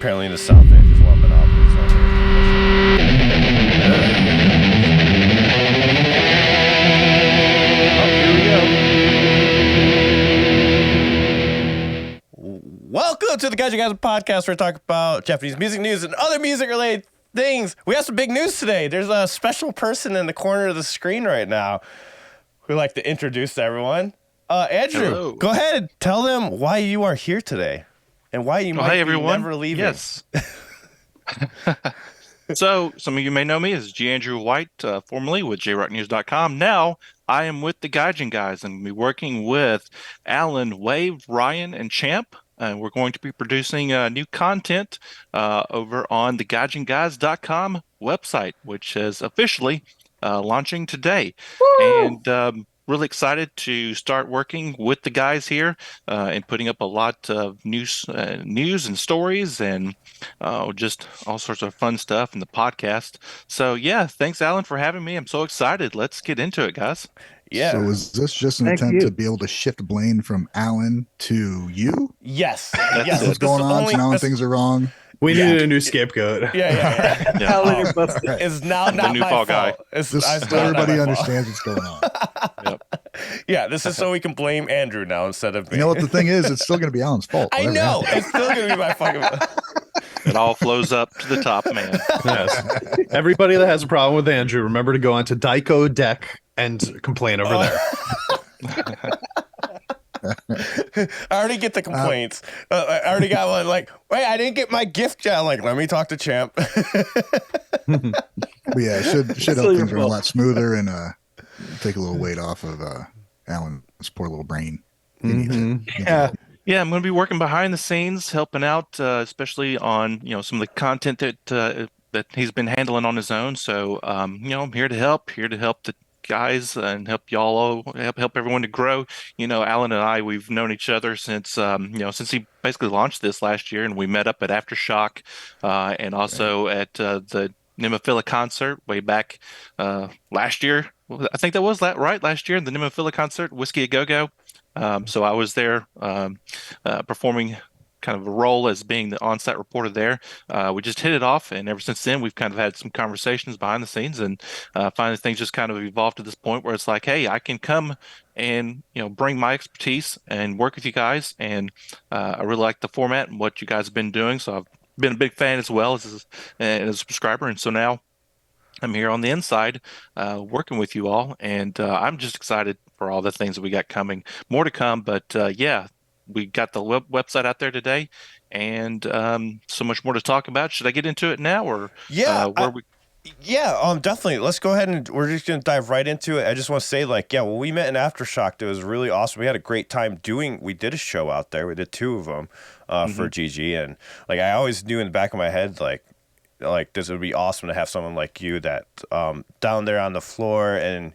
Apparently in the South they just want monopolies on it. Welcome to the Gaijin podcast where we talk about Japanese music news and other music-related things. We have some big news today. There's a special person in the corner of the screen right now who'd like to introduce everyone. Andrew, Hello. Go ahead and tell them why you are here today and why you might be never leaving. Yes. So, some of you may know me as G. Andrew White, formerly with jrocknews.com. Now, I am with the Gaijin guys and be working with Alan, Wave, Ryan, and Champ. And we're going to be producing new content over on the gaijinguys.com website, which is officially launching today. Woo! And really excited to start working with the guys here and putting up a lot of news and stories and just all sorts of fun stuff in the podcast. So yeah, thanks Alan for having me. I'm so excited. Let's get into it, guys. Yeah. So is this just an attempt to be able to shift blame from Alan to you? Yes. Yes. What's going on? So now things are wrong. We needed a new scapegoat. Yeah. Alan is now not the new my fall fault. guy. It's so everybody understands what's going on. Yep. Yeah, this is so we can blame Andrew now instead of me. You know what the thing is? It's still going to be Alan's fault. I know. It's still going to be my fucking It all flows up to the top, man. Yes. Everybody that has a problem with Andrew, remember to go onto Daiko Deck and complain over there. I already get the complaints. I already got one like, wait, I didn't get my gift yet. I'm like, let me talk to Champ. But yeah, it should help things run a lot smoother and take a little weight off of Alan's poor little brain. Yeah, I'm going to be working behind the scenes, helping out, especially on some of the content that he's been handling on his own. So I'm here to help the guys and help y'all help everyone to grow. Alan and I, we've known each other since since he basically launched this last year, and we met up at Aftershock and also at the Nemophila concert way back last year. I think that was right last year, the Nemophila concert, Whiskey a Go-Go. So I was there performing kind of a role as being the on-site reporter there. We just hit it off, and ever since then, we've kind of had some conversations behind the scenes, and finally things just kind of evolved to this point where it's like, hey, I can come and bring my expertise and work with you guys, and I really like the format and what you guys have been doing, so I've been a big fan as well as a subscriber, and so now I'm here on the inside working with you all, and I'm just excited for all the things that we got coming. More to come, but yeah, we got the website out there today, and so much more to talk about. Should I get into it now, or definitely. Let's go ahead and we're just gonna dive right into it. I just want to say, when we met in Aftershock, it was really awesome. We had a great time we did a show out there. We did 2 of them for GG, and I always knew in the back of my head, like this would be awesome to have someone like you that down there on the floor and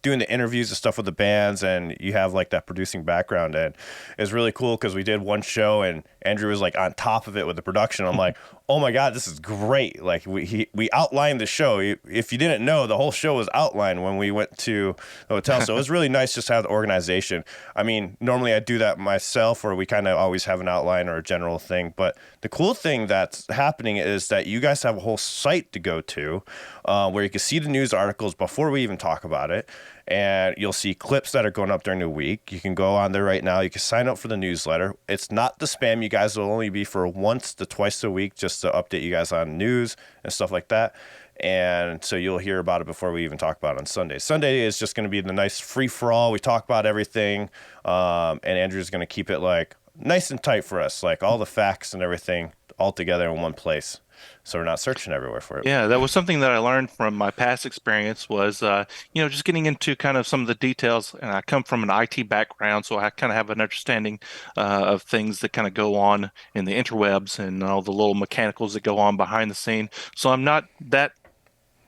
doing the interviews and stuff with the bands, and you have that producing background, and it's really cool because we did one show and Andrew was on top of it with the production. I'm like, oh my god, this is great. We outlined the show. If you didn't know, the whole show was outlined when we went to the hotel, so it was really nice just to have the organization. I mean, normally I do that myself, or we kind of always have an outline or a general thing, but the cool thing that's happening is that you guys have a whole site to go to where you can see the news articles before we even talk about it, and you'll see clips that are going up during the week. You can go on there right now. You can sign up for the newsletter. It's not the spam. You guys will only be for once to twice a week just to update you guys on news and stuff like that. And so you'll hear about it before we even talk about it on Sunday. Sunday is just going to be the nice free-for-all. We talk about everything, and Andrew's going to keep it nice and tight for us, all the facts and everything all together in one place, so we're not searching everywhere for it. Yeah, that was something that I learned from my past experience was, just getting into kind of some of the details. And I come from an IT background, so I kind of have an understanding of things that kind of go on in the interwebs and all the little mechanicals that go on behind the scene. So I'm not that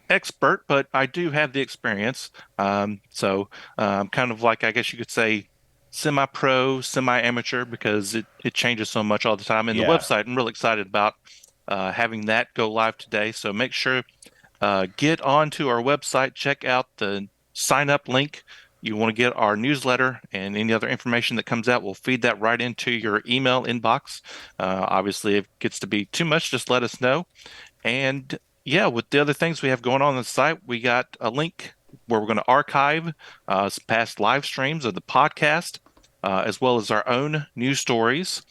expert, but I do have the experience. So kind of I guess you could say, semi-pro, semi-amateur, because it changes so much all the time. And the website, I'm really excited about having that go live today. So make sure get onto our website, check out the sign up link. you want to get our newsletter and any other information that comes out, we'll feed that right into your email inbox. Obviously, if it gets to be too much, just let us know. And yeah, with the other things we have going on the site, we got a link where we're going to archive some past live streams of the podcast, as well as our own news stories.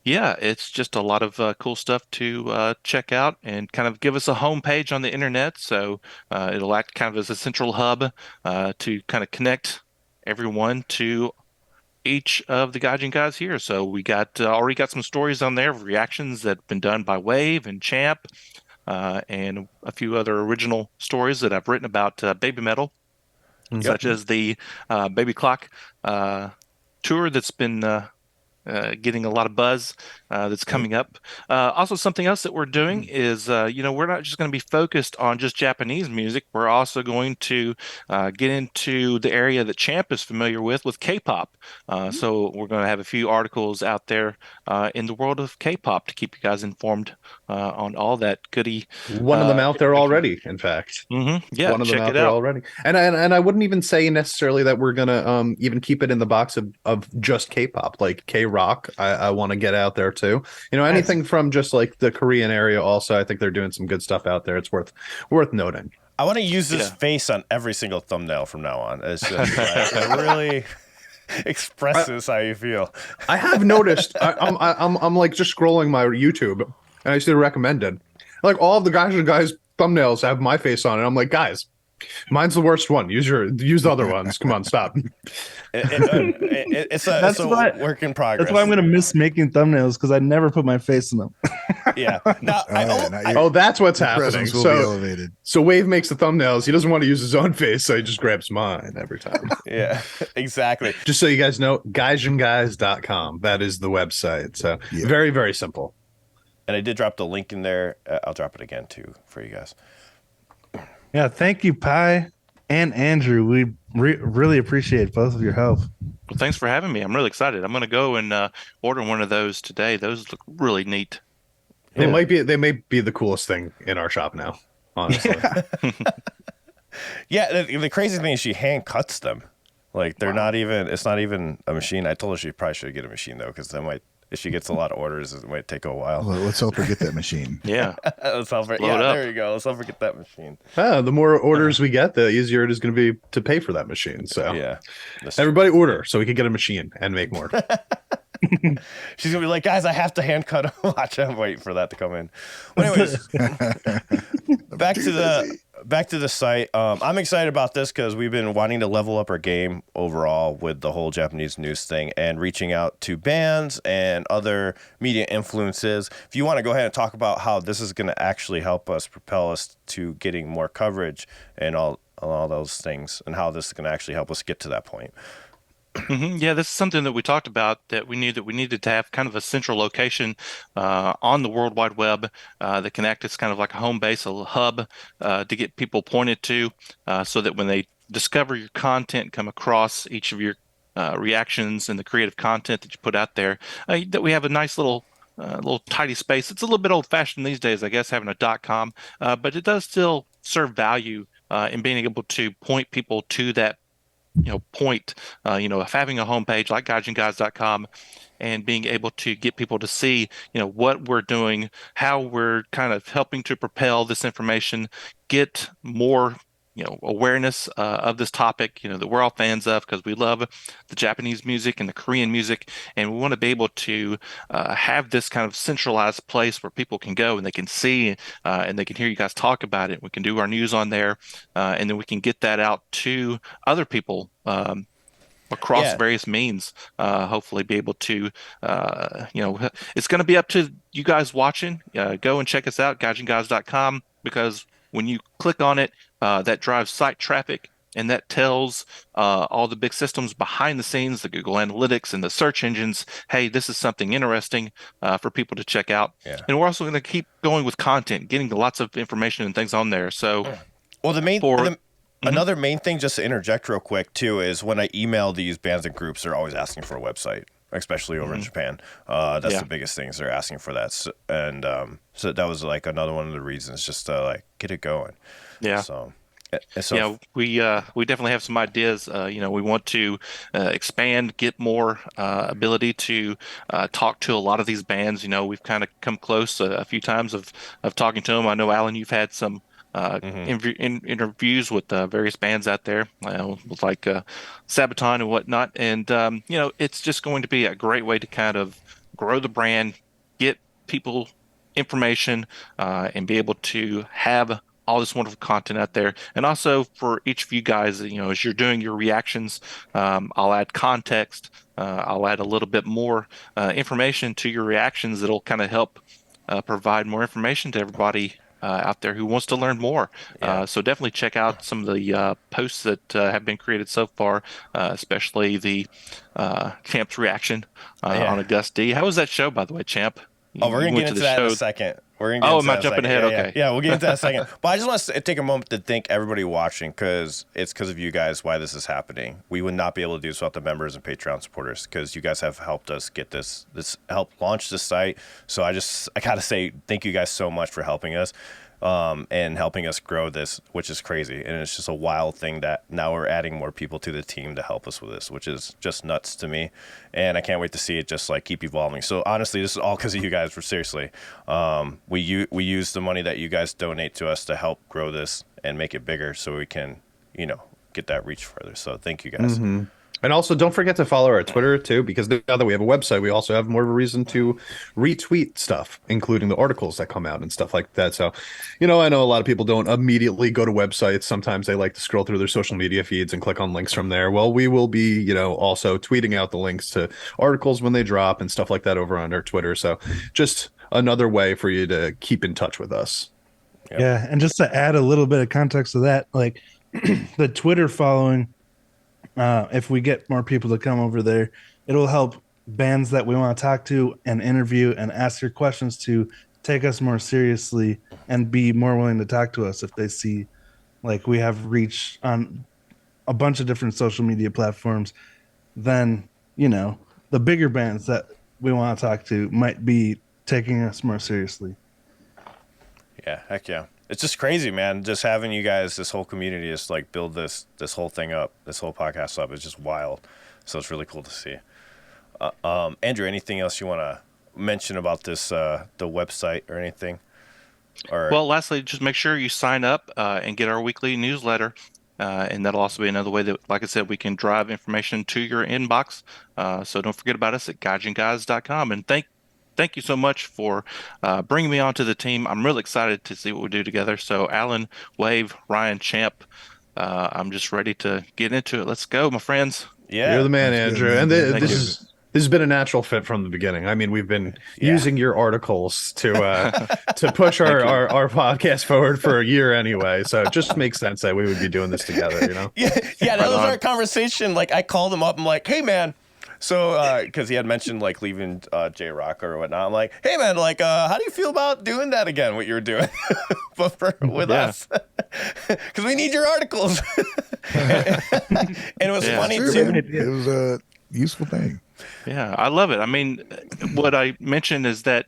Yeah, it's just a lot of cool stuff to check out and kind of give us a homepage on the internet. So it'll act kind of as a central hub to kind of connect everyone to each of the Gaijin guys here. So we got already got some stories on there of reactions that have been done by Wave and Champ, and a few other original stories that I've written about Baby Metal, such as the Baby Clock tour that's been getting a lot of buzz that's coming up. Also, something else that we're doing is, we're not just going to be focused on just Japanese music. We're also going to get into the area that Champ is familiar with K-pop. So we're going to have a few articles out there in the world of K-pop to keep you guys informed on all that goody. One of them out there already, in fact. Yeah, one of them check out it there out. already. And I wouldn't even say necessarily that we're gonna even keep it in the box of just K-pop, like K-rock. I want to get out there too. Anything from just like the Korean area. Also, I think they're doing some good stuff out there. It's worth noting. I want to use this face on every single thumbnail from now on. It's just it really expresses how you feel. I have noticed. I'm like just scrolling my YouTube, and I see the recommended. Like all of the guys thumbnails have my face on it. I'm like, guys, mine's the worst one. Use the other ones. Come on, stop. It's a work in progress. That's why I'm going to miss making thumbnails, because I never put my face in them. Yeah. Now, that's what's happening. Presence will be elevated. So Wave makes the thumbnails. He doesn't want to use his own face, so he just grabs mine every time. Yeah, exactly. Just so you guys know, gaijinguys.com. That is the website. So very, very simple. And I did drop the link in there. I'll drop it again too for you guys. Yeah, thank you, Pi and Andrew. We really appreciate both of your help. Well, thanks for having me. I'm really excited. I'm going to go and order one of those today. Those look really neat. They may be the coolest thing in our shop now, honestly. Yeah, the crazy thing is she hand cuts them. Like it's not even a machine. I told her she probably should get a machine though, because if she gets a lot of orders, it might take a while. Well, let's help her get that machine. Yeah. Let's help her. Yeah, there you go. Let's help her get that machine. The more orders we get, the easier it is going to be to pay for that machine. So yeah, everybody order so we can get a machine and make more. She's gonna be like, guys, I have to hand cut them. Watch, I'm waiting for that to come in. Well, anyways, back to the site. I'm excited about this because we've been wanting to level up our game overall with the whole Japanese news thing and reaching out to bands and other media influences. If you want to go ahead and talk about how this is going to actually help us propel us to getting more coverage and all those things, and how this is going to actually help us get to that point. Yeah, this is something that we talked about, that we needed to have kind of a central location on the World Wide Web that can act as kind of like a home base, a hub to get people pointed to, so that when they discover your content, come across each of your reactions and the creative content that you put out there, that we have a nice little tidy space. It's a little bit old-fashioned these days, I guess, having a .com, but it does still serve value in being able to point people to that point, of having a homepage like gaijinguys.com and being able to get people to see, what we're doing, how we're kind of helping to propel this information, get more, awareness of this topic, that we're all fans of, because we love the Japanese music and the Korean music. And we want to be able to have this kind of centralized place where people can go and they can see and they can hear you guys talk about it. We can do our news on there, and then we can get that out to other people across various means, hopefully be able to, it's going to be up to you guys watching. Go and check us out, gaijinguys.com, because when you click on it, that drives site traffic, and that tells all the big systems behind the scenes, the Google Analytics and the search engines, hey, this is something interesting for people to check out. Yeah. And we're also going to keep going with content, getting lots of information and things on there. So, well, another main thing, just to interject real quick too, is when I email these bands and groups, they're always asking for a website, especially over in Japan. That's the biggest things they're asking for that. So, and so that was like another one of the reasons, just to like get it going. Yeah. So So we definitely have some ideas. We want to expand, get more ability to talk to a lot of these bands. We've kind of come close a few times of talking to them. I know, Alan, you've had some mhm. interviews with various bands out there, with like Sabaton and whatnot. And it's just going to be a great way to kind of grow the brand, get people information, and be able to have all this wonderful content out there. And also for each of you guys, as you're doing your reactions, I'll add context. I'll add a little bit more information to your reactions that'll kind of help provide more information to everybody out there who wants to learn more. Yeah. So definitely check out some of the posts that have been created so far, especially the Champ's reaction Yeah. on August D. How was that show, by the way, Champ? Oh, we're You gonna went get to into the that in a show. second. We're gonna get Oh, into am I that in a jumping second. ahead? Yeah, Okay. yeah, we'll get into that in a second. But I just want to take a moment to thank everybody watching because it's because of you guys why this is happening. We would not be able to do this without the members and Patreon supporters because you guys have helped us get this helped launch this site. So I gotta say thank you guys so much for helping us. And helping us grow this, which is crazy. And it's just a wild thing that now we're adding more people to the team to help us with this, which is just nuts to me. And I can't wait to see it just like keep evolving. So honestly, this is all because of you guys. For seriously, we use the money that you guys donate to us to help grow this and make it bigger, so we can get that reach further. So thank you guys. Mm-hmm. And also, don't forget to follow our Twitter too, because now that we have a website, we also have more of a reason to retweet stuff, including the articles that come out and stuff like that. So, I know a lot of people don't immediately go to websites. Sometimes they like to scroll through their social media feeds and click on links from there. Well, we will be, also tweeting out the links to articles when they drop and stuff like that over on our Twitter. So, just another way for you to keep in touch with us. Yep. Yeah, and just to add a little bit of context to that, like the Twitter following. If we get more people to come over there, it'll help bands that we want to talk to and interview and ask your questions to take us more seriously and be more willing to talk to us if they see like we have reach on a bunch of different social media platforms. Then, the bigger bands that we want to talk to might be taking us more seriously. Yeah, heck yeah. It's just crazy, man. Just having you guys, this whole community, just like build this whole thing up, this whole podcast up. It's just wild. So it's really cool to see. Andrew, anything else you want to mention about this, the website or anything? Well, lastly, just make sure you sign up and get our weekly newsletter. And that'll also be another way that, like I said, we can drive information to your inbox. So don't forget about us at gaijinguys.com. And thank you so much for bringing me onto the team. I'm really excited to see what we do together. So Alan, Wave, Ryan, Champ, I'm just ready to get into it. Let's go, my friends. Yeah, you're the man, Andrew. And this has been a natural fit from the beginning. I mean, we've been using your articles to push our podcast forward for a year anyway. So it just makes sense that we would be doing this together, Yeah, that was our conversation. Like I called him up. I'm like, hey, man. So, because he had mentioned like leaving J-Rock or whatnot, I'm like, hey man, like, how do you feel about doing that again? What you were doing, but with us, because we need your articles. And it was funny too. It was a useful thing. Yeah, I love it. I mean, what I mentioned is that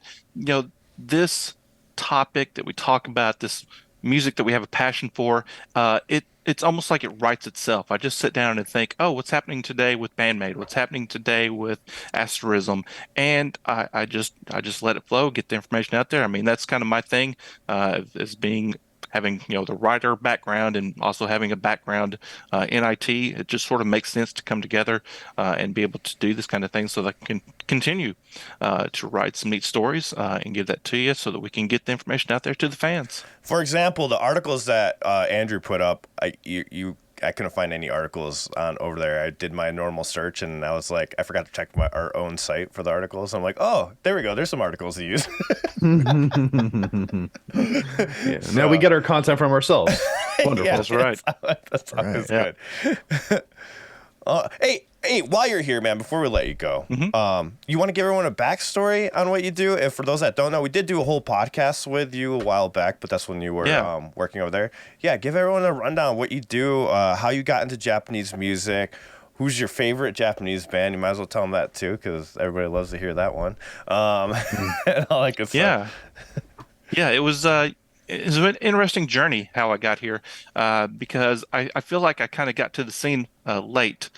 this topic that we talk about, this music that we have a passion for, it's almost like it writes itself. I just sit down and think, oh, what's happening today with Bandmate? What's happening today with Asterism? And I just let it flow, get the information out there. I mean, that's kind of my thing, as having the writer background and also having a background in IT. It just sort of makes sense to come together and be able to do this kind of thing so that I can continue to write some neat stories and give that to you so that we can get the information out there to the fans. For example, the articles that Andrew put up, I couldn't find any articles on over there. I did my normal search and I was like, I forgot to check our own site for the articles. I'm like, oh, there we go. There's some articles to use. Now we get our content from ourselves. Wonderful. Yeah, That's right. That's always good. Hey, while you're here, man, before we let you go, you want to give everyone a backstory on what you do? If for those that don't know, we did do a whole podcast with you a while back, but that's when you were working over there. Yeah, give everyone a rundown of what you do, how you got into Japanese music, who's your favorite Japanese band. You might as well tell them that too, because everybody loves to hear that one. And all that good stuff. Yeah, it was it's an interesting journey how I got here, because I feel like I kind of got to the scene late,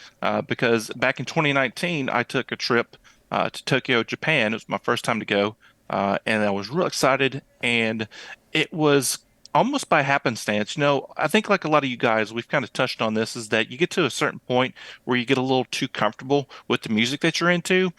because back in 2019 I took a trip to Tokyo, Japan. It was my first time to go, and I was real excited, and it was almost by happenstance. I think like a lot of you guys, we've kind of touched on this, is that you get to a certain point where you get a little too comfortable with the music that you're into.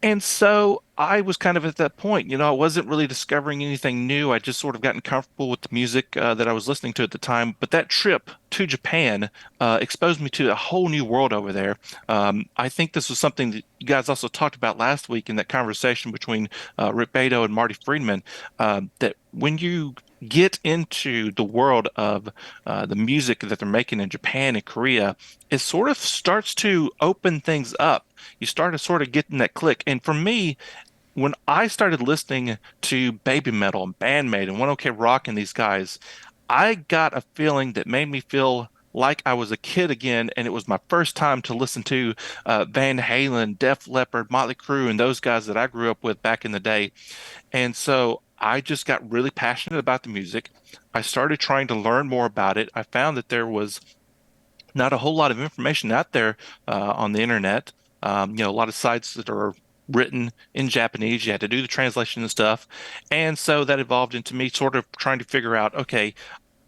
And so I was kind of at that point, I wasn't really discovering anything new. I just sort of gotten comfortable with the music that I was listening to at the time. But that trip to Japan exposed me to a whole new world over there. I think this was something that you guys also talked about last week in that conversation between Rick Beto and Marty Friedman, that when you get into the world of the music that they're making in Japan and Korea, it sort of starts to open things up. You start to sort of getting that click. And for me, when I started listening to Baby Metal and Bandmate and One OK Rock and these guys, I got a feeling that made me feel like I was a kid again, and it was my first time to listen to Van Halen, Def Leppard, Motley Crue, and those guys that I grew up with back in the day. And so I just got really passionate about the music. I started trying to learn more about it. I found that there was not a whole lot of information out there on the internet. A lot of sites that are written in Japanese. You had to do the translation and stuff. And so that evolved into me sort of trying to figure out, okay,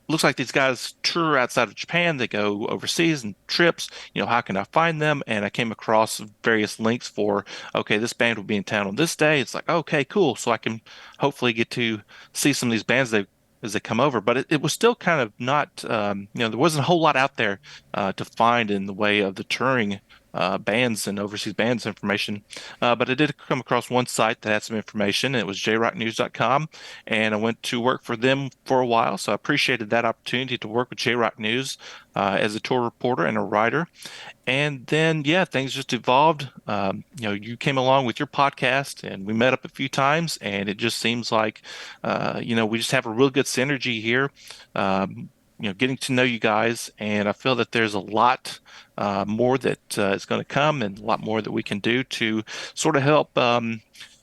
looks like these guys tour outside of Japan. They go overseas and trips. How can I find them? And I came across various links for, okay, this band will be in town on this day. It's like, okay, cool. So I can hopefully get to see some of these bands as they come over. But it was still kind of not, there wasn't a whole lot out there to find in the way of the touring bands and overseas bands information. But I did come across one site that had some information, and it was jrocknews.com. And I went to work for them for a while. So I appreciated that opportunity to work with J Rock News as a tour reporter and a writer. And then, yeah, things just evolved. You came along with your podcast, and we met up a few times, and it just seems like, we just have a real good synergy here. Getting to know you guys, and I feel that there's a lot more that is going to come, and a lot more that we can do to sort of help,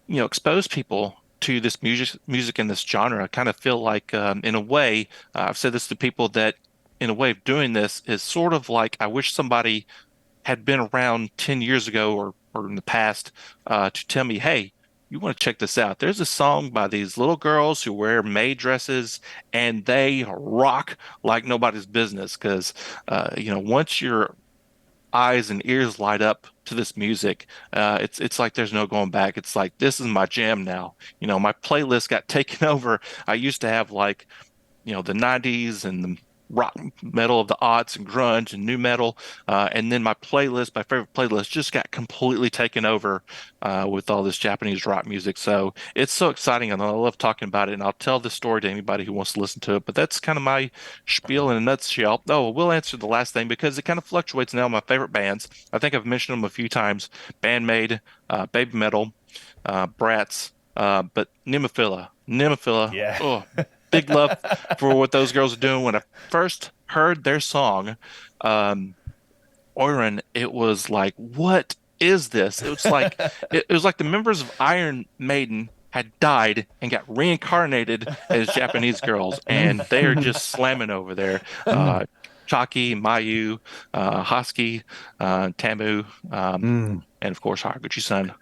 expose people to this music in this genre. I kind of feel like, in a way, I've said this to people that, in a way of doing this, is sort of like I wish somebody had been around 10 years ago or in the past to tell me, hey, you want to check this out. There's a song by these little girls who wear maid dresses and they rock like nobody's business. Because, once your eyes and ears light up to this music, it's like there's no going back. It's like, this is my jam now. My playlist got taken over. I used to have like, the 90s and the rock metal of the aughts and grunge and new metal. And then my favorite playlist just got completely taken over with all this Japanese rock music. So it's so exciting, and I love talking about it. And I'll tell this story to anybody who wants to listen to it. But that's kind of my spiel in a nutshell. Oh, we'll answer the last thing because it kind of fluctuates now. My favorite bands, I think I've mentioned them a few times: Bandmade, Baby Metal, Brats, but Nemophila. Yeah. Oh, big love for what those girls are doing. When I first heard their song, Oiran, it was like, what is this? It was like the members of Iron Maiden had died and got reincarnated as Japanese girls, and they are just slamming over there. Chaki, Mayu, Husky, Tamu, and of course Haraguchi-san.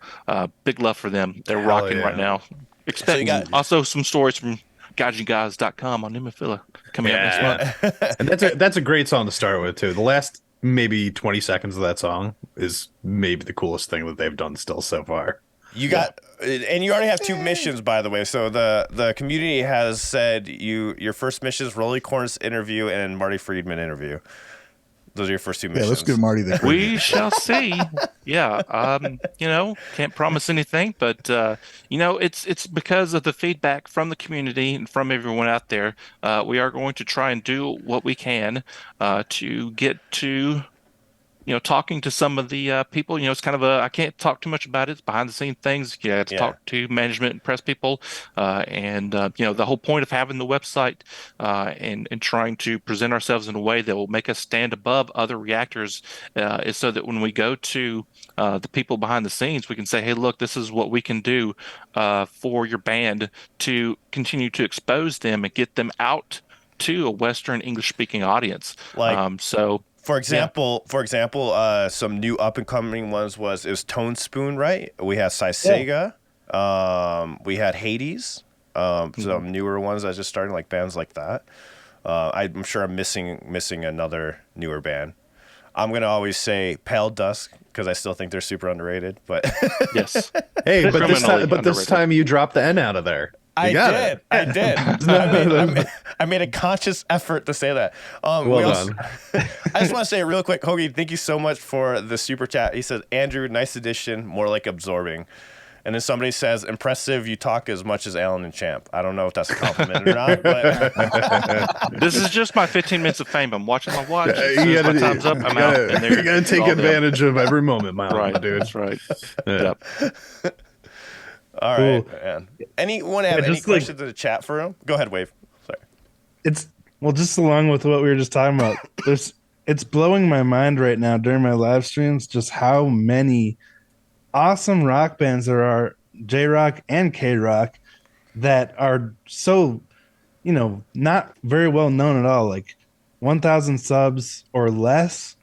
Big love for them. They're Hell rocking yeah. right now. Expect you got- also some stories from GaijinGuys.com on Nemophila coming up next month. And that's a great song to start with too. The last maybe 20 seconds of that song is maybe the coolest thing that they've done still so far. You got, and you already have two missions, by the way. So the community has said your first mission is Rolly Corn's interview and Marty Friedman interview. Those are your first two missions. Yeah, let's give Marty the credit. We shall see. Yeah. Can't promise anything, but it's because of the feedback from the community and from everyone out there. We are going to try and do what we can to get to talking to some of the people, it's kind of I can't talk too much about it. It's behind the scene things. You have to Yeah. talk to management and press people. And the whole point of having the website and trying to present ourselves in a way that will make us stand above other reactors is so that when we go to the people behind the scenes, we can say, hey, look, this is what we can do for your band to continue to expose them and get them out to a Western English speaking audience. Like, So For yeah. example, some new up and coming ones was Tone Spoon, right? We had Sega, we had Hades, some newer ones that just started, like bands like that. I'm sure I'm missing another newer band. I'm gonna always say Pale Dusk because I still think they're super underrated. But Yes. Hey, but this Criminally time, underrated. you dropped the N out of there. You got it. I did. I made a conscious effort to say that. Well done. I just want to say real quick, Hoagie, thank you so much for the super chat. He says, Andrew, nice addition, more like absorbing. And then somebody says, impressive, you talk as much as Alan and Champ. I don't know if that's a compliment or not, but This is just my 15 minutes of fame. I'm watching my watch. As soon You as my gotta- time's up, I'm out. And You gotta take all them. advantage of every moment, my Right, dude. that's right. Yeah. Yep. all right, man. Anyone have any just like- questions in the chat for him? Go ahead, Wave. Sorry. It's just along with what we were just talking about. It's blowing my mind right now during my live streams just how many awesome rock bands there are, J rock and K rock, that are so not very well known at all, like 1,000 subs or less,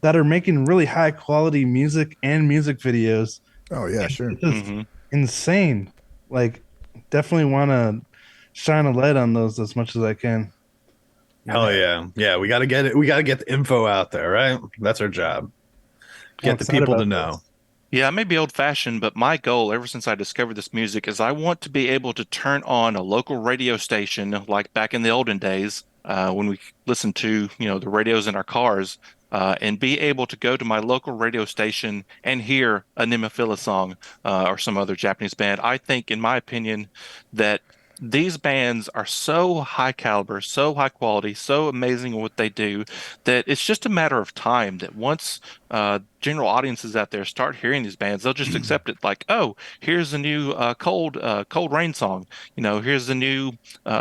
that are making really high quality music and music videos. Oh yeah, sure. It's just Mhm. insane. Like, definitely want to shine a light on those as much as I can. Hell yeah. Yeah, we gotta get it. We gotta get the info out there, right? That's our job. I'm Get the excited people to about know. this. Yeah, I may be old-fashioned, but my goal ever since I discovered this music is I want to be able to turn on a local radio station like back in the olden days when we listened to, the radios in our cars and be able to go to my local radio station and hear a Nemophila song or some other Japanese band. I think, in my opinion, that these bands are so high caliber, so high quality, so amazing at what they do that it's just a matter of time that once general audiences out there start hearing these bands, they'll just accept it like, oh, here's a new Cold Rain song. Here's a new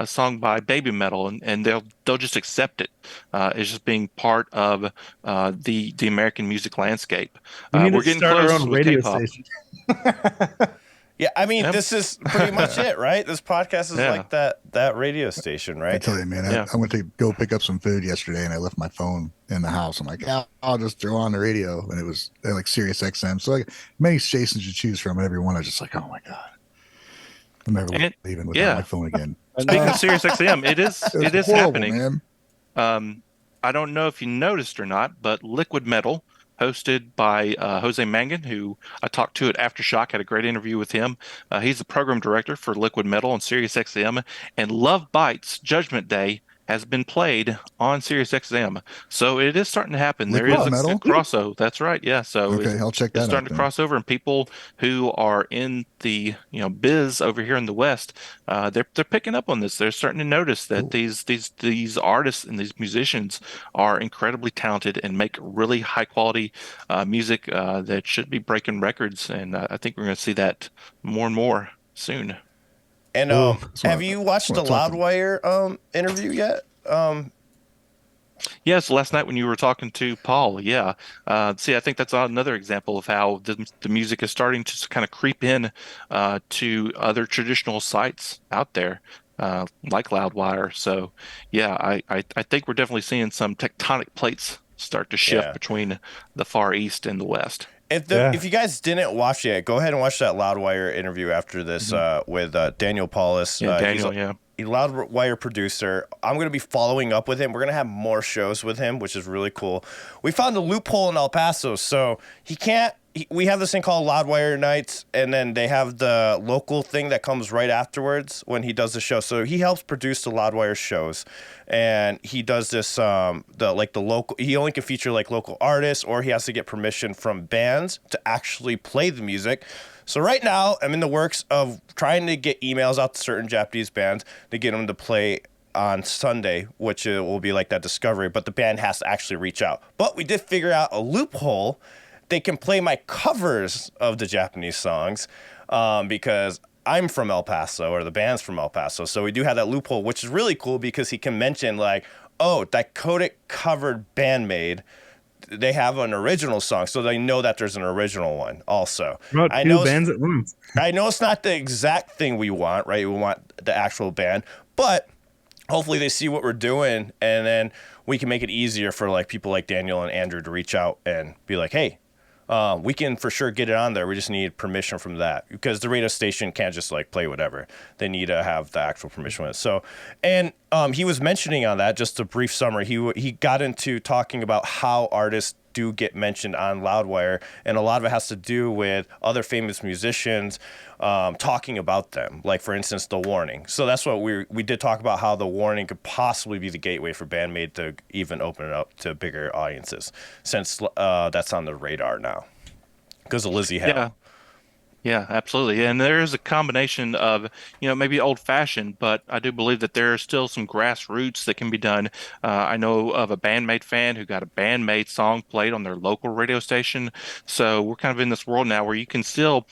song by Baby Metal, and they'll just accept it as just being part of the American music landscape. We need We're to getting start our close own with radio K-pop. station. Yeah, I mean, Yep. this is pretty much it, right? This podcast is Yeah. like that radio station, I right? tell you, man, Yeah. I went to go pick up some food yesterday, and I left my phone in the house. I'm like, yeah, I'll just throw on the radio, and it was like Sirius XM. So like many stations to choose from, and every one I was just like, oh my god, I'm never And leaving without yeah. my phone again. Speaking of Sirius XM, it is It's horrible, happening. man. I don't know if you noticed or not, but Liquid Metal, hosted by Jose Mangan, who I talked to at Aftershock, had a great interview with him. He's the program director for Liquid Metal on Sirius XM, and Love Bites Judgment Day has been played on Sirius XM. So it is starting to happen. There Liquid is a Metal? crossover. That's right. Yeah. So Okay, I'll check it's that starting out to then. cross over, and people who are in the biz over here in the West, they're picking up on this. They're starting to notice that Cool. these artists and these musicians are incredibly talented and make really high quality music that should be breaking records. And I think we're going to see that more and more soon. And Ooh, that's what have I- you watched that's the what I'm talking- Loudwire interview yet? Yes, last night when you were talking to Paul, yeah. See, I think that's another example of how the music is starting to kind of creep in to other traditional sites out there, like Loudwire. So, yeah, I think we're definitely seeing some tectonic plates start to shift Yeah. between the Far East and the West. If you guys didn't watch it, go ahead and watch that Loudwire interview after this with Daniel Paulus. Yeah, He's Daniel, yeah. a Loudwire producer. I'm going to be following up with him. We're going to have more shows with him, which is really cool. We found a loophole in El Paso, so we have this thing called Loudwire Nights, and then they have the local thing that comes right afterwards when he does the show. So he helps produce the Loudwire shows, and he does this the local. He only can feature like local artists, or he has to get permission from bands to actually play the music. So right now, I'm in the works of trying to get emails out to certain Japanese bands to get them to play on Sunday, which will be like that discovery, but the band has to actually reach out. But we did figure out a loophole. They can play my covers of the Japanese songs because I'm from El Paso, or the band's from El Paso. So we do have that loophole, which is really cool because he can mention like, oh, that Kodak covered Bandmade, they have an original song, so they know that there's an original one also. About I two know bands at once. I know it's not the exact thing we want, right? We want the actual band, but hopefully they see what we're doing, and then we can make it easier for like people like Daniel and Andrew to reach out and be like, hey, we can for sure get it on there. We just need permission from that, because the radio station can't just like play whatever. They need to have the actual permission with it. So, and he was mentioning on that, just a brief summary. He got into talking about how artists do get mentioned on Loudwire, and a lot of it has to do with other famous musicians talking about them. Like for instance, The Warning. So that's what we did talk about, how The Warning could possibly be the gateway for Bandmade to even open it up to bigger audiences, since that's on the radar now because of Lizzie Hale. Yeah. Yeah, absolutely. And there is a combination of, maybe old fashioned, but I do believe that there are still some grassroots that can be done. I know of a Bandmate fan who got a Bandmate song played on their local radio station. So we're kind of in this world now where you can still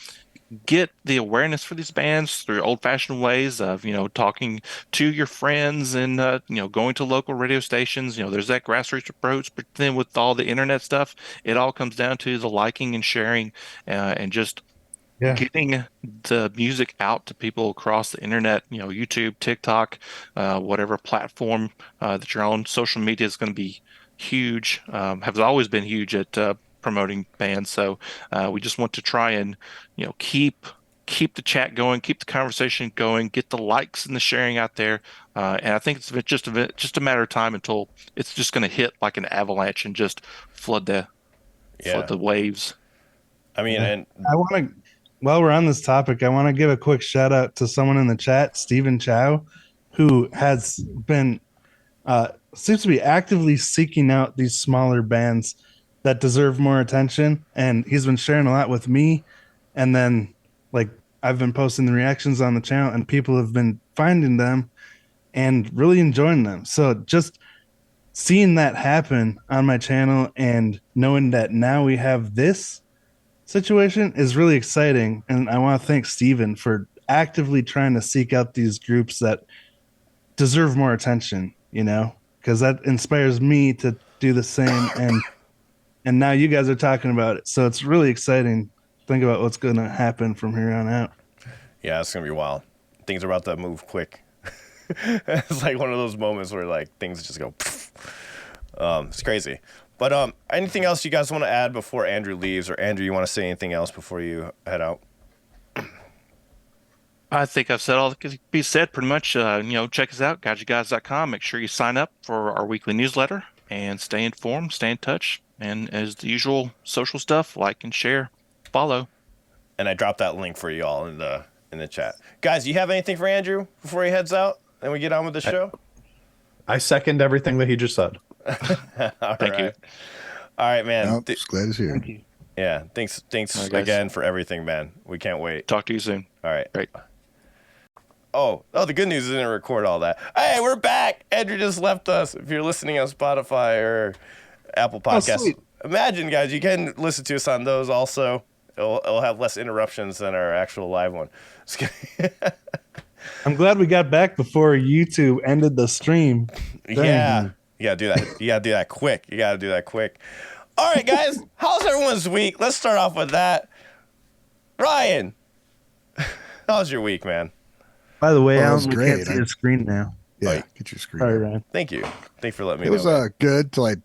get the awareness for these bands through old fashioned ways of, talking to your friends and, going to local radio stations. There's that grassroots approach, but then with all the internet stuff, it all comes down to the liking and sharing and just Yeah. getting the music out to people across the internet, YouTube, TikTok, whatever platform that you're on. Social media is going to be huge, has always been huge at promoting bands. So we just want to try and, keep the chat going, keep the conversation going, get the likes and the sharing out there. And I think it's just a matter of time until it's just going to hit like an avalanche and just flood the waves. I mean, and I want to, while we're on this topic, I want to give a quick shout out to someone in the chat, Stephen Chow, who has been, seems to be actively seeking out these smaller bands that deserve more attention. And he's been sharing a lot with me. And then, like, I've been posting the reactions on the channel, and people have been finding them and really enjoying them. So just seeing that happen on my channel and knowing that now we have this situation is really exciting. And I want to thank Steven for actively trying to seek out these groups that deserve more attention, because that inspires me to do the same. And now you guys are talking about it. So it's really exciting. Think about what's going to happen from here on out. yeah, it's going to be wild. Things are about to move quick. It's like one of those moments where like things just go, it's crazy. But anything else you guys want to add before Andrew leaves? Or Andrew, you want to say anything else before you head out? I think I've said all that can be said pretty much. Check us out, gaijinguys.com. Make sure you sign up for our weekly newsletter and stay informed, stay in touch. And as the usual social stuff, like and share, follow. And I dropped that link for you all in the chat. Guys, you have anything for Andrew before he heads out and we get on with the show? I second everything that he just said. Thank you. All right, man. Nope, just glad he's here. Thank you. Yeah, thanks right, guys. again for everything, man. We can't wait. Talk to you soon. All right. Great. Oh, the good news is I didn't record all that. Hey, we're back. Andrew just left us. If you're listening on Spotify or Apple Podcasts, sweet. imagine, guys, you can listen to us on those also. It'll have less interruptions than our actual live one. Just kidding. I'm glad we got back before YouTube ended the stream. Yeah. You gotta do that. You gotta do that quick. You gotta do that quick. All right, guys. How's everyone's week? Let's start off with that. Ryan, how's your week, man? By the way, Well, it Alan, was we great. can't see your screen now. Yeah, Right. get your screen. Sorry, Ryan. Thank you. Thanks for letting me It know. was man. good till I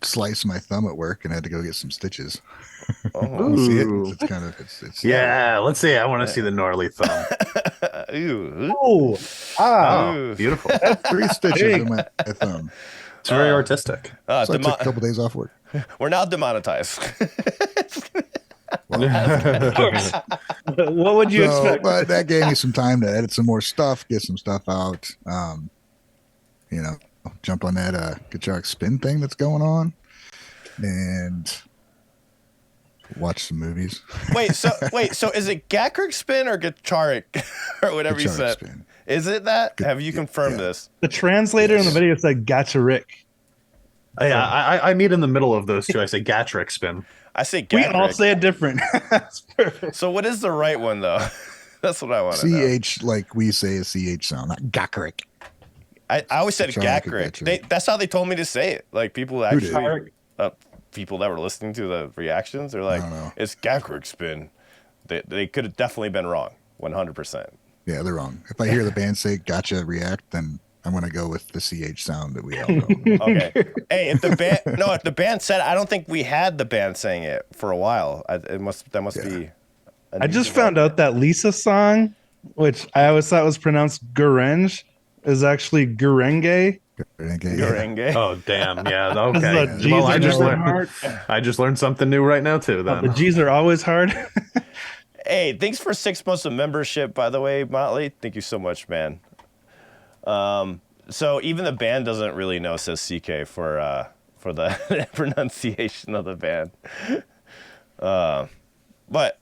sliced my thumb at work and had to go get some stitches. Oh. You see it? Ooh. It's kind of it's Yeah, let's see. I want to see the gnarly thumb. Ooh. Oh, Ooh. Beautiful. 3 stitches in my thumb. It's very artistic. So I took a couple days off work. We're now demonetized. what would you expect? But that gave me some time to edit some more stuff, get some stuff out. Jump on that Guitar Spin thing that's going on, and Watch some movies. Wait, so is it Gakkrik spin or Gacharic or whatever you Gacharic said? spin. Is it that? Have you confirmed yeah. this? The translator in the video said "Gotcha, Rick." Yeah, I meet in the middle of those two. I say Gatrick spin. I say We all Gakkrik. say it different. That's perfect. So what is the right one though? That's what I want to know. CH, like we say a CH sound, not Gakkrik. I always said Gacharic or Gakkrik. Gacharic. That's how they told me to say it. Like people Who did? actually, people that were listening to the reactions, they're like, don't know. "It's Gakkrik spin." They could have definitely been wrong, 100%. Yeah, they're wrong. If I hear the band say "Gotcha React," then I'm gonna go with the CH sound that we all know. Okay. Hey, if the band said, I don't think we had the band saying it for a while. That must be. I just found out that Lisa song, which I always thought was pronounced Gurenge, is actually Gurenge. Gurenge. Oh damn! Yeah. Because Okay. the G's Well, are I just never learned. hard. I just learned something new right now too. The Then. G's are always hard. Hey, thanks for 6 months of membership, by the way, Motley. Thank you so much, man. So even the band doesn't really know, says CK, for the pronunciation of the band. But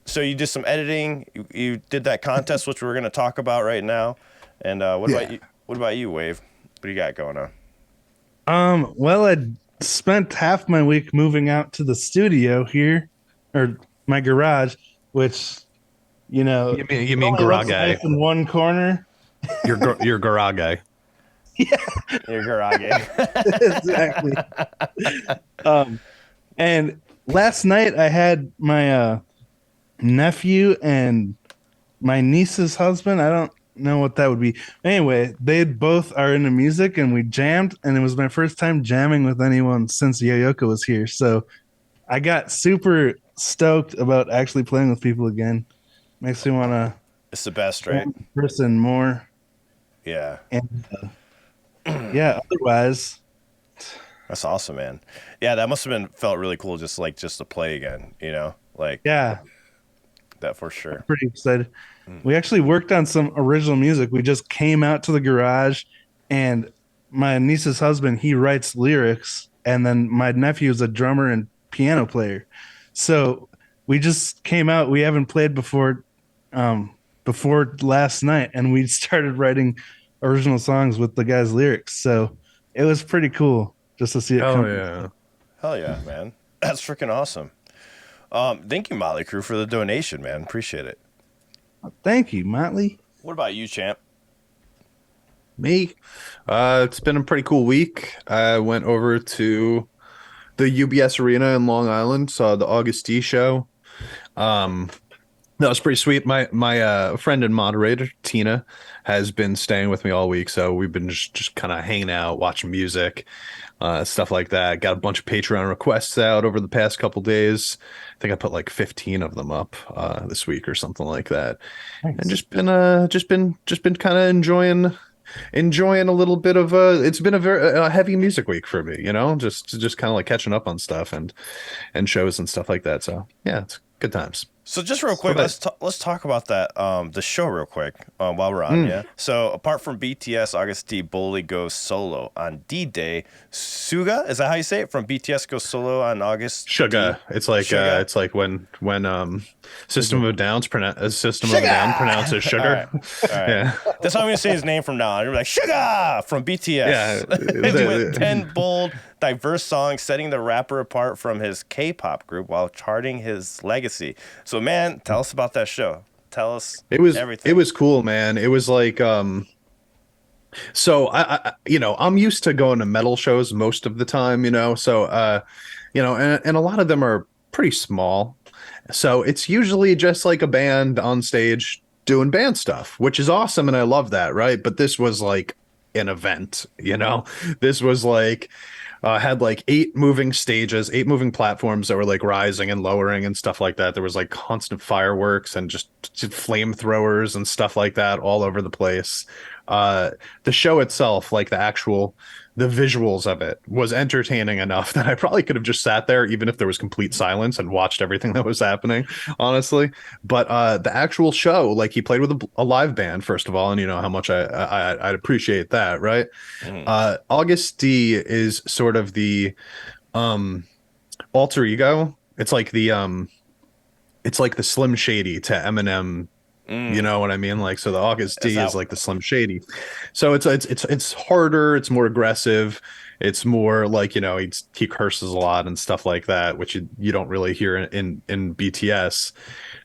so you did some editing. You did that contest, which we're going to talk about right now. And what about you? What about you, Wave? What do you got going on? Well, I spent half my week moving out to the studio here, or my garage, which, you know, You mean only looks garage? nice in one corner. Your garage. Your garage. Exactly. And last night I had my nephew and my niece's husband. I don't know what that would be. Anyway, they both are into music and we jammed, and it was my first time jamming with anyone since Yoyoko was here. So I got super stoked about actually playing with people again. Makes me want to It's the best, right? person more. Yeah. And yeah, otherwise, That's awesome, man. Yeah, that must have felt really cool just to play again, you know? Like yeah, that for sure. pretty excited. We actually worked on some original music. We just came out to the garage, and my niece's husband, he writes lyrics, and then my nephew is a drummer and piano player. So we just came out. We haven't played before last night, and we started writing original songs with the guy's lyrics. So it was pretty cool just to see it come. Yeah. Hell yeah, man. That's freaking awesome. Thank you, Motley Crew, for the donation, man. Appreciate it. Thank you, Motley. What about you, champ? Me? It's been a pretty cool week. I went over to the UBS Arena in Long Island, saw the August D show. That was pretty sweet. My friend and moderator Tina has been staying with me all week, so we've been just kind of hanging out, watching music, stuff like that. Got a bunch of Patreon requests out over the past couple days. I think I put like 15 of them up this week or something like that, Nice. and just been kind of enjoying a little bit of it's been a very heavy music week for me, you know, just kind of like catching up on stuff and shows and stuff like that. So yeah, it's good times. So just real quick, let's talk about that the show real quick while we're on. Yeah. So apart from BTS, August D boldly goes solo on D-Day. Suga, is that how you say it? From BTS goes solo on August. Suga. It's like Suga. it's like when System of a Down pronounces sugar. All right. Yeah. That's how I'm gonna say his name from now on. You're like Suga from BTS. Yeah. With 10 bold, diverse songs, setting the rapper apart from his K-pop group while charting his legacy. So, man, tell us about that show. Tell us everything. It was cool, man. It was like so I I'm used to going to metal shows most of the time, so and a lot of them are pretty small. So it's usually just like a band on stage doing band stuff, which is awesome and I love that, right? But this was like an event, This was like had like 8 moving stages, 8 moving platforms that were like rising and lowering and stuff like that. There was like constant fireworks and just flamethrowers and stuff like that all over the place. The show itself, like the visuals of it was entertaining enough that I probably could have just sat there even if there was complete silence and watched everything that was happening, honestly. But the actual show, like he played with a live band, first of all, and you know how much I'd appreciate that, right? August D is sort of the alter ego it's like the Slim Shady to Eminem. You know what I mean? Like, so the August D is like the Slim Shady. So it's harder, it's more aggressive, it's more like, you know, he curses a lot and stuff like that, which you don't really hear in BTS.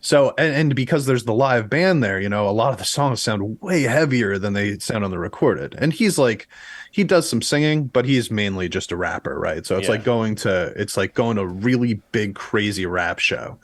So and because there's the live band there, you know, a lot of the songs sound way heavier than they sound on the recorded. And he's like, he does some singing, but he's mainly just a rapper, right? So it's like going to a really big, crazy rap show.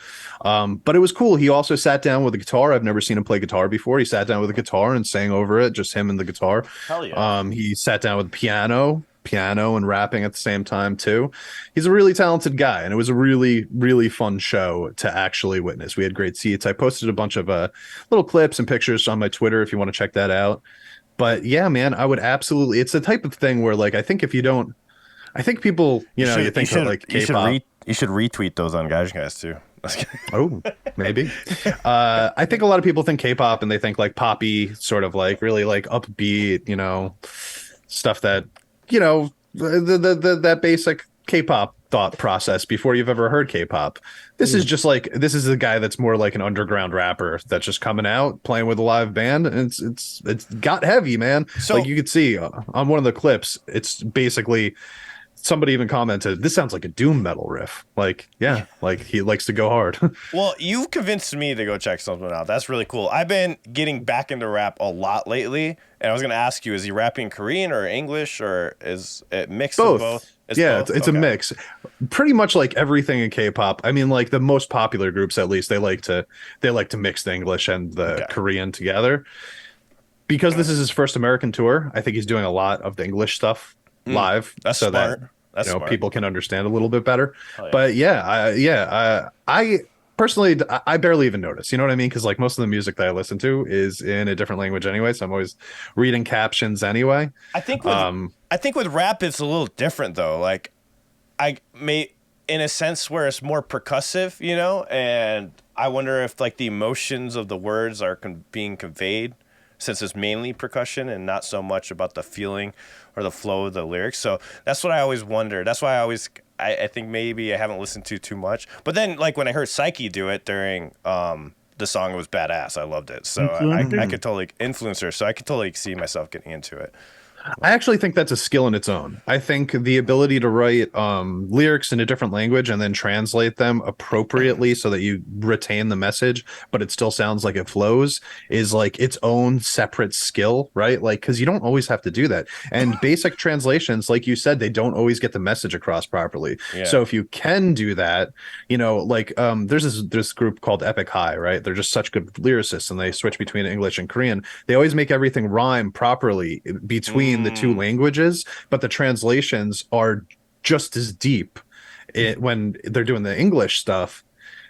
But it was cool. He also sat down with a guitar. I've never seen him play guitar before. He sat down with a guitar and sang over it, just him and the guitar. Hell yeah. He sat down with piano and rapping at the same time too. He's a really talented guy, and it was a really, really fun show to actually witness. We had great seats. I posted a bunch of little clips and pictures on my Twitter if you want to check that out. But yeah, man, I would absolutely. It's the type of thing where, like, I think if you don't, I think people, you think of like K-pop. You should retweet those on Gaijin Guys too. Oh, maybe. I think a lot of people think K-pop and they think like poppy, sort of like really like upbeat, you know, stuff that, you know, that basic K-pop thought process before you've ever heard K-pop. This is just like, this is a guy that's more like an underground rapper that's just coming out playing with a live band, and it's got heavy, man. So, like you could see on one of the clips, it's basically, somebody even commented, this sounds like a doom metal riff. Like, yeah, like he likes to go hard. Well, you've convinced me to go check something out. That's really cool. I've been getting back into rap a lot lately, and I was going to ask you, is he rapping Korean or English, or is it mixed of both? It's okay. A mix. Pretty much like everything in K-pop. I mean, like the most popular groups, at least, they like to mix the English and the Korean together. Because this is his first American tour, I think he's doing a lot of the English stuff live. That's so smart. That people can understand a little bit better. Yeah. But I personally, I barely even notice. You know what I mean? Because like most of the music that I listen to is in a different language anyway, so I'm always reading captions anyway. I think with rap it's a little different though. Like I may, in a sense, where it's more percussive, you know, and I wonder if like the emotions of the words are being conveyed, since it's mainly percussion and not so much about the feeling or the flow of the lyrics. So that's what I always wonder. That's why I think maybe I haven't listened to too much. But then like when I heard Psyche do it during the song, it was badass. I loved it. So I could totally influencer. So I could totally see myself getting into it. I actually think that's a skill in its own. I think the ability to write lyrics in a different language and then translate them appropriately so that you retain the message, but it still sounds like it flows, is like its own separate skill, right? Like, because you don't always have to do that. And basic translations, like you said, they don't always get the message across properly. Yeah. So if you can do that, you know, like there's this group called Epic High, right? They're just such good lyricists, and they switch between English and Korean. They always make everything rhyme properly between the two languages, but the translations are just as deep when they're doing the English stuff,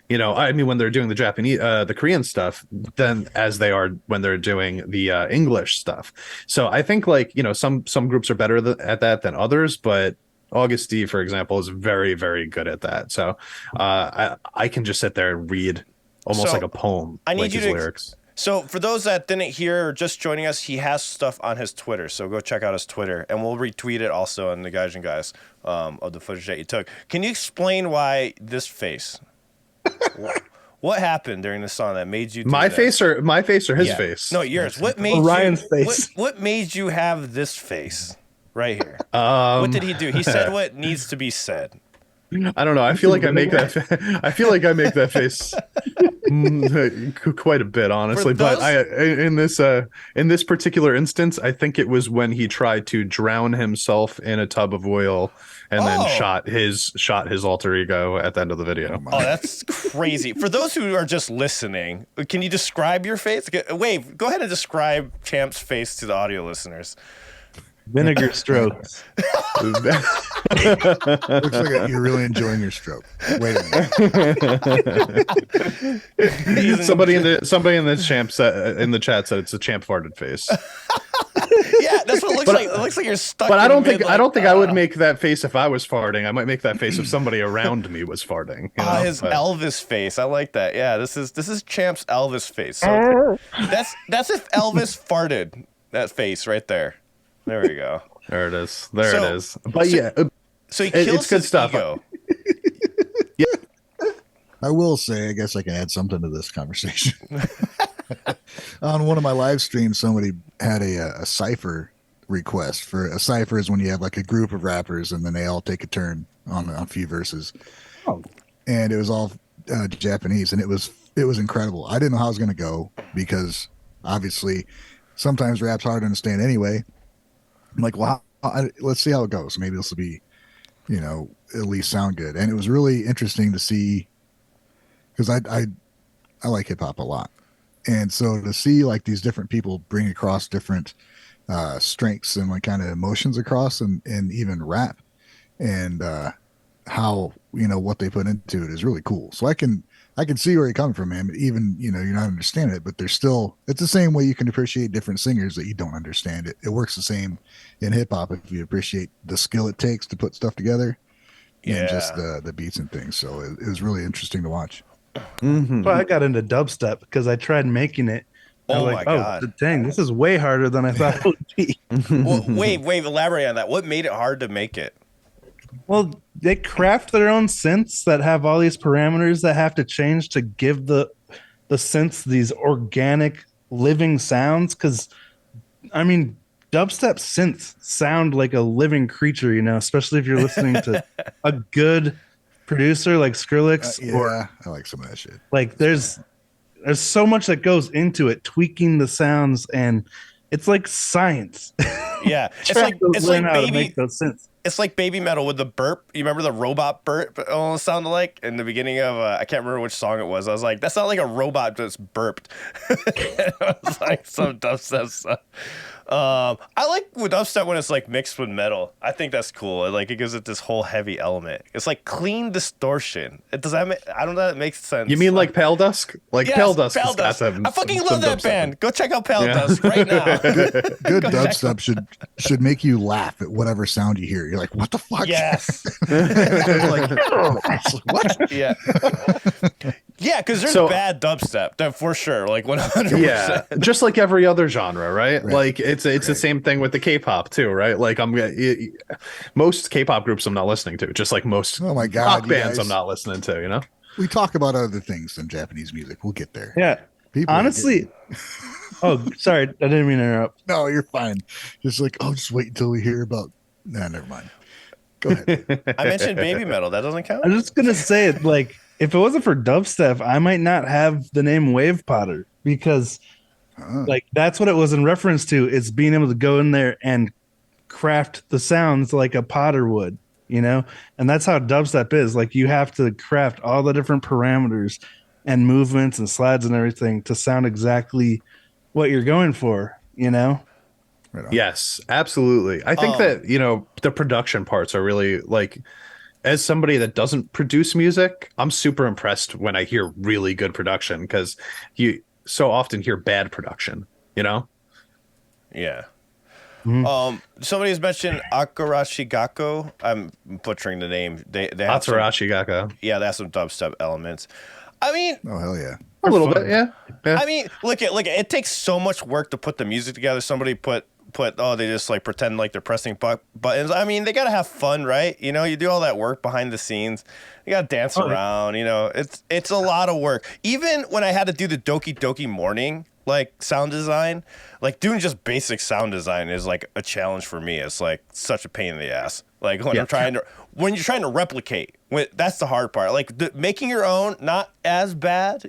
you know, I mean when they're doing the Japanese the Korean stuff, than as they are when they're doing the English stuff. So I think, like, you know, some groups are better at that than others, but August D, for example, is very, very good at that. So I can just sit there and read almost like a poem. I need like you his to lyrics. So for those that didn't hear or just joining us, he has stuff on his Twitter. So go check out his Twitter, and we'll retweet it also in the Gaijin Guys of the footage that you took. Can you explain why this face? What happened during the song that made you do my that? face or his face? No, yours. What made Ryan's face? What made you have this face right here? What did he do? He said what needs to be said. I don't know. I feel like I make that. I feel like I make that face quite a bit, honestly. But in this particular instance, I think it was when he tried to drown himself in a tub of oil and then shot his alter ego at the end of the video. Oh, that's crazy. For those who are just listening, can you describe your face? Wait, go ahead and describe Champ's face to the audio listeners. Vinegar strokes. Looks like you're really enjoying your stroke. Wait a minute. Somebody in the chat said it's a Champ farted face. Yeah, that's what it looks like. It looks like you're stuck. But I don't think I would make that face if I was farting. I might make that face if somebody around me was farting. His Elvis face. I like that. Yeah, this is Champ's Elvis face. So that's if Elvis farted. That face right there. There we go. There it is. There it is. But yeah, so he kills it's good his stuff. Ego. Yeah. I will say, I guess I can add something to this conversation. On one of my live streams, somebody had a cipher request. For a cipher is when you have like a group of rappers and then they all take a turn on a few verses. Oh. And it was all Japanese, and it was incredible. I didn't know how it was going to go because obviously sometimes rap's hard to understand anyway. I'm like, well, let's see how it goes. Maybe this will be, at least sound good. And it was really interesting to see because I like hip hop a lot. And so to see like these different people bring across different strengths and like kind of emotions across and even rap and how, what they put into it is really cool. So I can see where you're coming from, man. Even, you're not understanding it, but there's still, it's the same way you can appreciate different singers that you don't understand it. It works the same in hip hop if you appreciate the skill it takes to put stuff together and just the beats and things. So it was really interesting to watch. Mm-hmm. Well, I got into dubstep because I tried making it. Oh my God. Dang, this is way harder than I thought it would be. Well, wait, elaborate on that. What made it hard to make it? Well, they craft their own synths that have all these parameters that have to change to give the synths these organic living sounds. Because, I mean, dubstep synths sound like a living creature, especially if you're listening to a good producer like Skrillex. I like some of that shit. Like there's so much that goes into it, tweaking the sounds, and it's like science. Yeah, it's like make those synths. It's like baby metal with the burp. You remember the robot burp? It almost sounded like in the beginning of I can't remember which song it was. I was like, that's not like a robot that's burped. It was like some dubstep stuff. I like with dubstep when it's like mixed with metal. I think that's cool. It gives it this whole heavy element. It's like clean distortion. I don't know if that makes sense. You mean like Pale Dusk? Like yes, Pale Dusk. Pale Dusk. I fucking love that band. Go check out Pale Dusk right now. Good dubstep should make you laugh at whatever sound you hear. You're like, what the fuck? Yes. Like, what? Yeah. Yeah, because there's bad dubstep, for sure. Like 100%. Yeah, just like every other genre, right? Like it's the same thing with the K-pop too, right? Like most K-pop groups I'm not listening to, just like most rock bands I'm not listening to. We talk about other things than Japanese music. We'll get there. Yeah, people honestly. Oh, sorry, I didn't mean to interrupt. No, you're fine. Just like, just wait until we hear about. Nah, never mind. Go ahead. I mentioned baby metal. That doesn't count. I'm just gonna say it. Like, if it wasn't for dubstep, I might not have the name Wave Potter because, like, that's what it was in reference to. It's being able to go in there and craft the sounds like a potter would, and that's how dubstep is. Like, you have to craft all the different parameters and movements and slides and everything to sound exactly what you're going for. Right. Yes, absolutely. I think that, the production parts are really like, as somebody that doesn't produce music, I'm super impressed when I hear really good production because you so often hear bad production, Yeah. Mm-hmm. Somebody has mentioned Akarashigako. I'm butchering the name. They have Akarashigako. Yeah, they have some dubstep elements. I mean, oh hell yeah. A little bit, yeah. I mean, look, it takes so much work to put the music together. Somebody put they just like pretend like they're pressing buttons. I mean, they gotta have fun, right? You do all that work behind the scenes. You gotta dance around. It's a lot of work. Even when I had to do the Doki Doki Morning like sound design, like doing just basic sound design is like a challenge for me. It's like such a pain in the ass. Like when you're trying to replicate, that's the hard part. Like making your own, not as bad,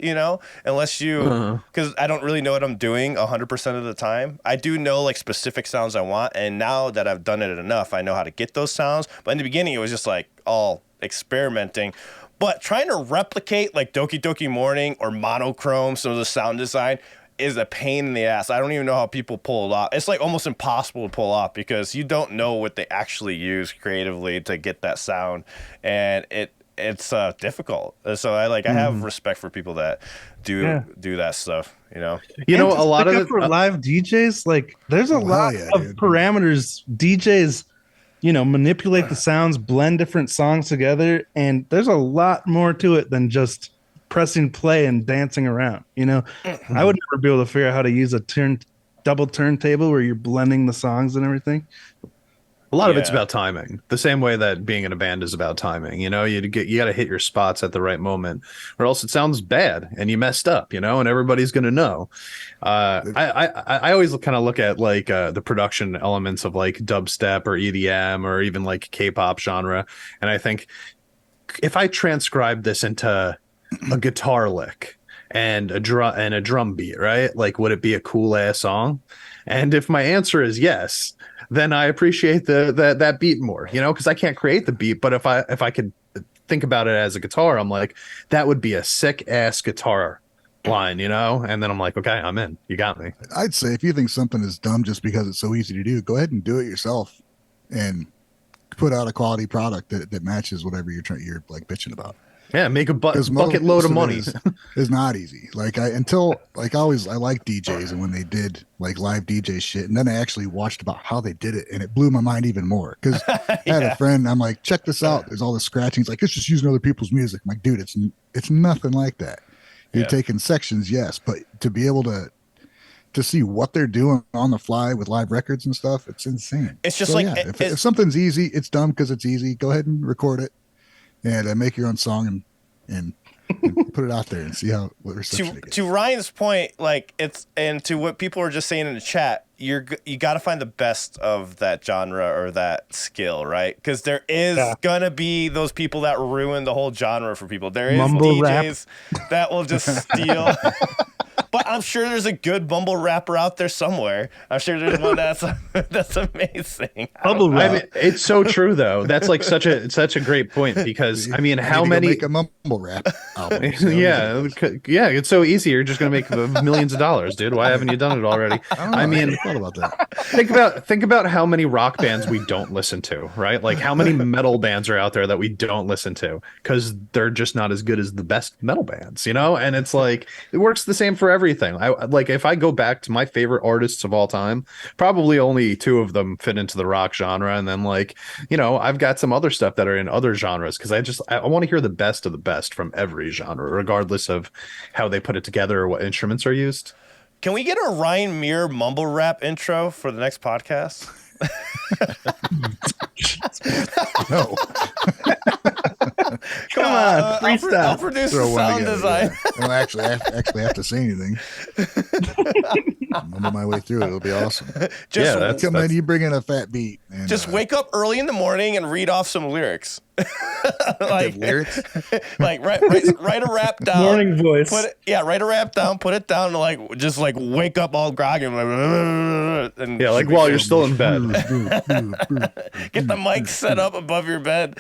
unless you, because I don't really know what I'm doing 100% of the time. I do know like specific sounds I want, and now that I've done it enough, I know how to get those sounds. But in the beginning, it was just like all experimenting. But trying to replicate like Doki Doki Morning or Monochrome, some of the sound design, is a pain in the ass. I don't even know how people pull it off. It's like almost impossible to pull off because you don't know what they actually use creatively to get that sound, and it's difficult. So I have respect for people that do that stuff. A lot of for live DJs, like there's a lot of parameters DJs manipulate the sounds, blend different songs together, and there's a lot more to it than just pressing play and dancing around. I would never be able to figure out how to use a double turntable where you're blending the songs and everything. A lot of it's Yeah. about timing. The same way that being in a band is about timing. You got to hit your spots at the right moment, or else it sounds bad and you messed up. And everybody's gonna know. I always kind of look at like the production elements of like dubstep or EDM or even like K-pop genre, and I think if I transcribe this into a guitar lick and a drum beat, right? Like, would it be a cool ass song? And if my answer is yes, then I appreciate that beat more, because I can't create the beat, but if I could think about it as a guitar, I'm like, that would be a sick ass guitar line, and then I'm like, okay, I'm in. You got me. I'd say if you think something is dumb just because it's so easy to do, go ahead and do it yourself and put out a quality product that matches whatever you're like bitching about. Yeah, make a Because bucket load of money. Is not easy. Like I like DJs, and when they did like live DJ shit, and then I actually watched about how they did it, and it blew my mind even more. Because I had a friend, I'm like, check this out. There's all this scratching. He's like, it's just using other people's music. I'm like, dude, it's nothing like that. You're taking sections, yes, but to be able to see what they're doing on the fly with live records and stuff, it's insane. It's just if something's easy, it's dumb because it's easy. Go ahead and record it and make your own song and put it out there and see what reception it gets. To Ryan's point, like and to what people were just saying in the chat, you got to find the best of that genre or that skill, right? Because there is gonna be those people that ruin the whole genre for people. There is Mumble DJs that will just steal. But I'm sure there's a good mumble rapper out there somewhere. I'm sure there's one that's amazing. Bubble rap. I mean, it's so true though. That's like such a great point because I mean, how many make a mumble rap album? yeah, it's so easy. You're just gonna make millions of dollars, dude. Why haven't you done it already? I mean, thought about that. Think about how many rock bands we don't listen to, right? Like how many metal bands are out there that we don't listen to because they're just not as good as the best metal bands, And it's like it works the same for everything. I like if I go back to my favorite artists of all time, probably only two of them fit into the rock genre, and then I've got some other stuff that are in other genres because I want to hear the best of the best from every genre, regardless of how they put it together or what instruments are used. Can we get a Ryan Muir mumble rap intro for the next podcast? No. Come on, freestyle. I'll produce the sound design. I don't actually have to say anything. Mumble my way through it. It'll be awesome. Come in, you bring in a fat beat. And, just wake up early in the morning and read off some lyrics. Lyrics? Like write a rap down. Morning voice. Write a rap down, put it down, just wake up all groggy and like while you're still in bed. Get the mic set up above your bed.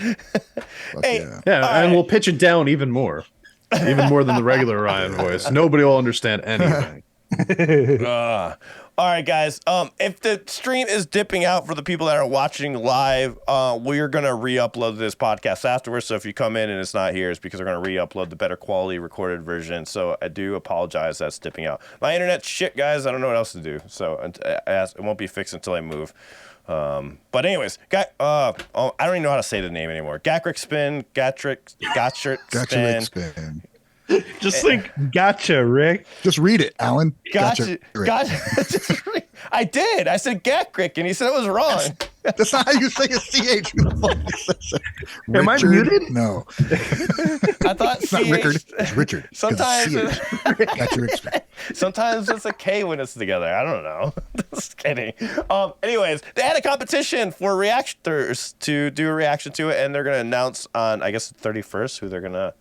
And we'll pitch it down even more than the regular Ryan voice. Nobody will understand anything. All right, guys. If the stream is dipping out for the people that are watching live, we're gonna re-upload this podcast afterwards. So if you come in and it's not here, it's because we're gonna re-upload the better quality recorded version. So I do apologize that's dipping out. My internet's shit, guys. I don't know what else to do. So it won't be fixed until I move. But anyways, I don't even know how to say the name anymore. Gatrick Spin, Gatrick Spin. Just think, gotcha, Rick. Just read it, Alan. Gotcha. I did. I said Gatrick, and he said it was wrong. That's not how you say a CH. Am I muted? No. I thought it's not Rickard. It's Richard. Sometimes Sometimes it's a K when it's together. I don't know. Just kidding. Anyways, they had a competition for reactors to do a reaction to it, and they're gonna announce on the 31st who they're gonna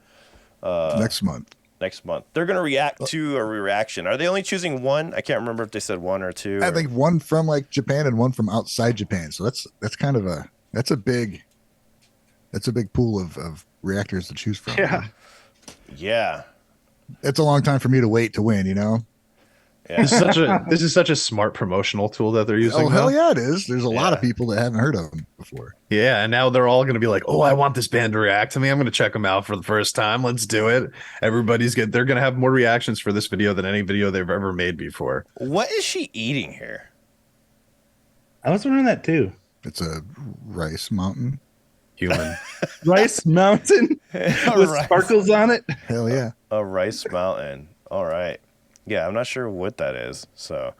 next month. They're going to react to a reaction. Are they only choosing one? I can't remember if they said one or two. I think one from Japan and one from outside Japan. So that's kind of a big pool of reactors to choose from. Yeah. It's a long time for me to wait to win, Yeah. This is such a smart promotional tool that they're using. Oh, hell yeah, it is. There's a lot of people that haven't heard of them before. Yeah, and now they're all going to be like, oh, I want this band to react to me. I'm going to check them out for the first time. Let's do it. They're going to have more reactions for this video than any video they've ever made before. What is she eating here? I was wondering that too. It's a rice mountain. Human. Rice mountain with sparkles on it. Hell yeah. A rice mountain. All right. Yeah, I'm not sure what that is. So,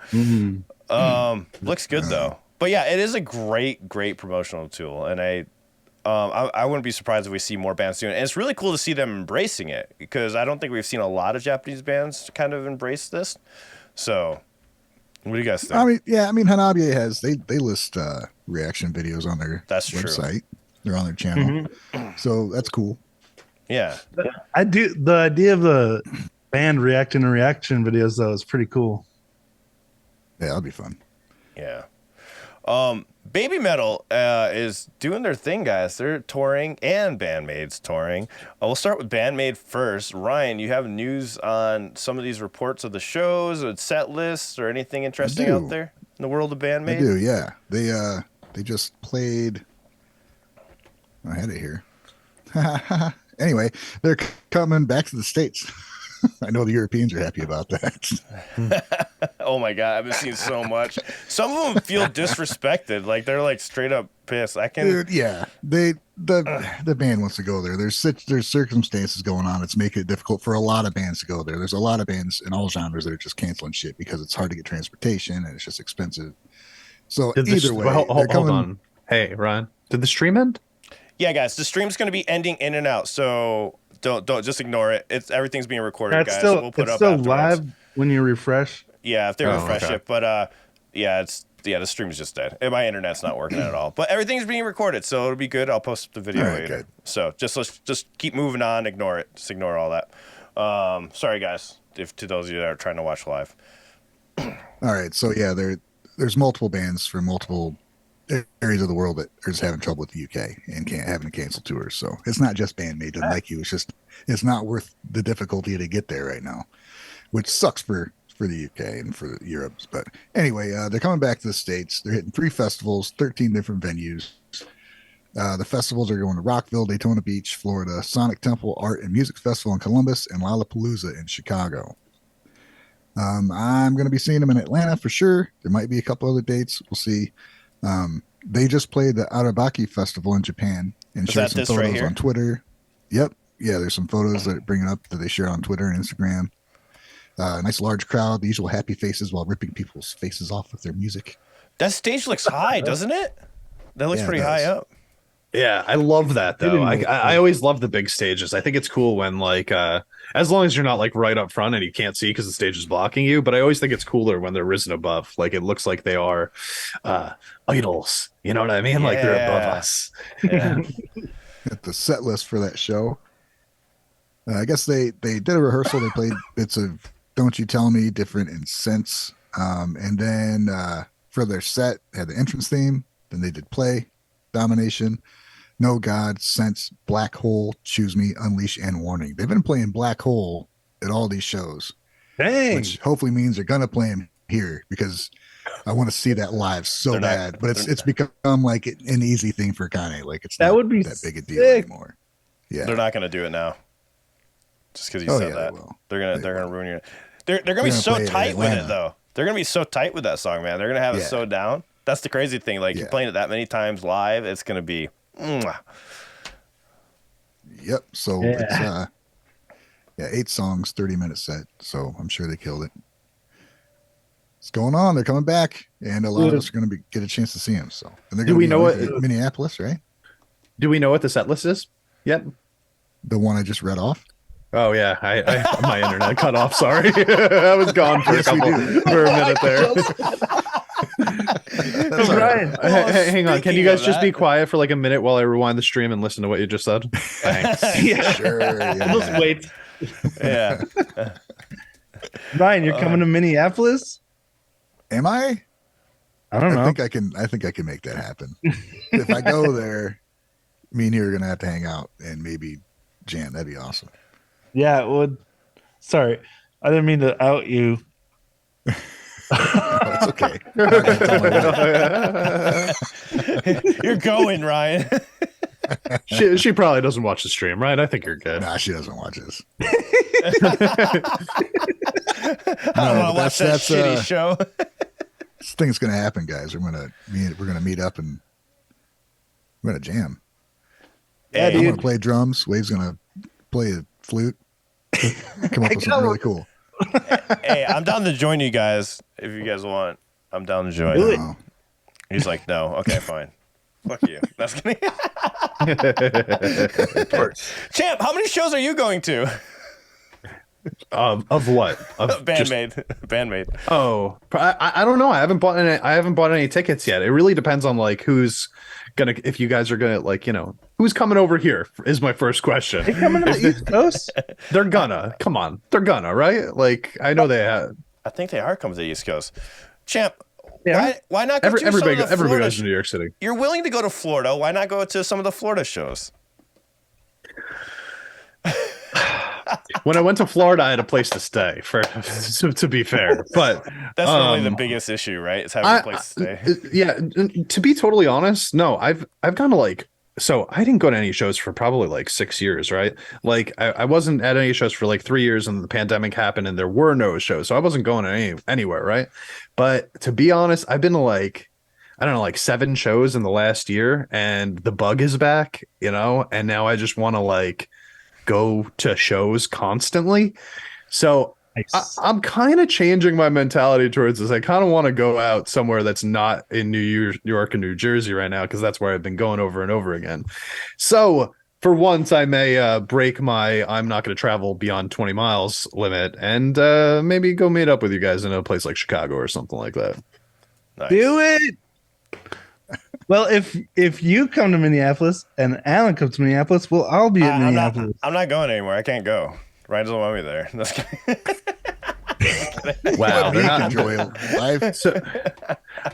looks good though. But yeah, it is a great promotional tool, and I wouldn't be surprised if we see more bands doing it. And it's really cool to see them embracing it, because I don't think we've seen a lot of Japanese bands kind of embrace this. So, what do you guys think? I mean, Hanabiya has they list reaction videos on their That's true. website. They're on their channel, so that's cool. Yeah, I do. The idea of the band reacting to reaction videos though is pretty cool. Yeah, that'll be fun. yeah. Baby Metal is doing their thing, guys. They're touring, and Bandmaid's touring. We'll start with Bandmaid first. Ryan, you have news on some of these reports of the shows or set lists or anything interesting out there in the world of Bandmaid? I do, yeah. They just played. I had it here. Anyway, they're coming back to the States. I know the Europeans are happy about that. Oh my God, I've been seeing so much. Some of them feel disrespected. Like they're like straight up pissed. Dude, yeah. The band wants to go there. There's circumstances going on that's making it difficult for a lot of bands to go there. There's a lot of bands in all genres that are just canceling shit because it's hard to get transportation and it's just expensive. So either way, hold on. Hey, Ryan, did the stream end? Yeah, guys, the stream's going to be ending in and out, so don't just ignore it. Everything's being recorded, guys. Still, We'll put it's it up still afterwards. live when you refresh. Yeah, if they refresh okay. it, but the stream's just dead. And my internet's not working at all. But everything's being recorded, so it'll be good. I'll post the video later. Good. So let's just keep moving on. Ignore it. Just ignore all that. Sorry, guys, to those of you that are trying to watch live. All right, so yeah, there's multiple bands from multiple areas of the world that are just having trouble with the UK and having to cancel tours. So it's not just Bandmate doesn't like you. It's not worth the difficulty to get there right now, which sucks for the UK and for Europe. But anyway, they're coming back to the States. They're hitting 3 festivals, 13 different venues. The festivals are going to Rockville, Daytona Beach, Florida, Sonic Temple Art and Music Festival in Columbus, and Lollapalooza in Chicago. I'm going to be seeing them in Atlanta for sure. There might be a couple other dates. We'll see. They just played the Arabaki Festival in Japan and shared some photos on Twitter. Yep. Yeah, there's some photos that bring it up that they share on Twitter and Instagram. Nice large crowd, the usual happy faces while ripping people's faces off with their music. That stage looks high, doesn't it? That looks pretty high up. Yeah, I love that though. I always love the big stages. I think it's cool when like as long as you're not like right up front and you can't see because the stage is blocking you. But I always think it's cooler when they're risen above. Like it looks like they are idols. You know what I mean? Like they're above us. Yeah. At the set list for that show, I guess they did a rehearsal. They played bits of "Don't You Tell Me," "Different," and "Sense." And then for their set, they had the entrance theme. Then they did "Play," "Domination," "No God," "Sense," "Black Hole," "Choose Me," "Unleash," and "Warning." They've been playing Black Hole at all these shows. Dang. Which hopefully means they're gonna play him here because I want to see that live so bad. But it's become like an easy thing for Kanye. Like it's not would be that big a deal anymore. Yeah, They're not going to do it now. Just because you said that. They're gonna ruin your. They're gonna be so tight with it though. They're gonna be so tight with that song, man. They're gonna have it so down. That's the crazy thing. Like you're playing it that many times live, it's gonna be. Mwah. Yep. So it's 8 songs, 30-minute set. So I'm sure they killed it. It's going on. They're coming back, and a lot of us are going to get a chance to see them. So, and they're going to be know Minneapolis, right? Do we know what the set list is yet? The one I just read off. Oh yeah, I my internet cut off. Sorry, I was gone for for a minute there. Ryan, hang on. Can you guys just be quiet for like a minute while I rewind the stream and listen to what you just said? Thanks. Yeah, sure. Yeah. We'll just wait. Yeah. Ryan, you're coming to Minneapolis? Am I? I don't know. I think I can make that happen. If I go there, me and you are gonna have to hang out and maybe jam. That'd be awesome. Yeah, it would. Sorry, I didn't mean to out you. It's okay. You're going, Ryan. She probably doesn't watch the stream, right? I think you're good. Nah, she doesn't watch this. I don't want to watch that shitty show. This thing's gonna happen, guys. We're gonna meet up and we're gonna jam. Yeah, I'm gonna play drums. Wave's gonna play a flute. Come up with something really cool. Hey, I'm down to join you guys if you guys want. I'm down to join. Really? He's like, no, okay, fine. Fuck you. That's kidding. Champ, how many shows are you going to? Of what? Of Bandmate. Oh, I don't know. I haven't bought any tickets yet. It really depends on like who's gonna, if you guys are gonna, like, who's coming over here is my first question. They coming to the East Coast? They're gonna come on. They're gonna, right? Like, I know they have. I think they are coming to the East Coast. Champ, Yeah. why not go to some of the Everybody Florida goes to New York City. You're willing to go to Florida. Why not go to some of the Florida shows? When I went to Florida, I had a place to stay. To be fair, but That's really the biggest issue, right? Is having a place to stay. Yeah, to be totally honest, no, I've gone to like, so I didn't go to any shows for probably like 6 years, right? Like I wasn't at any shows for like 3 years, and the pandemic happened, and there were no shows, so I wasn't going anywhere, right? But to be honest, I've been to like, I don't know, like 7 shows in the last year, and the bug is back, and now I just want to like go to shows constantly. So Nice. I'm kind of changing my mentality towards this. I kind of want to go out somewhere that's not in New York and New Jersey right now, because that's where I've been going over and over again. So for once, I may break my I'm not going to travel beyond 20 miles limit, and maybe go meet up with you guys in a place like Chicago or something like that. Nice. Do it. Well, if you come to Minneapolis and Alan comes to Minneapolis, we'll all be in Minneapolis. I'm not going anymore. I can't go. Ryan doesn't want me there. That's Wow, they're not. Enjoy life. So,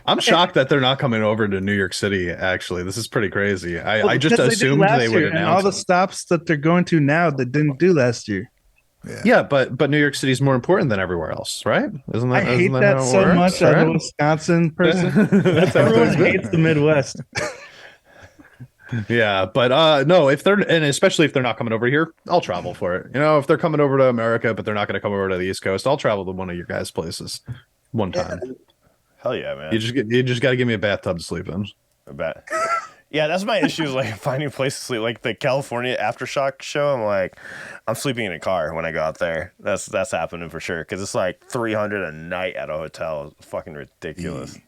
I'm shocked that they're not coming over to New York City. Actually, this is pretty crazy. I just Because assumed did last they would year, and all announce the it. stops that they're going to now that didn't do last year. Yeah, but New York City is more important than everywhere else, right? Isn't that? I hate isn't that how it so works, much as a right? Wisconsin person. That's how Everyone it's been. hates the Midwest. Yeah, but no, if they're, and especially if they're not coming over here, I'll travel for it. If they're coming over to America, but they're not going to come over to the East Coast, I'll travel to one of your guys' places one time. Hell yeah, man. You just got to give me a bathtub to sleep in. I bet. Yeah, that's my issue, is like finding a place to sleep. Like the California Aftershock show, I'm like, I'm sleeping in a car when I go out there. That's happening for sure, because it's like $300 a night at a hotel. It's fucking ridiculous.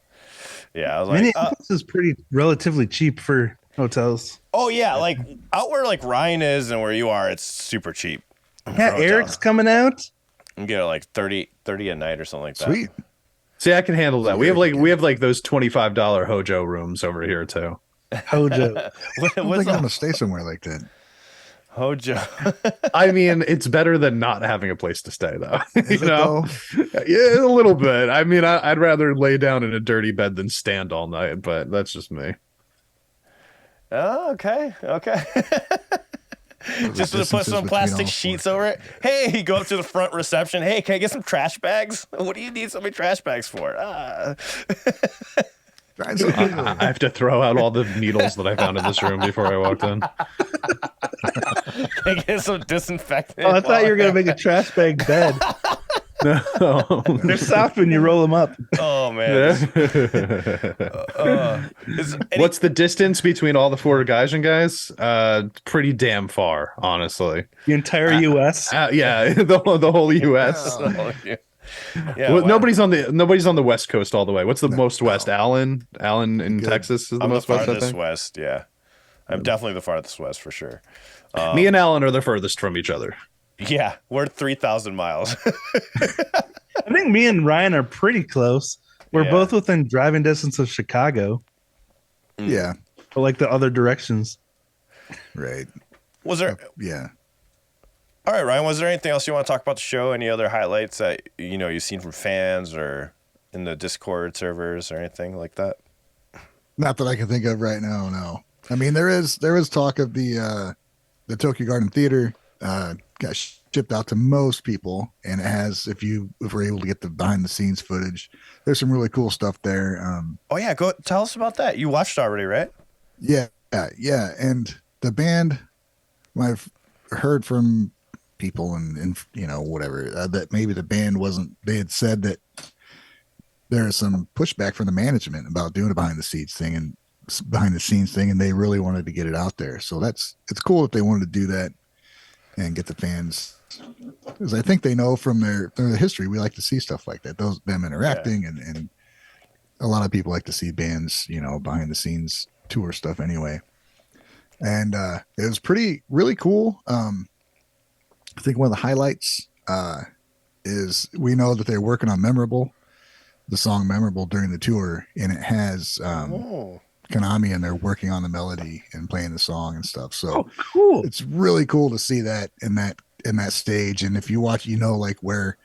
Yeah, I was like, Minneapolis is pretty relatively cheap for hotels. oh yeah, like out where like Ryan is and where you are, it's super cheap. Yeah, for Eric's hotels. coming out. You can get it like 30 a night or something like that. Sweet. See, I can handle that. We have like those $25 Hojo rooms over here too. Hojo. I What's think I'm the gonna stay somewhere like that. Hojo? I mean, it's better than not having a place to stay, though. Is it though? Yeah, a little bit. I mean, I'd rather lay down in a dirty bed than stand all night, but that's just me. Oh, okay. Just to put distances some between plastic all sheets four. over it. Hey, go up to the front reception. Hey, can I get some trash bags? What do you need so many trash bags for? Trying something new. I have to throw out all the needles that I found in this room before I walked in. Can I get some disinfectant? Oh, I thought you were gonna make a trash bag bed. No. They're soft when you roll them up. Oh man. What's the distance between all the 4 Gaijin guys? Pretty damn far, honestly. The entire U.S. Yeah, the whole U.S. Oh, yeah. Yeah, Well, wow. nobody's on the West Coast all the way. What's the most west? Allen in Good. Texas is the I'm the most west, I farthest think. west. Yeah, I'm definitely the farthest west for sure. Me and Allen are the furthest from each other. Yeah, we're 3,000 miles. I think me and Ryan are pretty close. We're Yeah. both within driving distance of Chicago, Yeah. but like the other directions. Right. Was there? Yeah. All right, Ryan. Was there anything else you want to talk about the show? Any other highlights that you've seen from fans or in the Discord servers or anything like that? Not that I can think of right now. No. I mean, there is talk of the Tokyo Garden Theater got shipped out to most people, and it has, if we're able to get the behind the scenes footage, there's some really cool stuff there. Oh yeah, go tell us about that. You watched already, right? Yeah, and the band, I've heard from people and whatever, that maybe the band wasn't. They had said that there's some pushback from the management about doing a behind the scenes thing, and they really wanted to get it out there. So it's cool that they wanted to do that and get the fans, because I think they know from their history, we like to see stuff like that. Them interacting and a lot of people like to see bands, behind the scenes tour stuff anyway. And it was really cool. I think one of the highlights is we know that they're working on the song Memorable during the tour, and it has Konami, and they're working on the melody and playing the song and stuff. So cool. It's really cool to see that in that stage. And if you watch, like where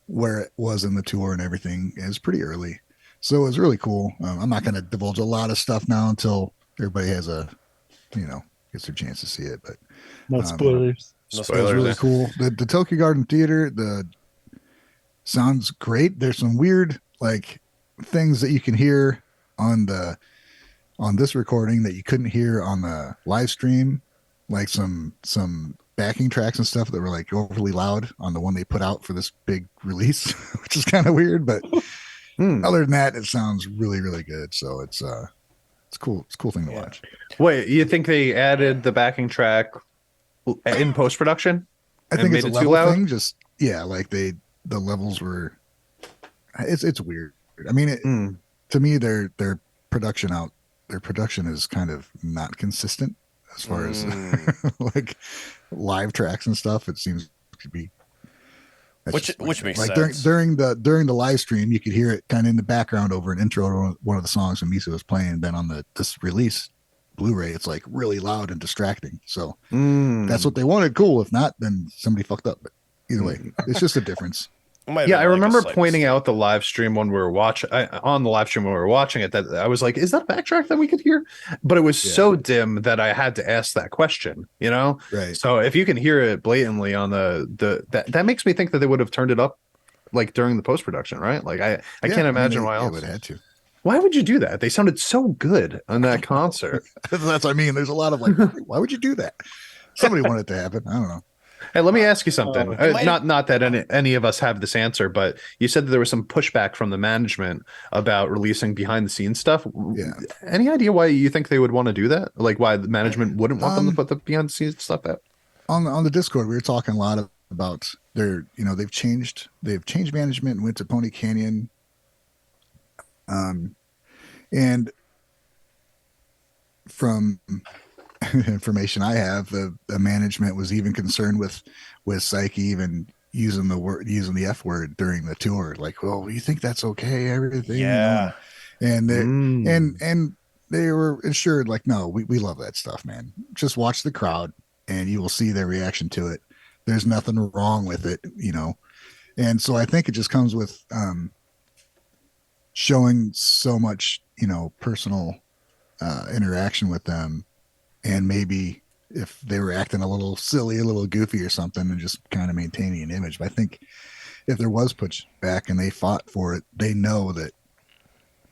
it was in the tour and everything. It's pretty early. So it was really cool. I'm not going to divulge a lot of stuff now until everybody has gets their chance to see it. But No spoilers. No it was really cool. The Tokyo Garden Theater, the sounds great. There's some weird things that you can hear on this recording that you couldn't hear on the live stream, like some backing tracks and stuff that were overly loud on the one they put out for this big release, which is kind of weird. But other than that, it sounds really, really good. So it's cool. It's a cool thing to watch. Wait, you think they added the backing track in post production? I think it's a level thing. Just the levels were. It's weird. I mean, to me, their production is kind of not consistent as far as live tracks and stuff. It seems to be. Which makes sense. During the live stream, you could hear it kind of in the background over an intro to one of the songs when Misa was playing. And then on this release Blu-ray, it's really loud and distracting. So that's what they wanted. Cool. If not, then somebody fucked up. But either way, it's just a difference. Yeah, I remember pointing out the live stream when we were watching it, that I was like, is that a backtrack that we could hear? But it was so dim that I had to ask that question, Right. So if you can hear it blatantly on that makes me think that they would have turned it up during the post-production, right? I can't imagine why else. Would have had to. Why would you do that? They sounded so good on that concert. That's what I mean. There's a lot of why would you do that? Somebody wanted it to happen. I don't know. Hey, let me ask you something. Not that any of us have this answer, but you said that there was some pushback from the management about releasing behind the scenes stuff. Yeah. Any idea why you think they would want to do that? Why the management wouldn't want them to put the behind the scenes stuff out? On the Discord, we were talking a lot about they've changed management and went to Pony Canyon. And from information I have, the management was even concerned with Psyche even using the F word during the tour. Well, you think that's okay? Everything, yeah. And they were assured, no, we love that stuff, man. Just watch the crowd, and you will see their reaction to it. There's nothing wrong with it, And so I think it just comes with showing so much, personal interaction with them. And maybe if they were acting a little silly, a little goofy or something, and just kind of maintaining an image. But I think if there was pushback and they fought for it, they know that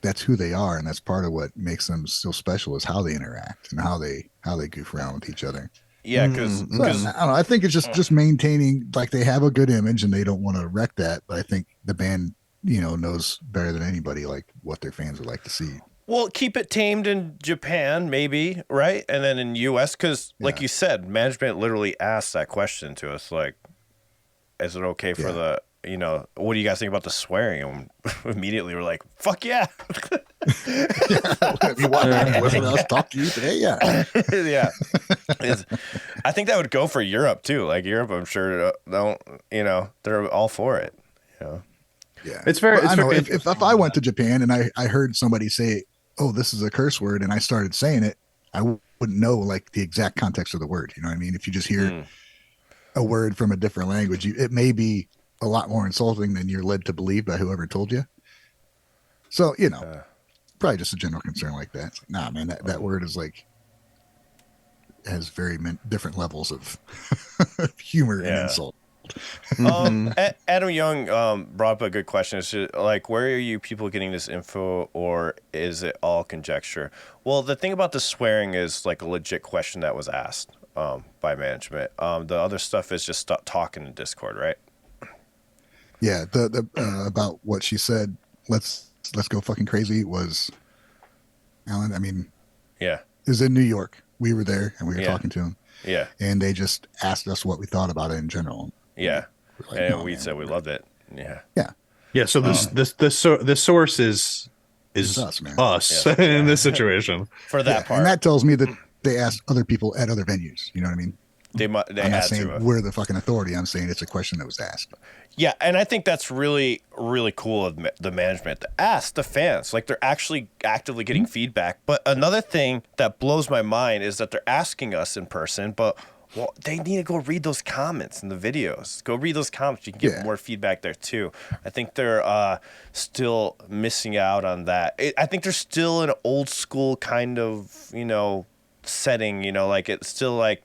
that's who they are, and that's part of what makes them so special is how they interact and how they goof around with each other. Yeah, because I don't know. I think it's just maintaining, they have a good image and they don't want to wreck that. But I think the band, knows better than anybody what their fans would like to see. Well, keep it tamed in Japan, maybe, right? And then in U.S., because, like you said, management literally asked that question to us, is it okay for the, what do you guys think about the swearing? And immediately we're like, fuck yeah. You want to listen to us talk to you today? Yeah. Yeah. I think that would go for Europe, too. Europe, I'm sure, they're all for it, Yeah, it's very. I know if I went to Japan and I heard somebody say, "Oh, this is a curse word," and I started saying it, I wouldn't know the exact context of the word. You know what I mean? If you just hear a word from a different language, it may be a lot more insulting than you're led to believe by whoever told you. So probably just a general concern like that. It's nah, man, that word is has very different levels of humor and insult. Adam Young brought up a good question. Is it, where are you people getting this info, or is it all conjecture? Well, the thing about the swearing is a legit question that was asked by management. The other stuff is just talking in Discord, right? Yeah, the about what she said. Let's go fucking crazy was Alan. I mean, yeah, is in New York. We were there and we were talking to him. Yeah, and they just asked us what we thought about it in general. Yeah, and we said we loved it. Yeah. So the source is is It's us, man. us Yes. in this situation. For that part. And that tells me that they asked other people at other venues. You know what I mean? They I'm had not saying to. we're the fucking authority. I'm saying it's a question that was asked. Yeah, and I think that's really, really cool of the management to ask the fans. Like, they're actually actively getting feedback. But another thing that blows my mind is that they're asking us in person, but well, they need to go read those comments in the videos. Go read those comments. You can get more feedback there too. I think they're still missing out on that. I think they're still in an old school kind of, setting, like it's still like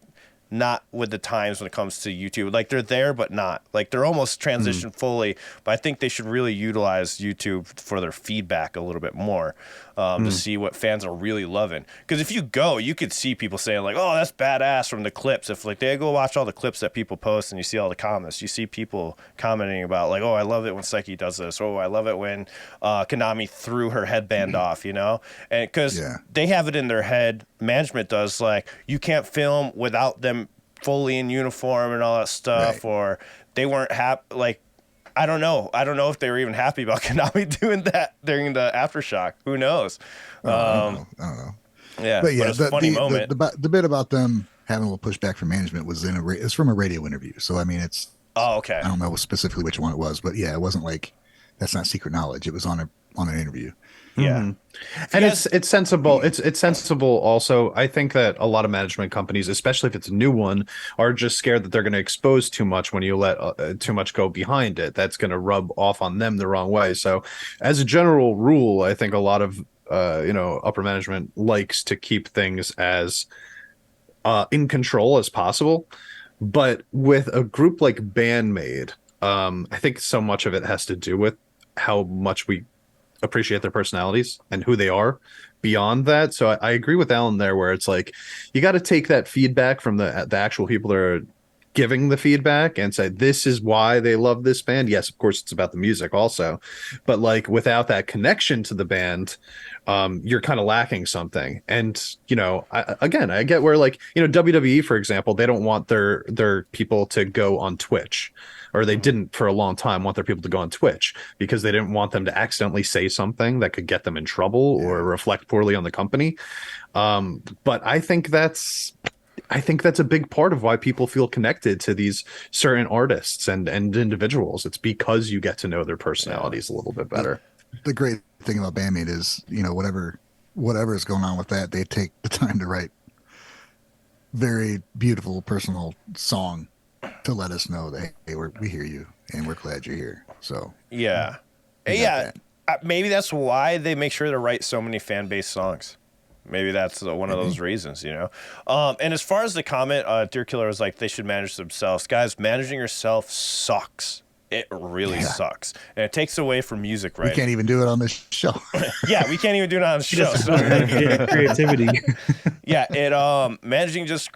not with the times when it comes to YouTube. Like they're there, but not. Like they're almost transitioned fully, but I think they should really utilize YouTube for their feedback a little bit more to see what fans are really loving. Because if you go, you could see people saying like, "Oh, that's badass" from the clips. If like they go watch all the clips that people post and you see all the comments, you see people commenting about like, "Oh, I love it when Psyche does this." "Oh, I love it when Konami threw her headband off," and because they have it in their head, management does, like you can't film without them fully in uniform and all that stuff, or they weren't happy. Like, I don't know if they were even happy about Konami doing that during the Aftershock. Who knows? I don't know. Yeah, but yeah, it's a funny moment. The bit about them having a little pushback from management was it's from a radio interview. So I mean, it's okay. I don't know specifically which one it was, but yeah, it wasn't like that's not secret knowledge. It was on an interview. Yeah. And it's sensible. It's sensible also. I think that a lot of management companies, especially if it's a new one, are just scared that they're going to expose too much when you let too much go behind it. That's going to rub off on them the wrong way. So as a general rule, I think a lot of upper management likes to keep things as in control as possible. But with a group like Bandmade, I think so much of it has to do with how much we appreciate their personalities and who they are beyond that. So I agree with Alan there, where it's like you got to take that feedback from the actual people that are giving the feedback and say, this is why they love this band. Yes, of course, it's about the music also, but like without that connection to the band, you're kind of lacking something. And I get where, like, WWE, for example, they don't want their people to go on Twitch, or they didn't for a long time want their people to go on Twitch because they didn't want them to accidentally say something that could get them in trouble or reflect poorly on the company. But I think that's a big part of why people feel connected to these certain artists and individuals. It's because you get to know their personalities a little bit better. The great thing about Bandmate is, whatever is going on with that, they take the time to write very beautiful personal song to let us know that, hey, we hear you and we're glad you're here. So maybe that's why they make sure to write so many fan-based songs. Maybe that's one of those reasons, And as far as the comment, Deer Killer was like, they should manage themselves. Guys, managing yourself sucks. It really sucks. And it takes away from music, right? We can't even do it on this show. Yeah, we can't even do it on the show. So. Creativity. Managing just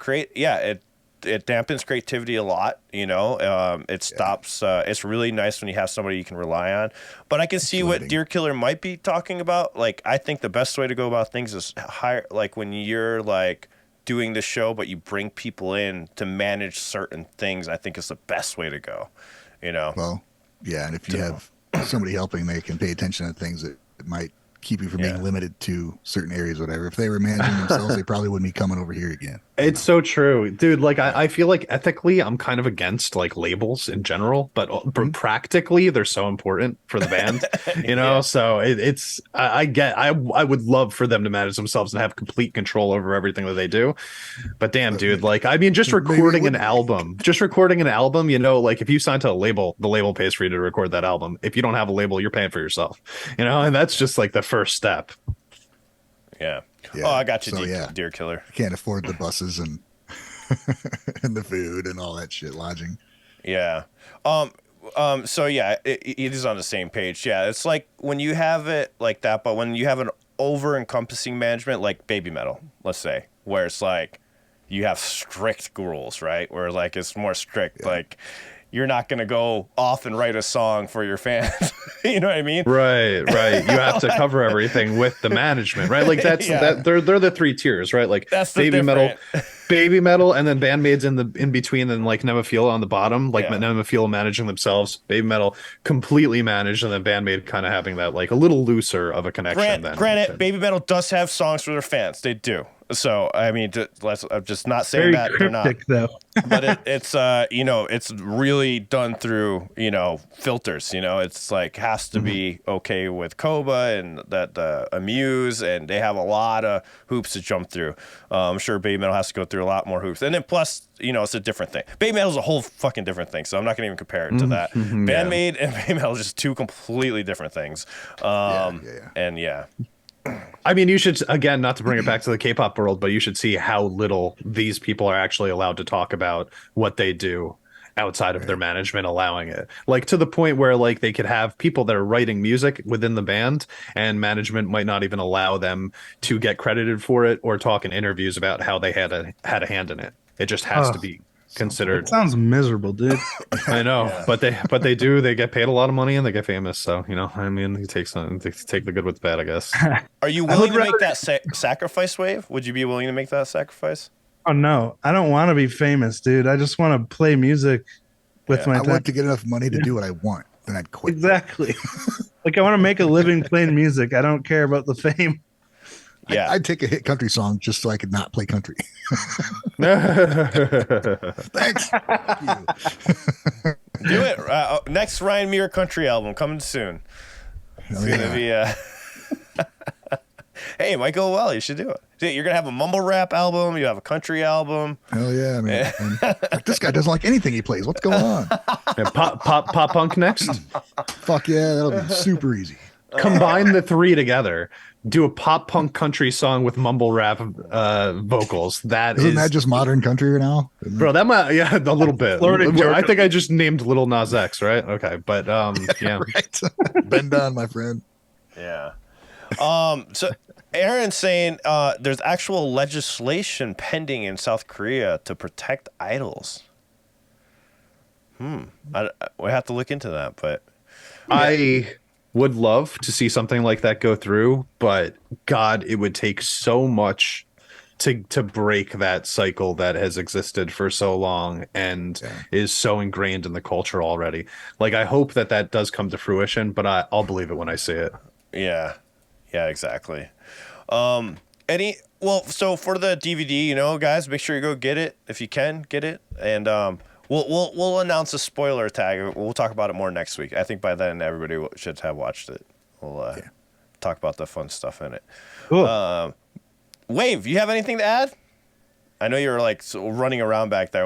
it dampens creativity a lot, it stops. It's really nice when you have somebody you can rely on. But I can see what Deer Killer might be talking about. Like, I think the best way to go about things is hire, like when you're like doing the show, but you bring people in to manage certain things. I think is the best way to go, Well, yeah, and if you have somebody helping, they can pay attention to things that might keep you from being limited to certain areas, whatever. If they were managing themselves, they probably wouldn't be coming over here again. It's so true, dude. Like, I feel like ethically I'm kind of against like labels in general, but practically they're so important for the band, so I would love for them to manage themselves and have complete control over everything that they do. But damn, dude, like, I mean, just recording an album, like if you sign to a label, the label pays for you to record that album. If you don't have a label, you're paying for yourself, and that's just like the first step. Yeah. I got you, Deer Killer. You can't afford the buses and and the food and all that shit, lodging. Yeah. So yeah, it is on the same page. Yeah, it's like when you have it like that, but when you have an over-encompassing management like Baby Metal, let's say, where it's like you have strict rules, right? Where like it's more strict, like you're not going to go off and write a song for your fans. You know what I mean? Right. You have to cover everything with the management, right? Like that's that they're the three tiers, right? Like that's Baby Metal Baby Metal, and then Bandmaid's in between, and like Nemophila on the bottom, like Nemophila managing themselves, Baby Metal completely managed, and then Bandmaid kind of having that like a little looser of a connection. Granted, Baby Metal does have songs for their fans. They do. So I mean, I'm just not saying Very that cryptic, they're not. though. But it's it's really done through filters. It's like has to be okay with Koba and that Amuse, and they have a lot of hoops to jump through. I'm sure Baby Metal has to go through a lot more hoops, and then plus it's a different thing. Baby Metal is a whole fucking different thing, so I'm not gonna even compare it to that. Bandmaid and Baby Metal is just two completely different things. And yeah. I mean, you should, again, not to bring it back to the K-pop world, but you should see how little these people are actually allowed to talk about what they do outside of their management allowing it. Like, to the point where, like, they could have people that are writing music within the band, and management might not even allow them to get credited for it or talk in interviews about how they had a hand in it. It just has to be considered. It sounds miserable, dude. I know, but they do. They get paid a lot of money and they get famous. So I mean, you take the good with the bad, I guess. Are you willing to make that sacrifice, Wave? Would you be willing to make that sacrifice? Oh no, I don't want to be famous, dude. I just want to play music with my time. I want to get enough money to do what I want, then I'd quit. Exactly. Like, I want to make a living playing music. I don't care about the fame. Yeah, I'd take a hit country song just so I could not play country. Thanks. Do it. Next Ryan Muir country album coming soon. It's gonna be. Hey, it might go well. You should do it. Dude, you're gonna have a mumble rap album. You have a country album. Hell yeah, man! Like, this guy doesn't like anything he plays. What's going on? Pop punk next. Fuck yeah, that'll be super easy. Combine the three together. Do a pop punk country song with mumble rap vocals. Isn't that just modern country now? Bro, that might a little bit. Florida, I think I just named Little Nas X, right? Okay, but yeah. Right. Bend down, my friend. Yeah. So Aaron's saying there's actual legislation pending in South Korea to protect idols. We have to look into that, but I would love to see something like that go through, but God, it would take so much to break that cycle that has existed for so long and is so ingrained in the culture already. Like, I hope that does come to fruition, but I'll believe it when I see it. Yeah, exactly. So for the DVD, guys, make sure you go get it if you can get it, and we'll announce a spoiler tag. We'll talk about it more next week. I think by then everybody should have watched it. We'll talk about the fun stuff in it. Cool. Wave, you have anything to add? I know you're like running around back there.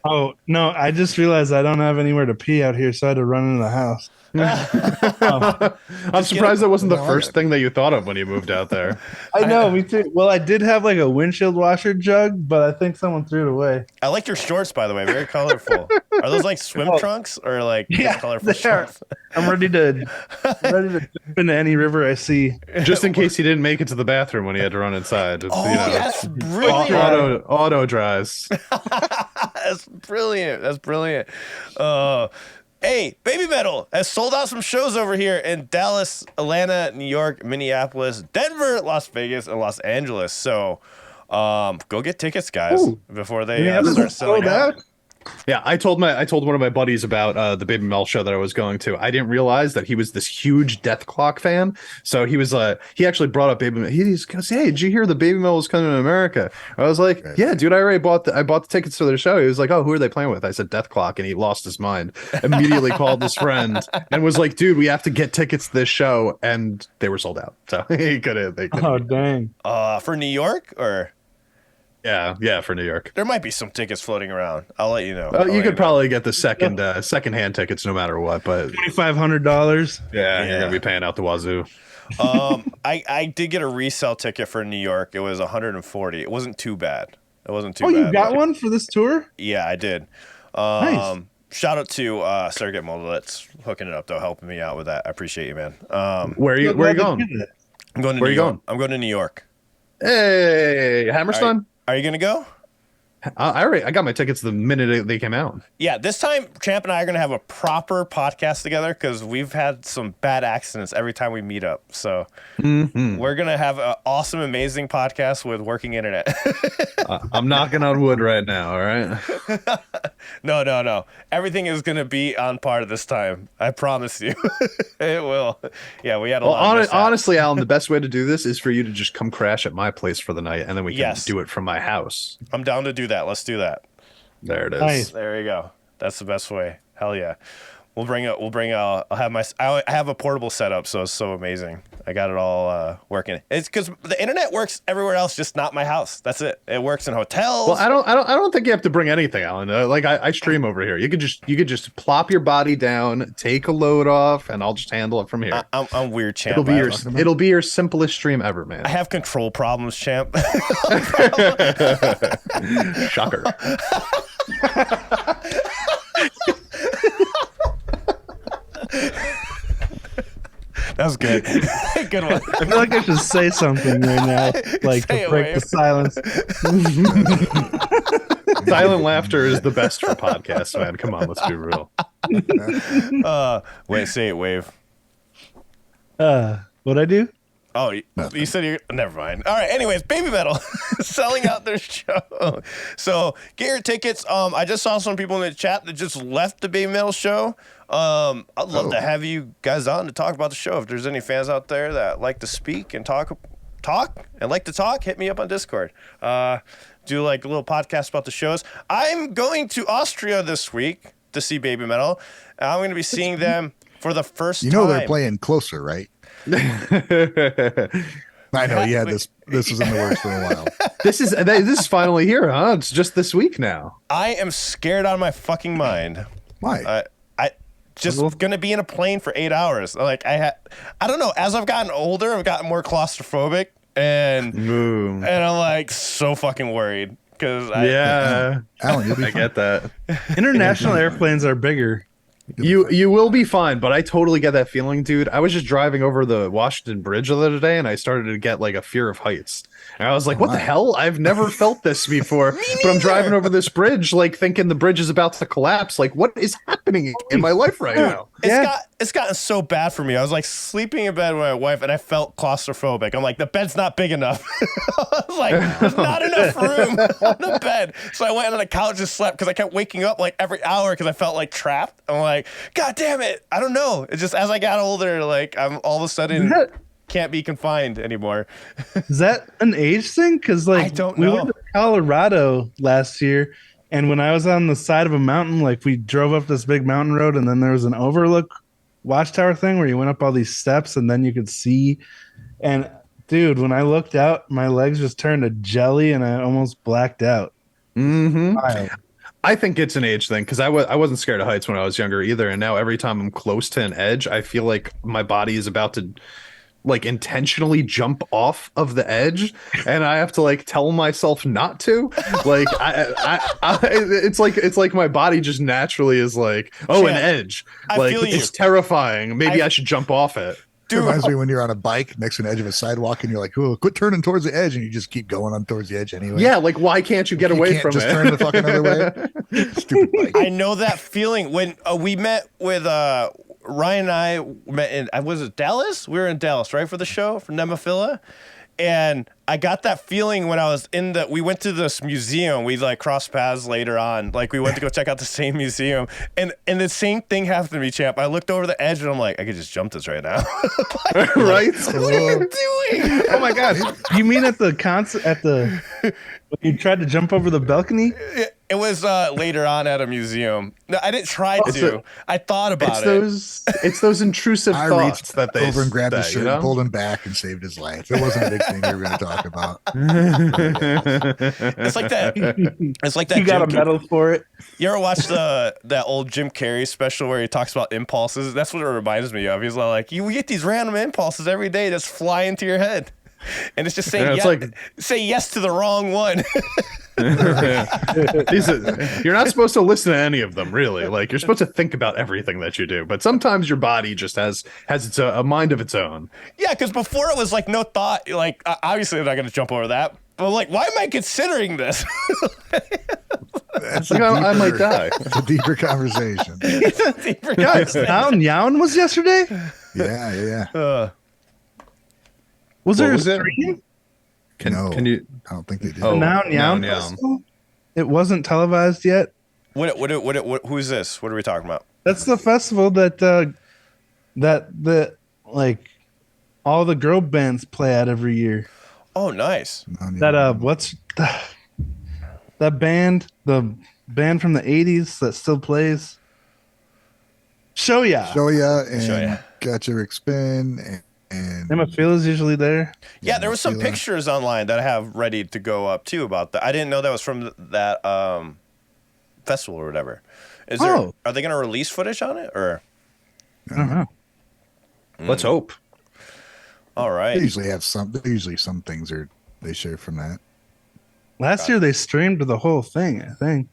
Oh no, I just realized I don't have anywhere to pee out here, so I had to run into the house. I'm surprised that wasn't the first thing that you thought of when you moved out there. I know, me too. Well, I did have like a windshield washer jug, but I think someone threw it away. I like your shorts, by the way. Very colorful. Are those like swim trunks or like colorful shorts? I'm ready to jump into any river I see. Just in case he didn't make it to the bathroom when he had to run inside. That's brilliant. Auto dries. That's brilliant. Hey, Baby Metal has sold out some shows over here in Dallas, Atlanta, New York, Minneapolis, Denver, Las Vegas, and Los Angeles. So go get tickets, guys, before they start selling out. Yeah, I told one of my buddies about the Baby Metal show that I was going to. I didn't realize that he was this huge Death Clock fan. So he was he actually brought up Baby Metal. He's gonna say, "Hey, did you hear the Baby Metal is coming to America?" I was like, "Yeah, dude, I bought the tickets to their show." He was like, "Oh, who are they playing with?" I said, "Death Clock," and he lost his mind. Immediately called his friend and was like, "Dude, we have to get tickets to this show," and they were sold out. So he couldn't. Oh, dang. For New York or. Yeah, for New York. There might be some tickets floating around. I'll let you know. You could probably get the second-hand tickets no matter what, but $2,500. Yeah, you're gonna be paying out the wazoo. I did get a resale ticket for New York. It was $140. It wasn't too bad. Oh, you got one for this tour? Yeah, I did. Nice. Shout out to Circuit Mobile that's hooking it up, though, helping me out with that. I appreciate you, man. Where are you going? I'm going to New York. I'm going to New York. Hey, Hammerstein. Are you gonna go? I got my tickets the minute they came out. Yeah, this time Champ and I are gonna have a proper podcast together because we've had some bad accidents every time we meet up. So we're gonna have an awesome, amazing podcast with working internet. I'm knocking on wood right now. All right. No. Everything is gonna be on par this time. I promise you. It will. Yeah, we had a lot. Honestly, Alan, the best way to do this is for you to just come crash at my place for the night, and then we can do it from my house. I'm down to do that. Let's do that. There it is. Nice. There you go. That's the best way. Hell yeah. I'll have a portable setup, so it's so amazing. I got it all working. It's because the internet works everywhere else, just not my house. That's it. It works in hotels. Well, I don't think you have to bring anything, Alan. Like I stream over here. You could just plop your body down, take a load off, and I'll just handle it from here. I'm weird, Champ. It'll be your simplest stream ever, man. I have control problems, Champ. Shocker. That was good. Good one. I feel like I should say something right now, like Say to it, break Wave. the silence. Silent laughter is the best for podcasts, man. Come on, let's be real. Wait, say it, Wave. What'd I do? Oh, you said you're... Never mind. All right, anyways, Baby Metal selling out their show. So get your tickets. I just saw some people in the chat that just left the Baby Metal show. I'd love to have you guys on to talk about the show. If there's any fans out there that like to speak and talk and like to talk, hit me up on Discord. Do like a little podcast about the shows. I'm going to Austria this week to see Baby Metal. I'm going to be seeing them for the first time. They're playing Closer, right? I know. Yeah, this was in the works for a while. This is finally here, huh? It's just this week now. I am scared out of my fucking mind. Why? I just gonna be in a plane for 8 hours. Like I don't know. As I've gotten older, I've gotten more claustrophobic, and I'm like so fucking worried because Alan, you'll be I get that. International airplanes are bigger. You will be fine, but I totally get that feeling, dude. I was just driving over the Washington Bridge the other day, and I started to get like a fear of heights. And I was like, "What the hell? I've never felt this before." But I'm driving over this bridge, like thinking the bridge is about to collapse. Like, what is happening in my life right now? It's gotten so bad for me. I was like sleeping in bed with my wife, and I felt claustrophobic. I'm like, the bed's not big enough. I was like, there's not enough room on the bed. So I went on the couch and slept because I kept waking up like every hour because I felt like trapped. I'm like, God damn it! I don't know. It's just as I got older, like I'm all of a sudden can't be confined anymore. Is that an age thing? Because like I don't we know. went to Colorado last year, and when I was on the side of a mountain, like we drove up this big mountain road, and then there was an overlook watchtower thing where you went up all these steps, and then you could see. And dude, when I looked out, my legs just turned to jelly, and I almost blacked out. I think it's an age thing because I wasn't scared of heights when I was younger either, and now every time I'm close to an edge, I feel like my body is about to like intentionally jump off of the edge, and I have to like tell myself not to. Like it's like my body just naturally is like, oh, an edge. Like it's terrifying. Maybe I should jump off it. It reminds me when you're on a bike next to an edge of a sidewalk and you're like, "Oh, quit turning towards the edge," and you just keep going on towards the edge anyway. Yeah, like why can't you get away from just it? turn the fucking other way. Stupid bike. I know that feeling when we met with Ryan and I met in was it Dallas? We were in Dallas, right, for the show for Nemophila. And I got that feeling when I was we went to this museum. We like crossed paths later on. Like we went to go check out the same museum. And the same thing happened to me, Champ. I looked over the edge and I'm like, I could just jump this right now. Right? What are you doing? Oh my god! You mean at the concert when you tried to jump over the balcony? It was later on at a museum. No, I didn't try to. I thought about it. It's those intrusive I thoughts reached that they over and grabbed his say, shirt you know? and pulled him back and saved his life. It wasn't a big thing we were going to talk about. It's like that. It's like that. You got a medal for it. You ever watch that old Jim Carrey special where he talks about impulses? That's what it reminds me of. He's like, you get these random impulses every day that's fly into your head. And it's just saying Yeah, it's say yes to the wrong one. You're not supposed to listen to any of them, really. Like, you're supposed to think about everything that you do, but sometimes your body just has a mind of its own. Yeah, because before it was like no thought. Like, obviously, I'm not going to jump over that. But like, why am I considering this? That's Like, I might die. It's a deeper conversation. Guys, Noun was yesterday. Yeah. Was there a was it? stream? Can you? I don't think they did. Oh, Noun. Noun. It wasn't televised yet. Who's this? What are we talking about? That's the festival that like all the girl bands play at every year. Oh, nice. What's that band? The band from the '80s that still plays. Shoya. And Gotcha Rick Spin and Emma Phil is usually there. Yeah, there was some pictures online that I have ready to go up too about that. I didn't know that was from that festival or whatever. Are they going to release footage on it or? I don't know. Let's hope. All right. They usually some things they share from that. Last year they streamed the whole thing, I think.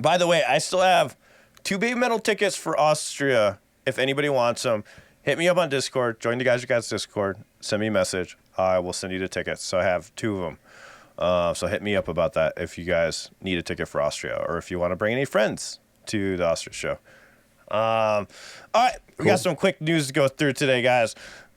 By the way, I still have 2 Baby Metal tickets for Austria. If anybody wants them, hit me up on Discord. Join the Guys Discord. Send me a message. I will send you the tickets. So I have 2 of them. So hit me up about that if you guys need a ticket for Austria or if you want to bring any friends to the Austria show. All right, we got some quick news to go through today, guys.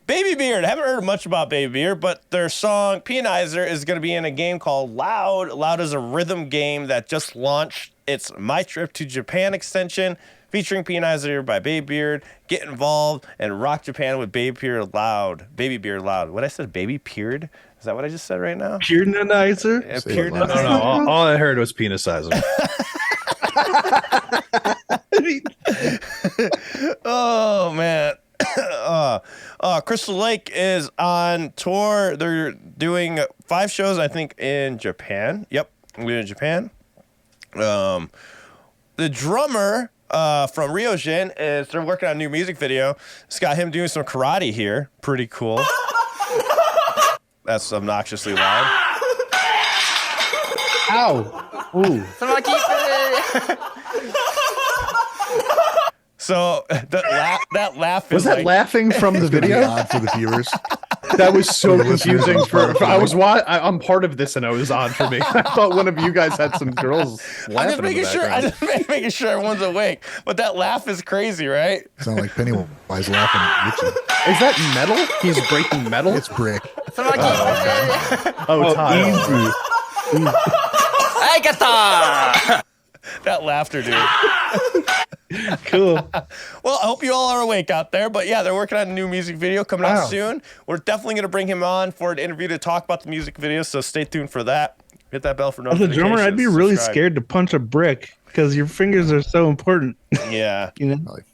Baby Beard. I haven't heard much about Baby Beard, but their song Pianizer is going to be in a game called Loud. Loud is a rhythm game that just launched. It's My Trip to Japan extension featuring Pianizer by Baby Beard. Get involved and rock Japan with Baby Beard Loud. Baby Beard Loud. What I said, Baby Beard? Is that what I just said right now? Pianizer? Yeah, No. All I heard was penicizer. Oh, man. Crystal Lake is on tour. They're doing 5 shows, I think, in Japan. Yep, we're in Japan. The drummer from Ryojin they're working on a new music video. It's got him doing some karate here. Pretty cool. That's obnoxiously loud. Ow. Ooh. So that laugh Was is that like, laughing from the It's gonna be video? odd for the viewers. That was so Listeners confusing. on I'm part of this, and it was odd for me. I thought one of you guys had some girls I'm laughing. just making sure. I'm just making sure everyone's awake. But that laugh is crazy, right? Sound like Pennywise laughing at Richie. Is that metal? He's breaking metal. It's brick. Oh, tile. That laughter, dude. Cool. Well, I hope you all are awake out there. But yeah, they're working on a new music video coming out soon. We're definitely going to bring him on for an interview to talk about the music video. So stay tuned for that. Hit that bell for As a notifications. drummer, I'd be really subscribe. scared to punch a brick because your fingers are so important. Yeah. You know? Might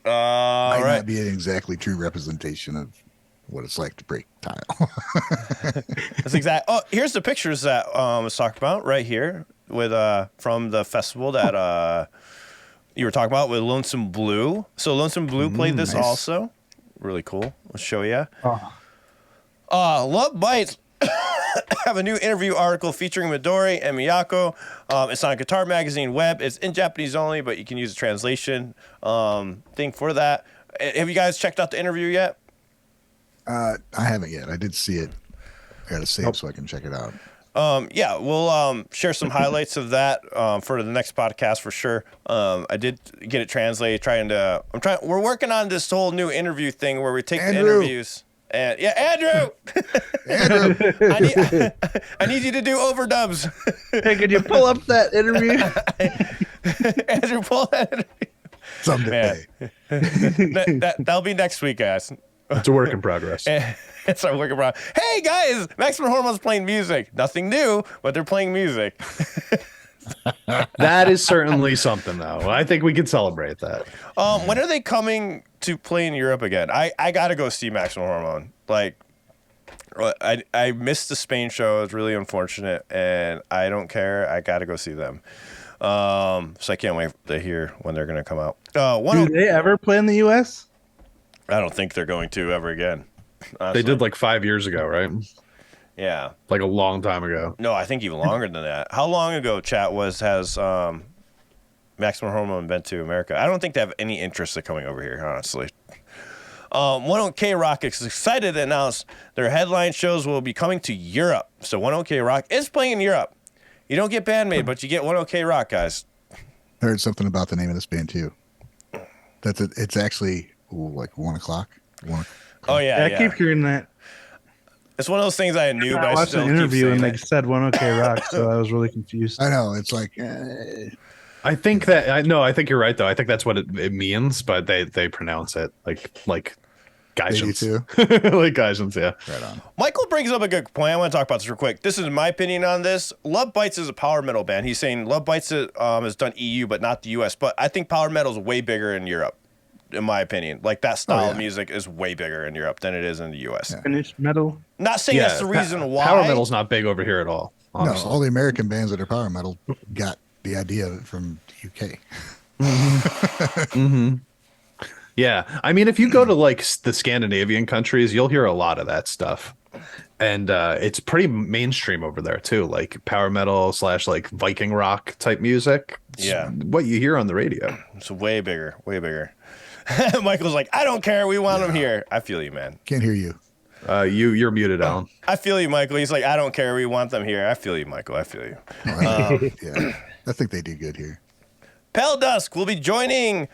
Right. not be an exactly true representation of what it's like to break tile. That's exact. Oh, here's the pictures that was talked about right here with from the festival that you were talking about with Lonesome Blue. So Lonesome Blue played this nice. also. Really cool. I'll show you. Love Bites have a new interview article featuring Midori and Miyako. It's on Guitar Magazine web. It's in Japanese only, but you can use a translation thing for that. Have you guys checked out the interview yet? I haven't yet. I did see it. I got to save so I can check it out. Yeah, we'll share some highlights of that for the next podcast for sure. I did get it translated. We're working on this whole new interview thing where we take the interviews. And yeah, Andrew. Andrew. I need you to do overdubs. Hey, could you pull up that interview? Andrew, pull that interview. Someday. That'll be next week, guys. It's a work in progress. It's our work around. Hey guys, Maximum Hormone's playing music. Nothing new, but they're playing music. That is certainly something, though. I think we can celebrate that. When are they coming to play in Europe again? I gotta go see Maximum Hormone. Like, I missed the Spain show. It's really unfortunate, and I don't care. I gotta go see them. So I can't wait to hear when they're gonna come out. Do they ever play in the U.S.? I don't think they're going to ever again. honestly. They did like 5 years ago, right? Yeah. Like a long time ago. No, I think even longer than that. How long ago, chat, has Maximum Hormone been to America? I don't think they have any interest in coming over here, honestly. 1OK Rock is excited to announce their headline shows will be coming to Europe. So 1OK Rock is playing in Europe. You don't get Bandmate, but you get 1OK Rock, guys. I heard something about the name of this band too. It's actually like 1 o'clock. Oh yeah, I keep hearing that. It's one of those things I knew, but I I watched still an keep interview and saying they it. said 1OK Rock, so I was really confused. I know. It's like I think that I think you're right though. I think that's what it means, but they pronounce it like Gaijins. too. Like Gaijins, yeah. Right on. Michael brings up a good point. I want to talk about this real quick. This is my opinion on this. Love Bites is a power metal band. He's saying Love Bites has done EU, but not the US. But I think power metal is way bigger in Europe, in my opinion. Like that style of music is way bigger in Europe than it is in the US. Yeah. Finnish metal. Not saying that's the reason why. Power metal's not big over here at all. Honestly. No, all the American bands that are power metal got the idea of it from the UK. Mm-hmm. Yeah, I mean, if you go to like the Scandinavian countries, you'll hear a lot of that stuff, and it's pretty mainstream over there too. Like power metal / like Viking rock type music. It's what you hear on the radio. It's way bigger, way bigger. Michael's like, I don't care. We want them here. I feel you, man. Can't hear you. You're muted, Alan. I feel you, Michael. He's like, I don't care. We want them here. I feel you, Michael. I feel you. Yeah, I think they do good here. Pale Dusk will be joining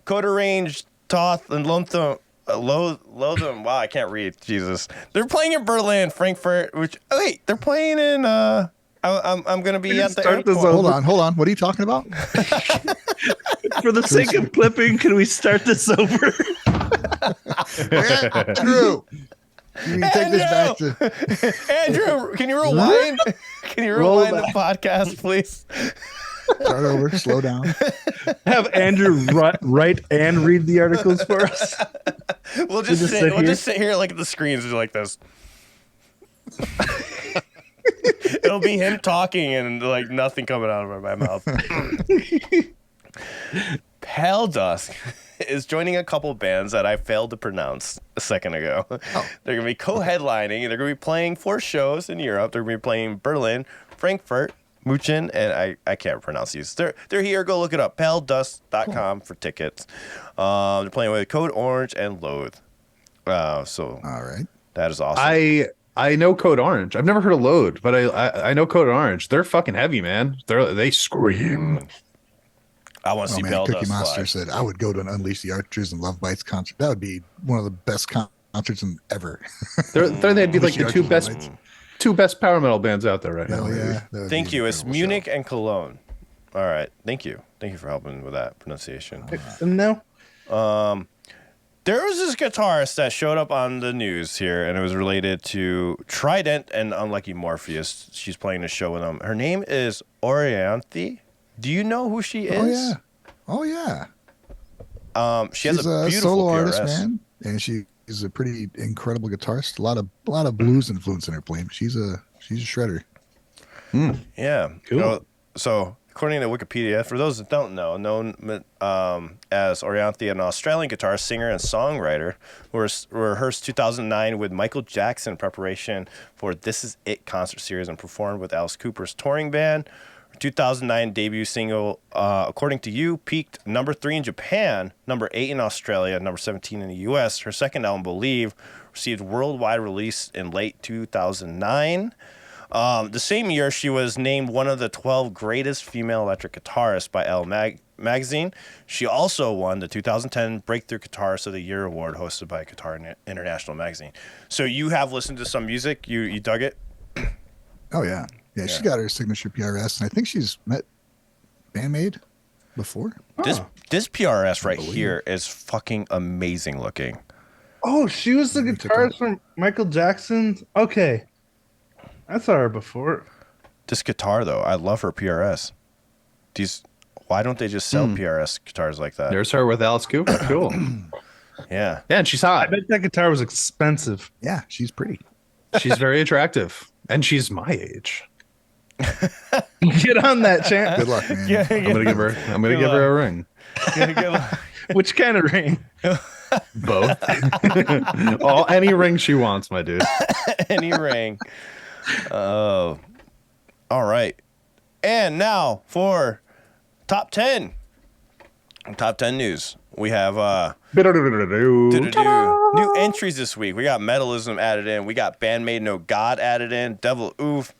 Coda Range, Toth, and Lotham. Wow, I can't read. Jesus. They're playing in Berlin, Frankfurt, they're playing in I'm gonna be at the airport. Hold on. What are you talking about? For the sake of clipping, can we start this over? Andrew, you can take this back to Andrew, can you rewind? Can you rewind the podcast, please? start over. Slow down. Have Andrew write and read the articles for us. We'll just sit here like at the screens like this. It'll be him talking and like nothing coming out of my mouth. Pale Dusk is joining a couple bands that I failed to pronounce a second ago. Oh. They're going to be co-headlining. They're going to be playing 4 shows in Europe. They're going to be playing Berlin, Frankfurt, München, and I can't pronounce these. They're here. Go look it up. PaleDust.com for tickets. They're playing with Code Orange and Loathe. So all right, that is awesome. I know Code Orange. I've never heard of Load, but I know Code Orange. They're fucking heavy, man. They scream. I want to see Pale Cookie Dust Monster live. said I would go to an Unleash the Archers and Love Bites concert. That would be one of the best concerts ever. They'd be like the two best power metal bands out there right now. Yeah. Thank you. It's Munich and Cologne. All right. Thank you for helping with that pronunciation. No. There was this guitarist that showed up on the news here, and it was related to Trident and Unlucky Morpheus. She's playing a show with them. Her name is Orianthe. Do you know who she is? Oh yeah. She has She's a beautiful solo PRS. artist, man, and she is a pretty incredible guitarist. A lot of blues influence in her playing. She's a shredder. Yeah. Cool. So according to Wikipedia, for those that don't know, known as Orianthe, an Australian guitarist, singer, and songwriter, who rehearsed 2009 with Michael Jackson in preparation for This Is It concert series and performed with Alice Cooper's touring band. Her 2009 debut single, According to You, peaked number 3 in Japan, number 8 in Australia, number 17 in the U.S. Her second album, Believe, received worldwide release in late 2009. The same year, she was named one of the 12 greatest female electric guitarists by Elle magazine. She also won the 2010 Breakthrough Guitarist of the Year award hosted by Guitar International magazine. So you have listened to some music? You dug it? Oh yeah. Yeah, she got her signature PRS, and I think she's met Bandmate before. This PRS right here is fucking amazing looking. Oh, she was the guitarist from Michael Jackson's. Okay, I saw her before. This guitar though, I love her PRS. Why don't they just sell PRS guitars like that? There's her with Alice Cooper. Cool. Yeah, and she's hot. I bet that guitar was expensive. Yeah, she's pretty. She's very attractive, and she's my age. Get on that, champ. Good luck, man. I'm gonna give her a ring. Which kind of ring? Both. Any ring she wants, my dude. Any ring. Oh. All right. And now for top 10. Top 10 news. We have new entries this week. We got Metalism added in. We got Bandmade No God added in. Devil Oof.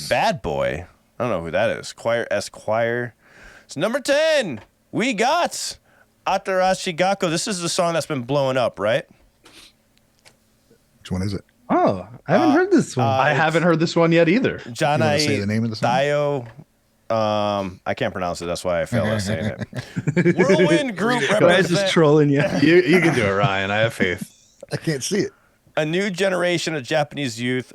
Bad Boy. I don't know who that is. Choir Esquire. So number 10, we got Atarashi Gakko. This is the song that's been blowing up, right? Which one is it? Oh, I haven't heard this one. I haven't heard this one yet either. Janai say the name of the song? Dio. I can't pronounce it. That's why I failed at saying it. Whirlwind Group Guys, just represent trolling you. You can do it, Ryan. I have faith. I can't see it. a new generation of Japanese youth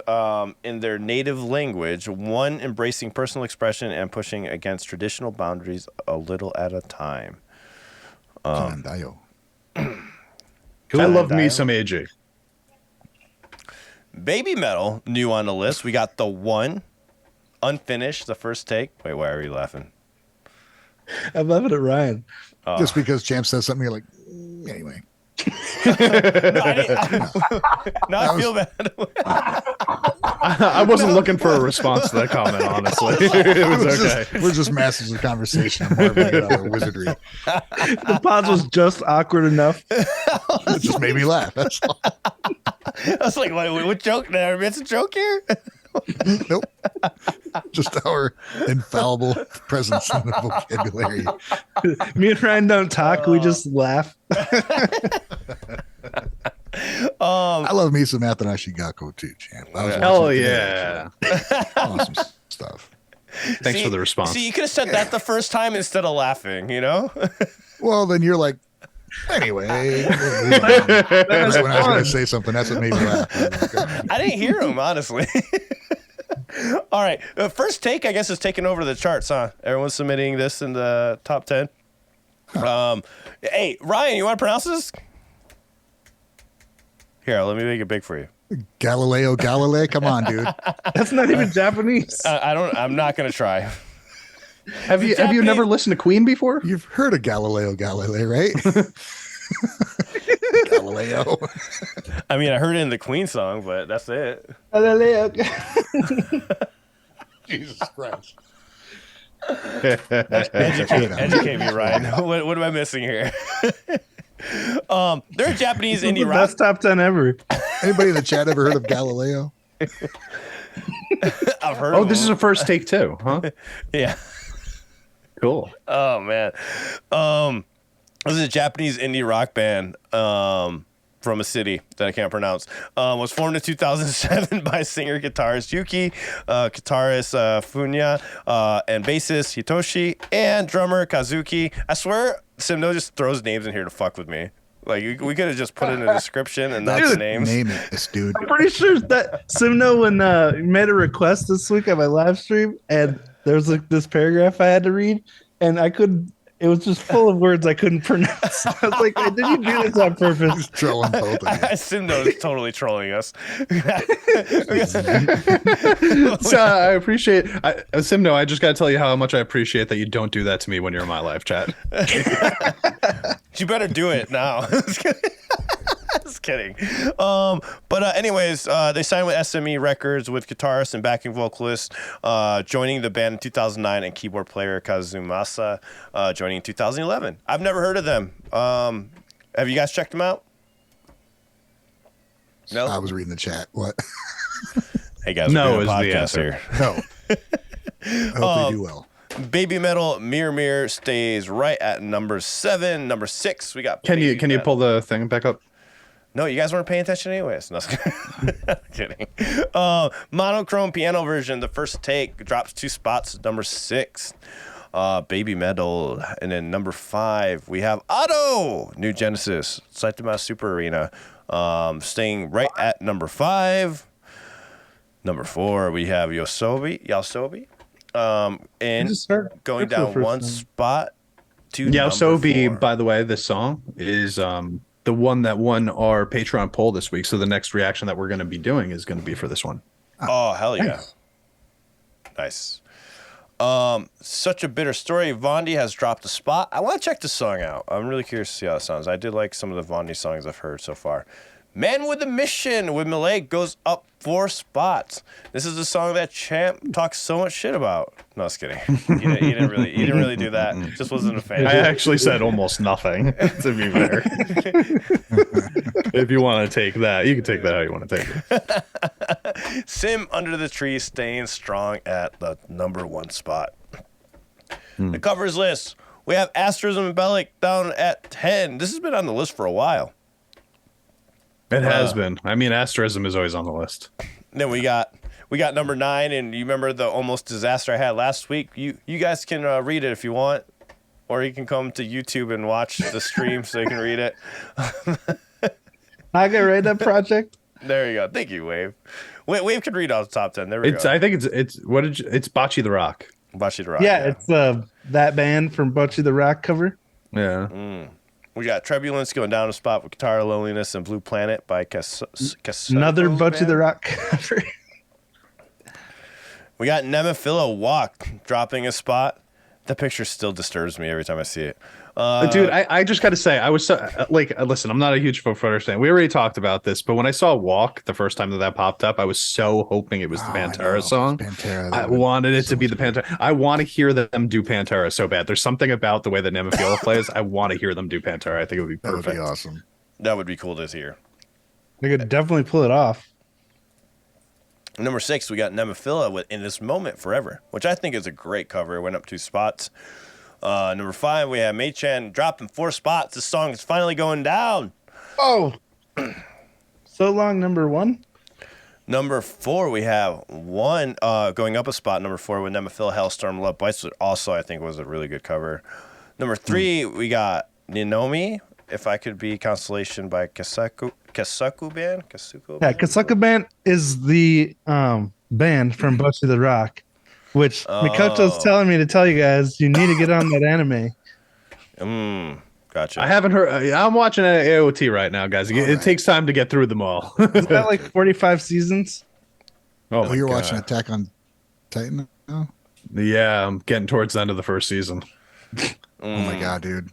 in their native language, one embracing personal expression and pushing against traditional boundaries a little at a time. Kandayo. I love me some AJ. Baby Metal, new on the list. We got The One, Unfinished, the first take. Wait, why are you laughing? I'm laughing at Ryan. Just because Champ says something, you're like, anyway. No, I feel bad. I wasn't looking for a response to that comment, honestly. It was okay. We're just masters of conversation. I'm marveling at our wizardry. The pause was just awkward enough. It just made me laugh. That's all. I was like, what joke? Did I miss a joke here? Nope. Just our infallible presence in the vocabulary. Me and Ryan don't talk. We just laugh. I love me some Atanashi Gakko too, Champ. I was Hell watching it yeah. today, awesome stuff. Thanks for the response. See, you could have said that the first time instead of laughing, you know? Well, then you're like, anyway. That's when I was going to say something. That's what made me laugh. I didn't hear him, honestly. All right. First take, I guess, is taking over the charts, huh? Everyone's submitting this in the top 10. Hey, Ryan, you want to pronounce this? Here, let me make it big for you. Galileo Galilei? Come on, dude. That's not even Japanese. I'm not going to try. Have you never listened to Queen before? You've heard of Galileo Galilei, right? Galileo. I mean, I heard it in the Queen song, but that's it. Jesus Christ. Educate me, Ryan. What am I missing here? They're a Japanese This is indie the rock. best top 10 ever. Anybody in the chat ever heard of Galileo? I've heard. Oh, of this them. is a first take too, huh? Yeah. Cool. Oh man. This is a Japanese indie rock band from a city that I can't pronounce. Was formed in 2007 by singer guitarist Yuki, guitarist Funya, and bassist Hitoshi, and drummer Kazuki. I swear, Simno just throws names in here to fuck with me. Like we could have just put it in the description and not the names. Name it, this dude. I'm pretty sure that Simno when made a request this week on my live stream, and there's like this paragraph I had to read, and I couldn't. It was just full of words I couldn't pronounce. I was like, did you do this on purpose? He's trolling both of you. Simno is totally trolling us. So I appreciate Simno, I just gotta tell you how much I appreciate that you don't do that to me when you're in my live chat. You better do it now. Just kidding. But anyways, they signed with SME Records with guitarist and backing vocalist joining the band in 2009 and keyboard player Kazumasa joining in 2011. I've never heard of them. Have you guys checked them out? No. I was reading the chat. What? Hey guys, No we're doing a is the podcast answer. here. No. I hope they do well. Baby Metal Mirror stays right at number 7. Number 6, we got. Can you Baby Metal. pull the thing back up? No, you guys weren't paying attention anyways. No, kidding. Monochrome piano version, the first take, drops 2 spots, number 6. Baby Metal. And then number 5, we have Otto, New Genesis, Saitama Super Arena, staying right at number 5. Number 4, we have Yasobi. And going down one spot to Yeah, number Sobi, 4. by the way, this song is the one that won our Patreon poll this week. So the next reaction that we're going to be doing is going to be for this one. Oh, hell yeah. Nice. Such a bitter story. Vondi has dropped a spot. I want to check this song out. I'm really curious to see how it sounds. I did like some of the Vondi songs I've heard so far. Man with a Mission with Malay goes up 4 spots. This is the song that Champ talks so much shit about. No, just kidding. He didn't really do that. Just wasn't a fan. I actually said almost nothing, to be fair. If you want to take that, you can take that how you want to take it. Sim Under the Tree staying strong at the number 1 spot. The covers list. We have Asterism and Bellic down at 10. This has been on the list for a while. It has been. I mean, Asterism is always on the list. Then we got number 9, and you remember the almost disaster I had last week. You guys can read it if you want, or you can come to YouTube and watch the stream so you can read it. I can read that project. There you go. Thank you, Wave. Wave can read out the top 10. There we go. I think it's Bocce the Rock. Bocce the Rock. Yeah, it's that band from Bocce the Rock cover. Yeah. We got Turbulence going down a spot with Guitar Loneliness and Blue Planet by Another Bocce the Rock cover. We got Nemophila Walk dropping a spot. The picture still disturbs me every time I see it. Dude, I just got to say, I was so, listen, I'm not a huge Foo Fighters fan. We already talked about this, but when I saw Walk the first time that popped up, I was so hoping it was the Pantera song. I wanted it to be the Pantera. I want to hear them do Pantera so bad. There's something about the way that Nemophila plays. I want to hear them do Pantera. I think it would be perfect. That would be awesome. That would be cool to hear. They could definitely pull it off. Number 6, we got Nemophila with In This Moment Forever, which I think is a great cover. It went up 2 spots. Number 5, we have Mei-chan dropping 4 spots. This song is finally going down. Oh, so long. Number 1. Number 4, we have one going up a spot. Number 4 with Nemophila Hellstorm Love Bites, which also I think was a really good cover. Number 3, we got Ninomi, If I Could Be Constellation by Kasuku Band. Yeah, Kasuku Band is the band from Bocce the Rock, which Mikoto's telling me to tell you guys you need to get on that anime. Gotcha. I haven't heard. I'm watching AOT right now, guys. It takes time to get through them all. Is that like 45 seasons? Oh, you're watching Attack on Titan now? Yeah, I'm getting towards the end of the first season. Oh my god, dude!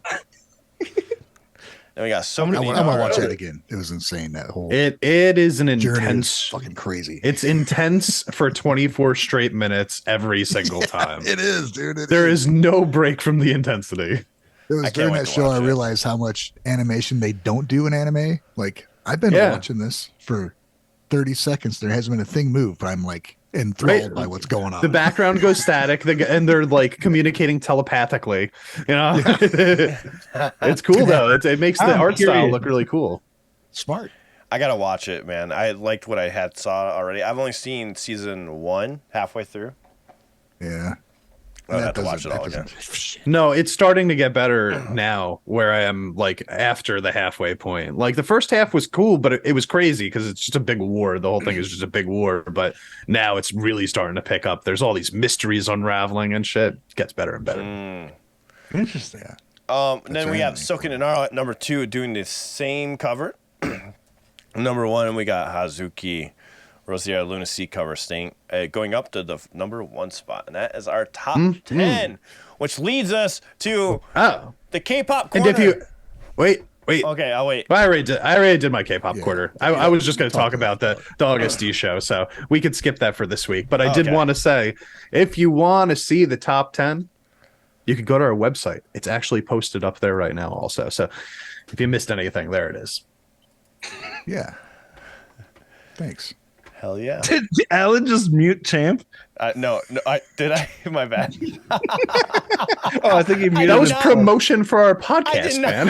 And we got so many. I want to watch that again. It was insane. That whole it is an journey intense, is fucking crazy. It's intense for 24 straight minutes every single time. It is, dude. There is no break from the intensity. It was during that show I realized how much animation they don't do in anime. Like, I've been watching this for 30 seconds. There hasn't been a thing moved, but I'm like enthralled by what's going on. The background goes static, and they're like communicating telepathically. You know, it's cool though. It makes the art style look really cool. Smart. I gotta watch it, man. I liked what I had saw already. I've only seen season 1 halfway through. Yeah. I have to watch it all again. No, it's starting to get better now where I am like after the halfway point. Like the first half was cool, but it was crazy because it's just a big war. The whole thing is just a big war. But now it's really starting to pick up. There's all these mysteries unraveling and shit. It gets better and better. Interesting. Then we have Soken Inaro at number 2 doing the same cover. Number 1, we got Hazuki Rosier Lunacy cover staying going up to the number 1 spot, and that is our top 10, which leads us to the K-pop corner. And if you wait, okay, I'll wait. I already did my K-pop quarter. I was just going to talk about the August D show, so we could skip that for this week. But I did want to say, if you want to see the top 10, you could go to our website. It's actually posted up there right now, also. So if you missed anything, there it is. Yeah. Thanks. Hell yeah. Did Alan just mute Champ? No, did I? My bad. Oh, I think he muted. That was promotion for our podcast, man.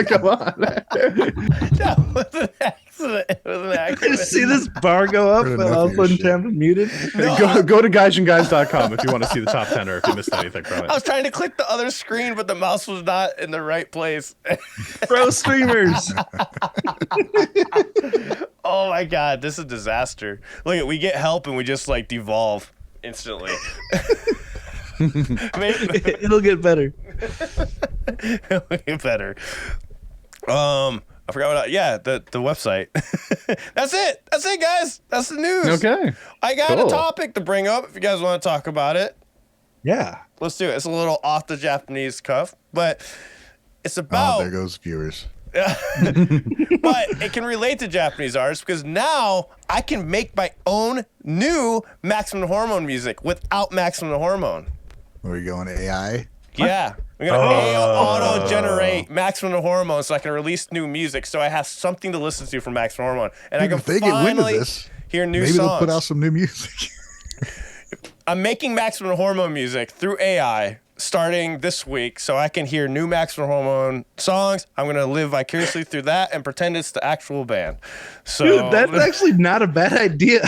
Come on. That was an accident. It was an accident. See this bar go up and all of a sudden Champ is muted? Go to gaijinguys.com if you want to see the top 10 or if you missed anything from it. I was trying to click the other screen, but the mouse was not in the right place. Pro streamers. Oh my god, this is a disaster. Look, we get help and we just like devolve instantly. It'll get better. It'll get better. I forgot what. The website. That's it, guys. That's the news. Okay. I got a topic to bring up if you guys want to talk about it. Yeah. Let's do it. It's a little off the Japanese cuff, but it's Oh, about. there goes viewers. But it can relate to Japanese artists because now I can make my own new Maximum Hormone music without Maximum Hormone. Where are you going? AI? Yeah. I'm going to auto-generate Maximum Hormone so I can release new music so I have something to listen to from Maximum Hormone. And I can If they get wind of finally this, hear new maybe songs. they'll put out some new music. I'm making Maximum Hormone music through AI starting this week so I can hear new Maximum Hormone songs. I'm going to live vicariously through that and pretend it's the actual band. So, Dude, that's actually not a bad idea.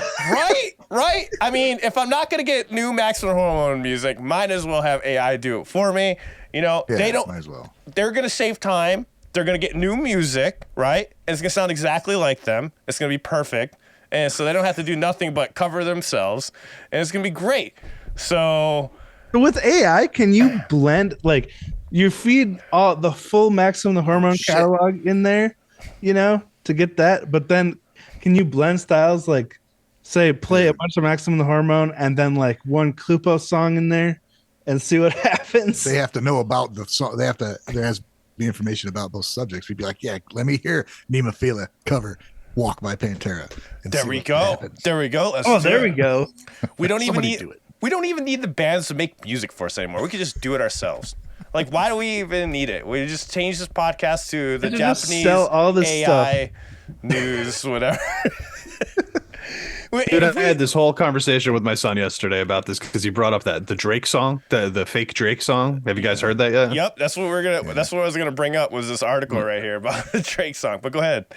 Right? I mean, if I'm not going to get new Maximum Hormone music, might as well have AI do it for me. You know, Yeah, they don't. might as well. They're going to save time. They're going to get new music, right? And it's going to sound exactly like them. It's going to be perfect. And so they don't have to do nothing but cover themselves. And it's going to be great. So With AI, can you blend, like, you feed all the full Maximum Hormone catalog in there, you know, to get that, but then can you blend styles, like, say, play a bunch of Maximum Hormone and then like one Clupo song in there and see what happens? They have to know about the song. There has to be information about those subjects. We'd be like, yeah, let me hear Nemophila cover Walk by Pantera. there we go. There we go. Oh, there we go. We don't even Somebody need do it. we don't even need the bands to make music for us anymore. We could just do it ourselves. Like, why do we even need it? We just change this podcast to the Just Japanese sell all this AI news, whatever. Dude, I had this whole conversation with my son yesterday about this because he brought up the Drake song, the fake Drake song. Have you guys heard that yet? Yep, that's what that's what I was gonna bring up was this article right here about the Drake song. But go ahead.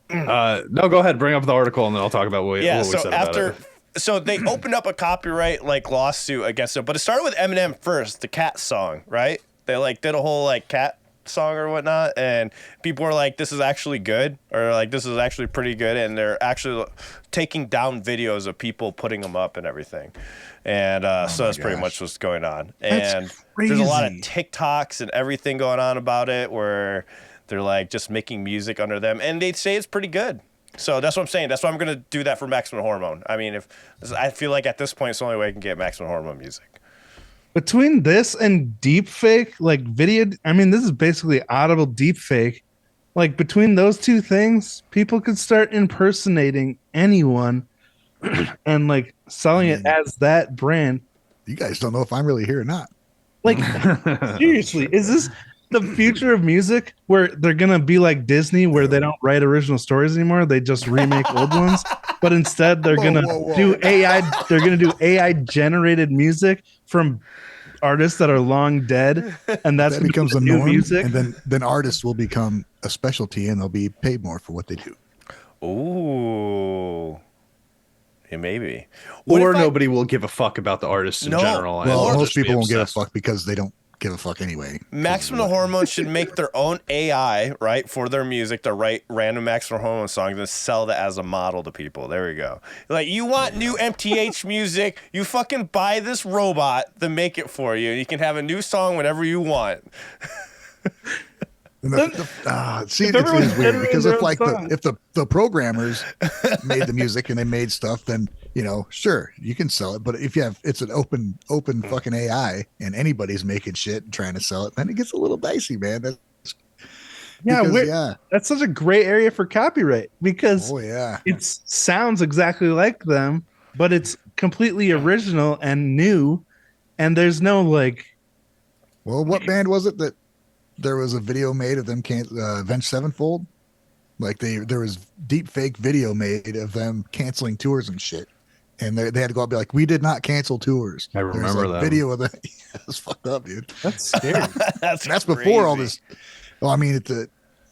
No, go ahead, bring up the article and then I'll talk about what we So said about it. so they opened up a copyright lawsuit against it, but it started with Eminem first, the Cat song, right? They did a whole Cat song or whatnot, and people were like, this is actually good, or this is actually pretty good, and they're actually taking down videos of people putting them up and everything, and so that's pretty much what's going on. And there's a lot of TikToks and everything going on about it where they're just making music under them, and they say it's pretty good. So that's what I'm saying. That's why I'm gonna do that for Maximum Hormone. I mean, I feel like at this point it's the only way I can get Maximum Hormone music. Between this and deepfake, video, I mean, this is basically audible deepfake. Between those two things, people could start impersonating anyone and selling it as that brand. You guys don't know if I'm really here or not. Seriously, is this the future of music where they're gonna be like Disney, where they don't write original stories anymore? They just remake old ones, but instead they're gonna do AI. They're gonna do AI generated music from artists that are long dead, and that becomes the new norm. music. And then artists will become a specialty, and they'll be paid more for what they do. Ooh. Yeah, maybe. Or nobody will give a fuck about the artists in general. Well, and most just be people won't give a obsessed. fuck because they don't give a fuck anyway. Maximum Hormone should make their own AI, right, for their music to write random Maximum Hormone songs and sell that as a model to people. There we go. You want new MTH music, you fucking buy this robot to make it for you, and you can have a new song whenever you want. See, it's weird because if the programmers made the music and they made stuff, then sure, you can sell it. But if it's an open fucking AI and anybody's making shit and trying to sell it, then it gets a little dicey, man. That's such a gray area for copyright because it sounds exactly like them, but it's completely original and new, and there's no Well, what band was it that there was a video made of them Avenged Sevenfold? There was deep fake video made of them canceling tours and shit. And they had to go out and be like, we did not cancel tours. I remember that video of that. It's fucked up, dude. That's scary. That's before all this. Well, I mean,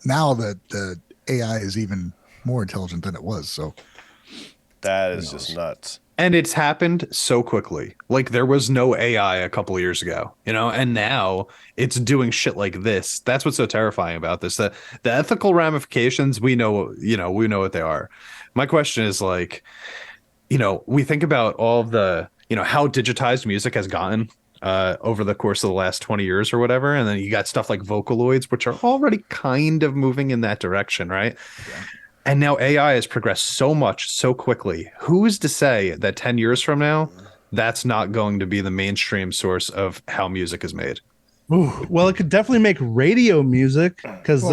now that the AI is even more intelligent than it was. So that is just nuts. And it's happened so quickly. There was no AI a couple of years ago, and now it's doing shit like this. That's what's so terrifying about this. The ethical ramifications, we know what they are. My question is we think about all of the, how digitized music has gotten over the course of the last 20 years or whatever. And then you got stuff like Vocaloids, which are already kind of moving in that direction, right? Yeah. And now AI has progressed so much, so quickly. Who's to say that 10 years from now, that's not going to be the mainstream source of how music is made. Ooh, well, it could definitely make radio music because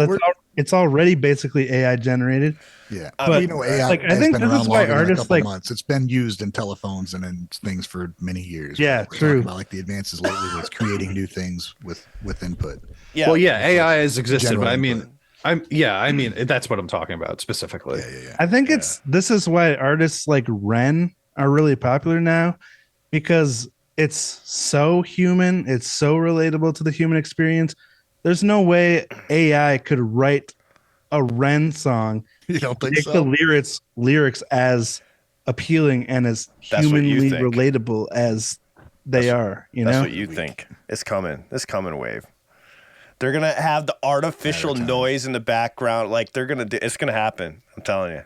it's already basically AI generated. Yeah, But you know, AI like, I has think been this around is why longer than a artists couple like months. It's been used in telephones and in things for many years. Yeah, We're true. talking about like the advances lately where it's creating new things with input. Yeah. Well, yeah, AI has existed, General but input. I mean that's what I'm talking about specifically. Yeah. I think this is why artists like Ren are really popular now, because it's so human, it's so relatable to the human experience. There's no way AI could write a Ren song, You don't think make so? the lyrics as appealing and as That's what you humanly think. relatable as they are. That's what you think. It's coming. It's coming, Wave. They're gonna have the artificial noise in the background. Like they're gonna do. It's gonna happen. I'm telling you.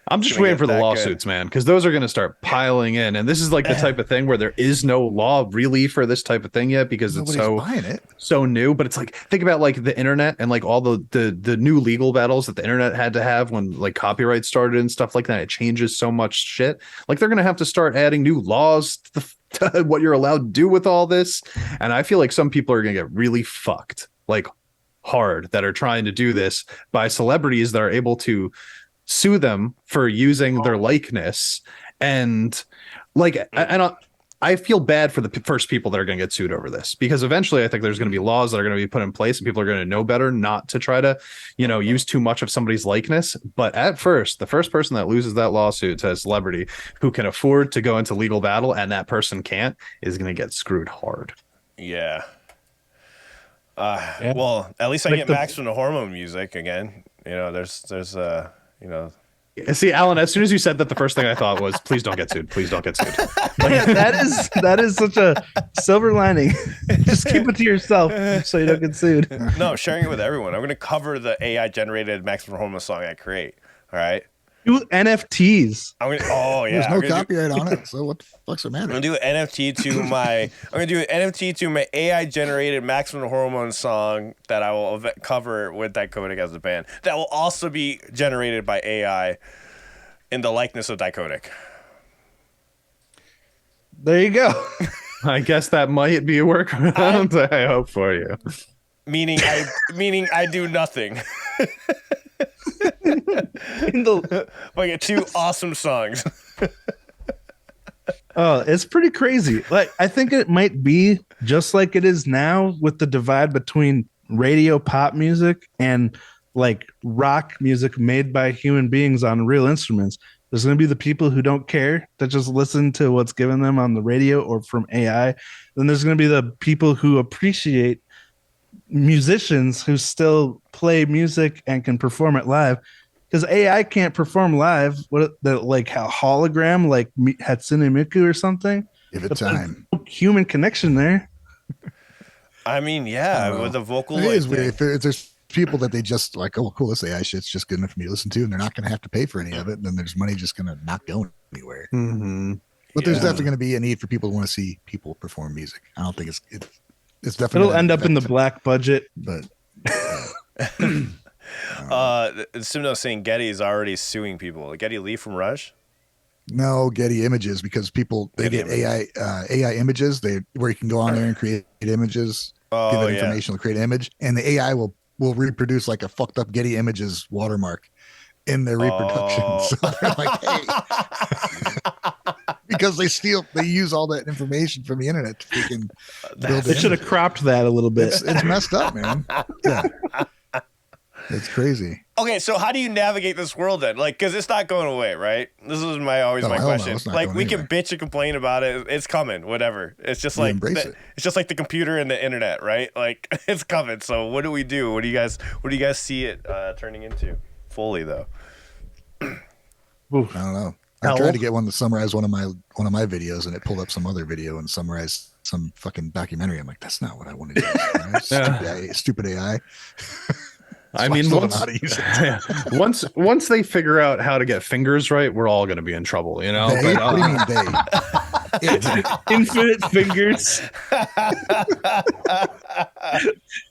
I'm just waiting for the lawsuits, man, because those are going to start piling in. And this is like the type of thing where there is no law really for this type of thing yet, because Nobody's it's buying it. so new. But it's like, think about like the internet and like all the new legal battles that the internet had to have when like copyright started and stuff like that. It changes so much shit. Like they're going to have to start adding new laws to what you're allowed to do with all this. And I feel like some people are going to get really fucked, like hard, that are trying to do this by celebrities that are able to sue them for using their likeness. And like I feel bad for the first people that are going to get sued over this, because eventually I think there's going to be laws that are going to be put in place and people are going to know better not to try to, you know, use too much of somebody's likeness. But at first, the first person that loses that lawsuit to a celebrity who can afford to go into legal battle and that person can't is going to get screwed hard. Yeah. Well, at least I get Max from the Hormone music again. You know, there's you know. See, Alan, as soon as you said that, the first thing I thought was, please don't get sued. Please don't get sued. Like, that is such a silver lining. Just keep it to yourself so you don't get sued. No, sharing it with everyone. I'm going to cover the AI generated Max from Hormone song I create. All right. Do NFTs. I'm gonna. Oh yeah. There's no copyright on it, so what the fuck's the matter? I'm gonna do an NFT to my. I'm gonna do an NFT to my AI generated Max from the Hormone song that I will cover with Dichotic as the band. That will also be generated by AI in the likeness of Dichotic. There you go. I guess that might be a workaround. I hope for you. Meaning I do nothing. I get two awesome songs. Oh, it's pretty crazy. Like, I think it might be just like it is now with the divide between radio pop music and like rock music made by human beings on real instruments. There's going to be the people who don't care, that just listen to what's given them on the radio or from AI. Then there's going to be the people who appreciate musicians who still play music and can perform it live, because AI can't perform live. Like a hologram, like Hatsune Miku or something. Give it time. No human connection there. I mean, yeah, with the vocal. It is weird. If there's people that they just like, oh, cool, this AI shit's just good enough for me to listen to, and they're not going to have to pay for any of it, and then there's money just going to not go anywhere. Mm-hmm. But there's definitely going to be a need for people to want to see people perform music. I don't think it's definitely. It'll end up in the black budget, but. Simno saying Getty is already suing people. Getty Lee from Rush. No, Getty Images, because people they get AI images where you can go on there and create images, give it information to create an image, and the AI will reproduce like a fucked up Getty Images watermark in their reproduction. So they're like, hey, because they use all that information from the internet to freaking build. They should have cropped that a little bit. It's messed up, man. Yeah. It's crazy. Okay, so how do you navigate this world then? Like, because it's not going away, right? This is my question. Like, we can bitch and complain about it. It's coming, whatever. It's just like it's just like the computer and the internet, right? Like, it's coming. So what do we do? What do you guys see it turning into fully though? I don't know. I tried to get one to summarize one of my videos, and it pulled up some other video and summarized some fucking documentary. I'm like, that's not what I want to do. Stupid AI. I mean, once they figure out how to get fingers right, we're all going to be in trouble, you know. What do you mean they? Infinite fingers.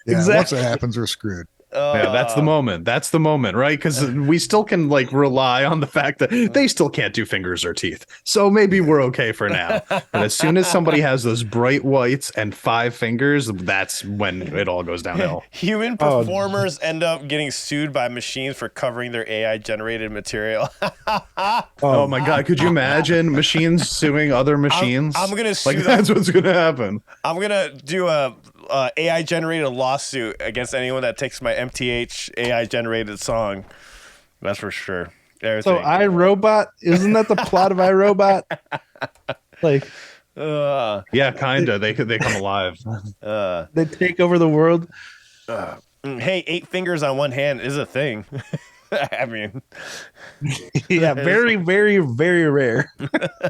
Exactly. Once that happens, we're screwed. Yeah, that's the moment. That's the moment, right? Because we still can like rely on the fact that they still can't do fingers or teeth. So maybe we're okay for now. But as soon as somebody has those bright whites and 5 fingers, that's when it all goes downhill. Human performers end up getting sued by machines for covering their AI generated material. Oh my God. Could you imagine machines suing other machines? I'm gonna sue like that's what's gonna happen. I'm gonna do a AI generated lawsuit against anyone that takes my MTH AI generated song. That's for sure. Everything. So iRobot, isn't that the plot of iRobot? Like, Yeah, kinda. They come alive. they take over the world. Hey, 8 fingers on one hand is a thing. I mean, Yeah, very, very, very rare.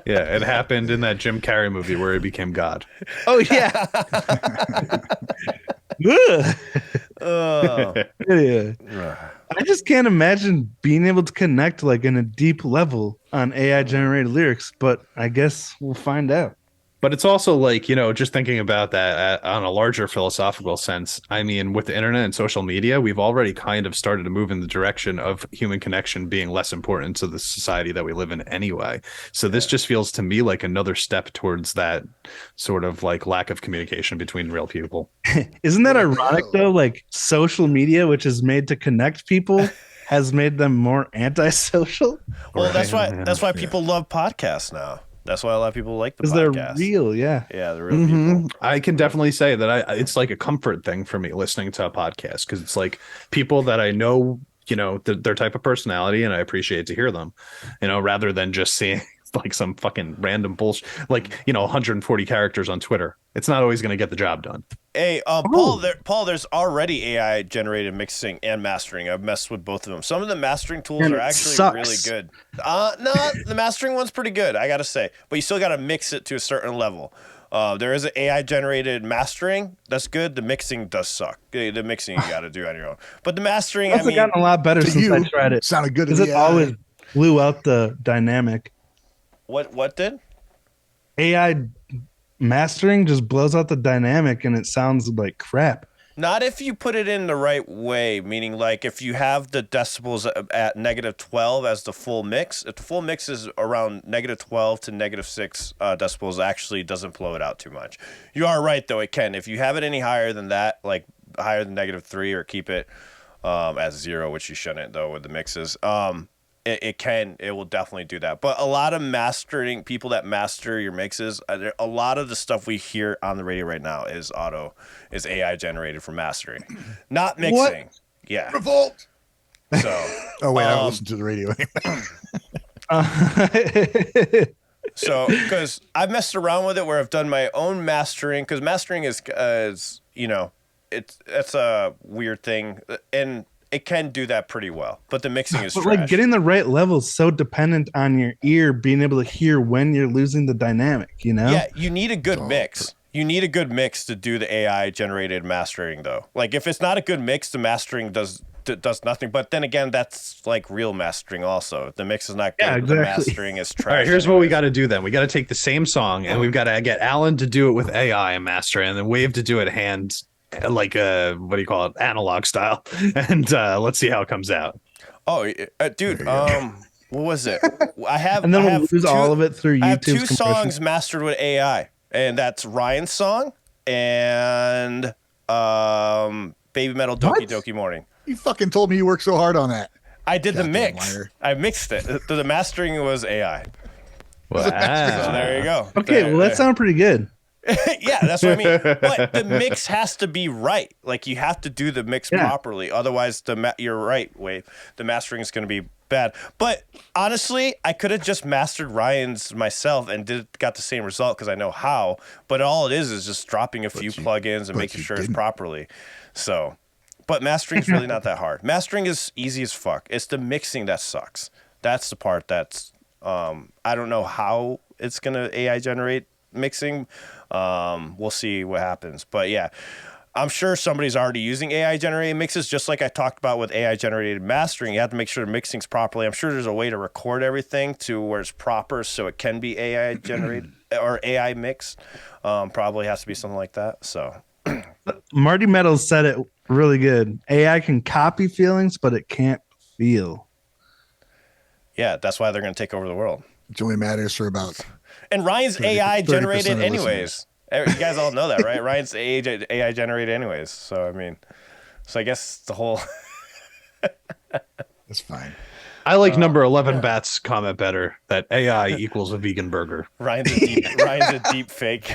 Yeah, it happened in that Jim Carrey movie where he became God. Oh yeah. uh, Yeah. I just can't imagine being able to connect like in a deep level on AI generated lyrics, but I guess we'll find out. But it's also like, just thinking about that on a larger philosophical sense. I mean, with the internet and social media, we've already kind of started to move in the direction of human connection being less important to the society that we live in anyway. So this just feels to me like another step towards that sort of like lack of communication between real people. Isn't that ironic though? Like social media, which is made to connect people, has made them more antisocial. well, that's why people love podcasts now. That's why a lot of people like the Because podcast. they're real, yeah. Yeah, they're real people. I can definitely say that it's like a comfort thing for me listening to a podcast because it's like people that I know, their type of personality, and I appreciate to hear them, rather than just seeing like some fucking random bullshit, like 140 characters on Twitter. It's not always going to get the job done. Hey, Paul, there's already AI generated mixing and mastering. I've messed with both of them. Some of the mastering tools And are it actually sucks. really good. No, the mastering one's pretty good, I gotta say. But you still gotta mix it to a certain level. There is an AI generated mastering that's good. The mixing does suck. The mixing you gotta do on your own. But the mastering, It's gotten a lot better since I tried it. Sounded good. Because it always blew out the dynamic. What did? AI mastering just blows out the dynamic and it sounds like crap. Not if you put it in the right way, meaning like if you have the decibels at -12 as the full mix, if the full mix is around -12 to -6 decibels, it actually doesn't blow it out too much. You are right, though, it can. If you have it any higher than that, like higher than -3 or keep it at 0, which you shouldn't, though, with the mixes, it will definitely do that. But a lot of mastering people that master your mixes, a lot of the stuff we hear on the radio right now is AI generated for mastering, not mixing. What? Yeah. Revolt. So. Oh wait, I don't listen to the radio anymore. So, because I've messed around with it where I've done my own mastering, because mastering is it's a weird thing, and it can do that pretty well, but the mixing is But trash. like getting the right level is so dependent on your ear being able to hear when you're losing the dynamic, Yeah, you need a good mix. You need a good mix to do the AI generated mastering, though. Like if it's not a good mix, the mastering does nothing. But then again, that's like real mastering also. If the mix is not good, Yeah, the exactly. mastering is trash. All right, here's what we got to do then. We got to take the same song and we've got to get Alan to do it with AI and master, and then Wave to do it hand, like what do you call it, analog style, and let's see how it comes out. Oh, dude, what was it? I have And then I we'll have lose all of it through I have YouTube's 2 compression. songs mastered with AI, and that's Ryan's song and Baby Metal Doki Doki Morning. You fucking told me you worked so hard on that. I did the Goddamn mix. liar. I mixed it. The mastering was AI. Wow. So there you go. Okay, well that sounds pretty good. Yeah, that's what I mean. But the mix has to be right. Like you have to do the mix properly. Otherwise, you're right, Wave. The mastering is going to be bad. But honestly, I could have just mastered Ryan's myself and got the same result because I know how. But all it is just dropping a few plugins and making sure it's properly. So, but mastering is really not that hard. Mastering is easy as fuck. It's the mixing that sucks. That's the part that's I don't know how it's gonna AI generate mixing. We'll see what happens. But yeah, I'm sure somebody's already using AI generated mixes, just like I talked about with AI generated mastering. You have to make sure the mixing's properly. I'm sure there's a way to record everything to where it's proper so it can be AI generated or AI mixed. Probably has to be something like that. So That's Marty Meadows said it really good. AI can copy feelings, but it can't feel. Yeah, that's why they're going to take over the world. It only matters for about. And Ryan's 30 AI 30% generated of anyways. You guys all know that, right? Ryan's AI generated anyways. So I mean, I guess the whole. That's fine. I like number 11 Bat's comment better that AI equals a vegan burger. Ryan's a deep fake.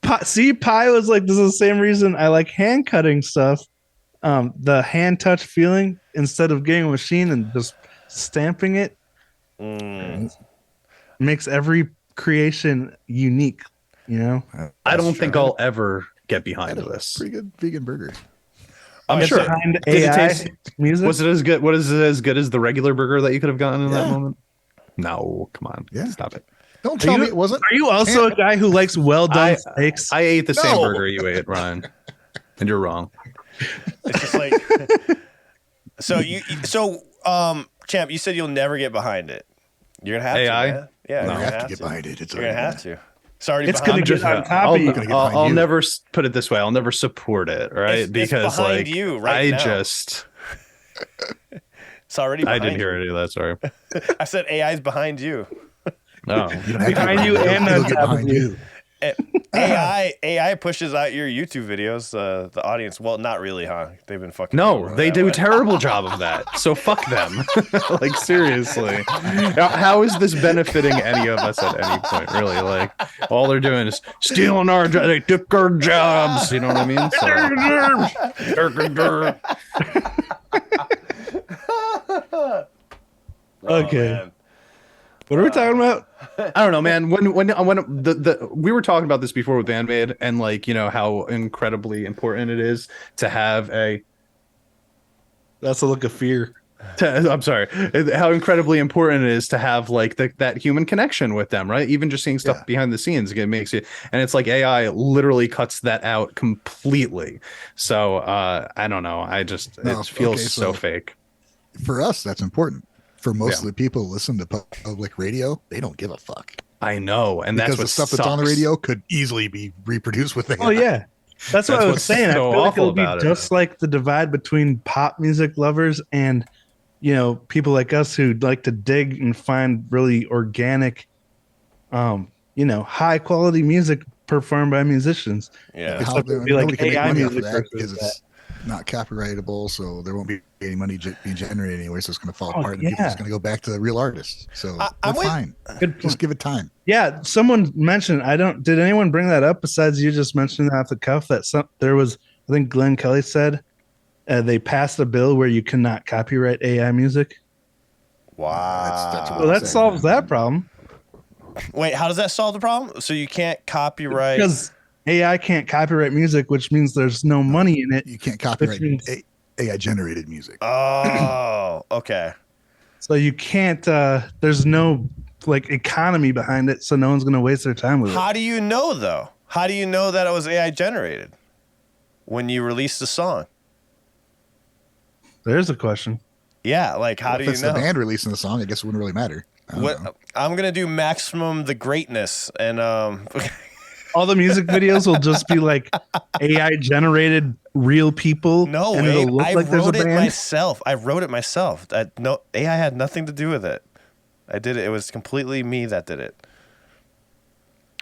Pi was like, this is the same reason I like hand cutting stuff. The hand touch feeling instead of getting a machine and just stamping it makes every creation unique. You know, I don't think I'll ever get behind this. Pretty good vegan burger. I'm Get sure. behind Did it AI taste- music. Was it as good? What is it as good as the regular burger that you could have gotten in that moment? No, come on. Yeah. Stop it. Don't tell me it wasn't. Are you also a guy who likes well done steaks? I ate the same No. burger you ate, Ryan, and you're wrong. It's just like. Champ, you said you'll never get behind it. You're gonna have AI? to. Man. Yeah, No, you're I gonna have to get behind it. It's You're gonna already have to. It's already. It's behind gonna you. get on top of you. gonna get behind I'll you. never put it this way. I'll never support it, right? It's because behind like you right now. just It's already. I Behind didn't hear any of that. Sorry. I said AI's behind you. No. You don't have to Behind get you and It'll on get top of behind you. you. AI pushes out your YouTube videos. The audience, well, not really, huh? They've been fucking. No, over they that do way. a terrible job of that. So fuck them. Like seriously, how is this benefiting any of us at any point? Really, like all they're doing is stealing our jobs. They took our jobs. You know what I mean? So, Okay. Man. What are we talking about? I don't know, man. When the we were talking about this before with Bandmade, and like you know how incredibly important it is to have a. That's a look of fear. I'm sorry. How incredibly important it is to have like that human connection with them, right? Even just seeing stuff Yeah. behind the scenes, it makes you. And it's like AI literally cuts that out completely. So I don't know. It feels so fake. For us, that's important. For most Yeah. of the people who listen to public radio, they don't give a fuck. I know, and Because that's the what stuff that's on the sucks. radio could easily be reproduced with AI. Oh yeah, that's what That's I was what's saying. I so feel like awful it'll be about it. just like the divide between pop music lovers and people like us who like to dig and find really organic, high quality music performed by musicians. Yeah. Because Except it'd be like nobody can make AI money off music of that versus because it's not copyrightable, so there won't be any money being generated anyway. So it's going to fall Oh, apart, and people yeah. are just going to go back to the real artists. So I'm we're with- fine. Good Just give it time. Yeah, someone mentioned. Did anyone bring that up besides you just mentioning that off the cuff? There was. I think Glenn Kelly said they passed a bill where you cannot copyright AI music. Wow. That's what Well, I'm that saying. solves that problem Wait, how does that solve the problem? So you can't copyright. because AI can't copyright music, which means there's no money in it. You can't copyright means- AI generated music. Oh, okay. So you can't. There's no like economy behind it, so no one's gonna waste their time with it. How do you know though? How do you know that it was AI generated when you released the song? There's a question. Yeah, like how do if you it's know? the band releasing the song, I guess it wouldn't really matter. I don't know. What I'm gonna do maximum the greatness and All the music videos will just be like AI generated real people. no and way. it'll look I like there's wrote a it band. myself. I wrote it myself. No AI had nothing to do with it. I did it. It was completely me that did it.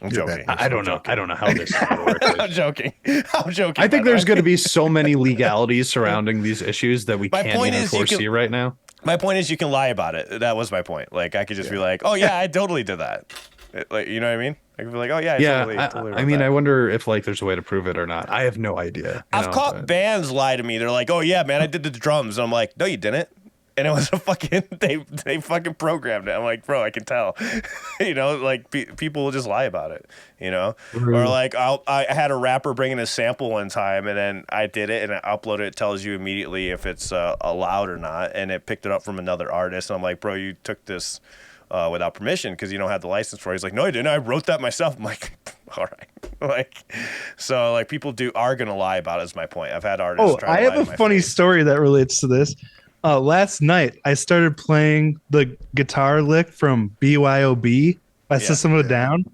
I'm You're joking. bad. I don't know. I don't know how this works. I'm joking. I'm joking. I think by the there's way. going to be so many legalities surrounding these issues that we My can't point even is you foresee can- right now. My point is you can lie about it. That was my point. Like I could just be like, oh yeah, I totally did that. Like you know what I mean? I could be like, oh yeah, Yeah, totally I wrote mean, that. I wonder if like there's a way to prove it or not. I have no idea. you I've know, caught but- bands lie to me. They're like, "Oh yeah, man, I did the drums." And I'm like, "No, you didn't." And it was a fucking they fucking programmed it. I'm like, "Bro, I can tell." Like people will just lie about it. Or like I had a rapper bring in a sample one time, and then I did it and I uploaded it. It tells you immediately if it's allowed or not, and it picked it up from another artist. And I'm like, "Bro, you took this." Without permission because you don't have the license for it. He's like, no, I didn't. I wrote that myself. I'm like, all right. So people are going to lie about it is my point. I've had artists Oh, try to I lie have to a my funny face. story that relates to this. Last night, I started playing the guitar lick from BYOB by System of a Down,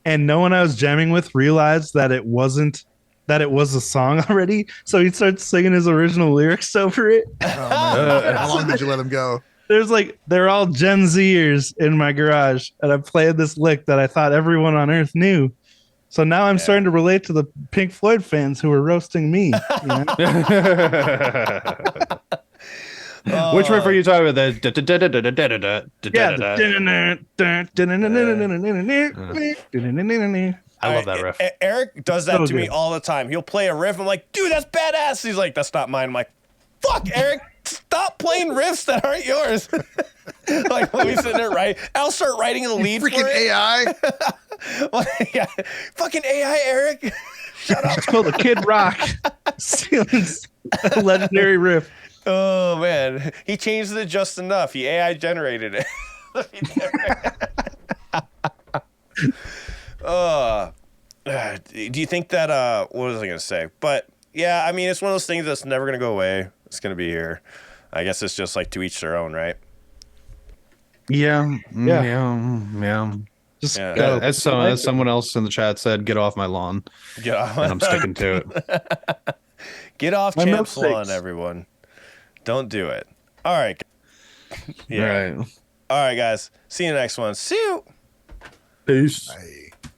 and no one I was jamming with realized that it wasn't that it was a song already. So he starts singing his original lyrics over it. Oh, man. How long did you let him go? They're all Gen Zers in my garage, and I played this lick that I thought everyone on Earth knew. So now I'm starting to relate to the Pink Floyd fans who were roasting me. You know? Which riff are you talking about? I love that riff. Eric does that to me all the time. He'll play a riff. I'm like, dude, that's badass. He's like, that's not mine. I'm like, fuck, Eric, stop playing riffs that aren't yours. Like, let me sit there, right? I'll start writing a lead for it. AI. Yeah. Fucking AI, Eric. Shut up. It's called the Kid Rock. Legendary riff. Oh, man. He changed it just enough. He AI generated it. Do you think that, what was I going to say? But, yeah, I mean, it's one of those things that's never going to go away. It's going to be here. I guess it's just like to each their own, right? Yeah. Just Yeah. As someone else in the chat said, get off my lawn. Get off. And I'm sticking to it. Get off My Champ's milkshakes. lawn, everyone. Don't do it. All right. Yeah. Right. All right, guys. See you next one. See you. Peace. Hey.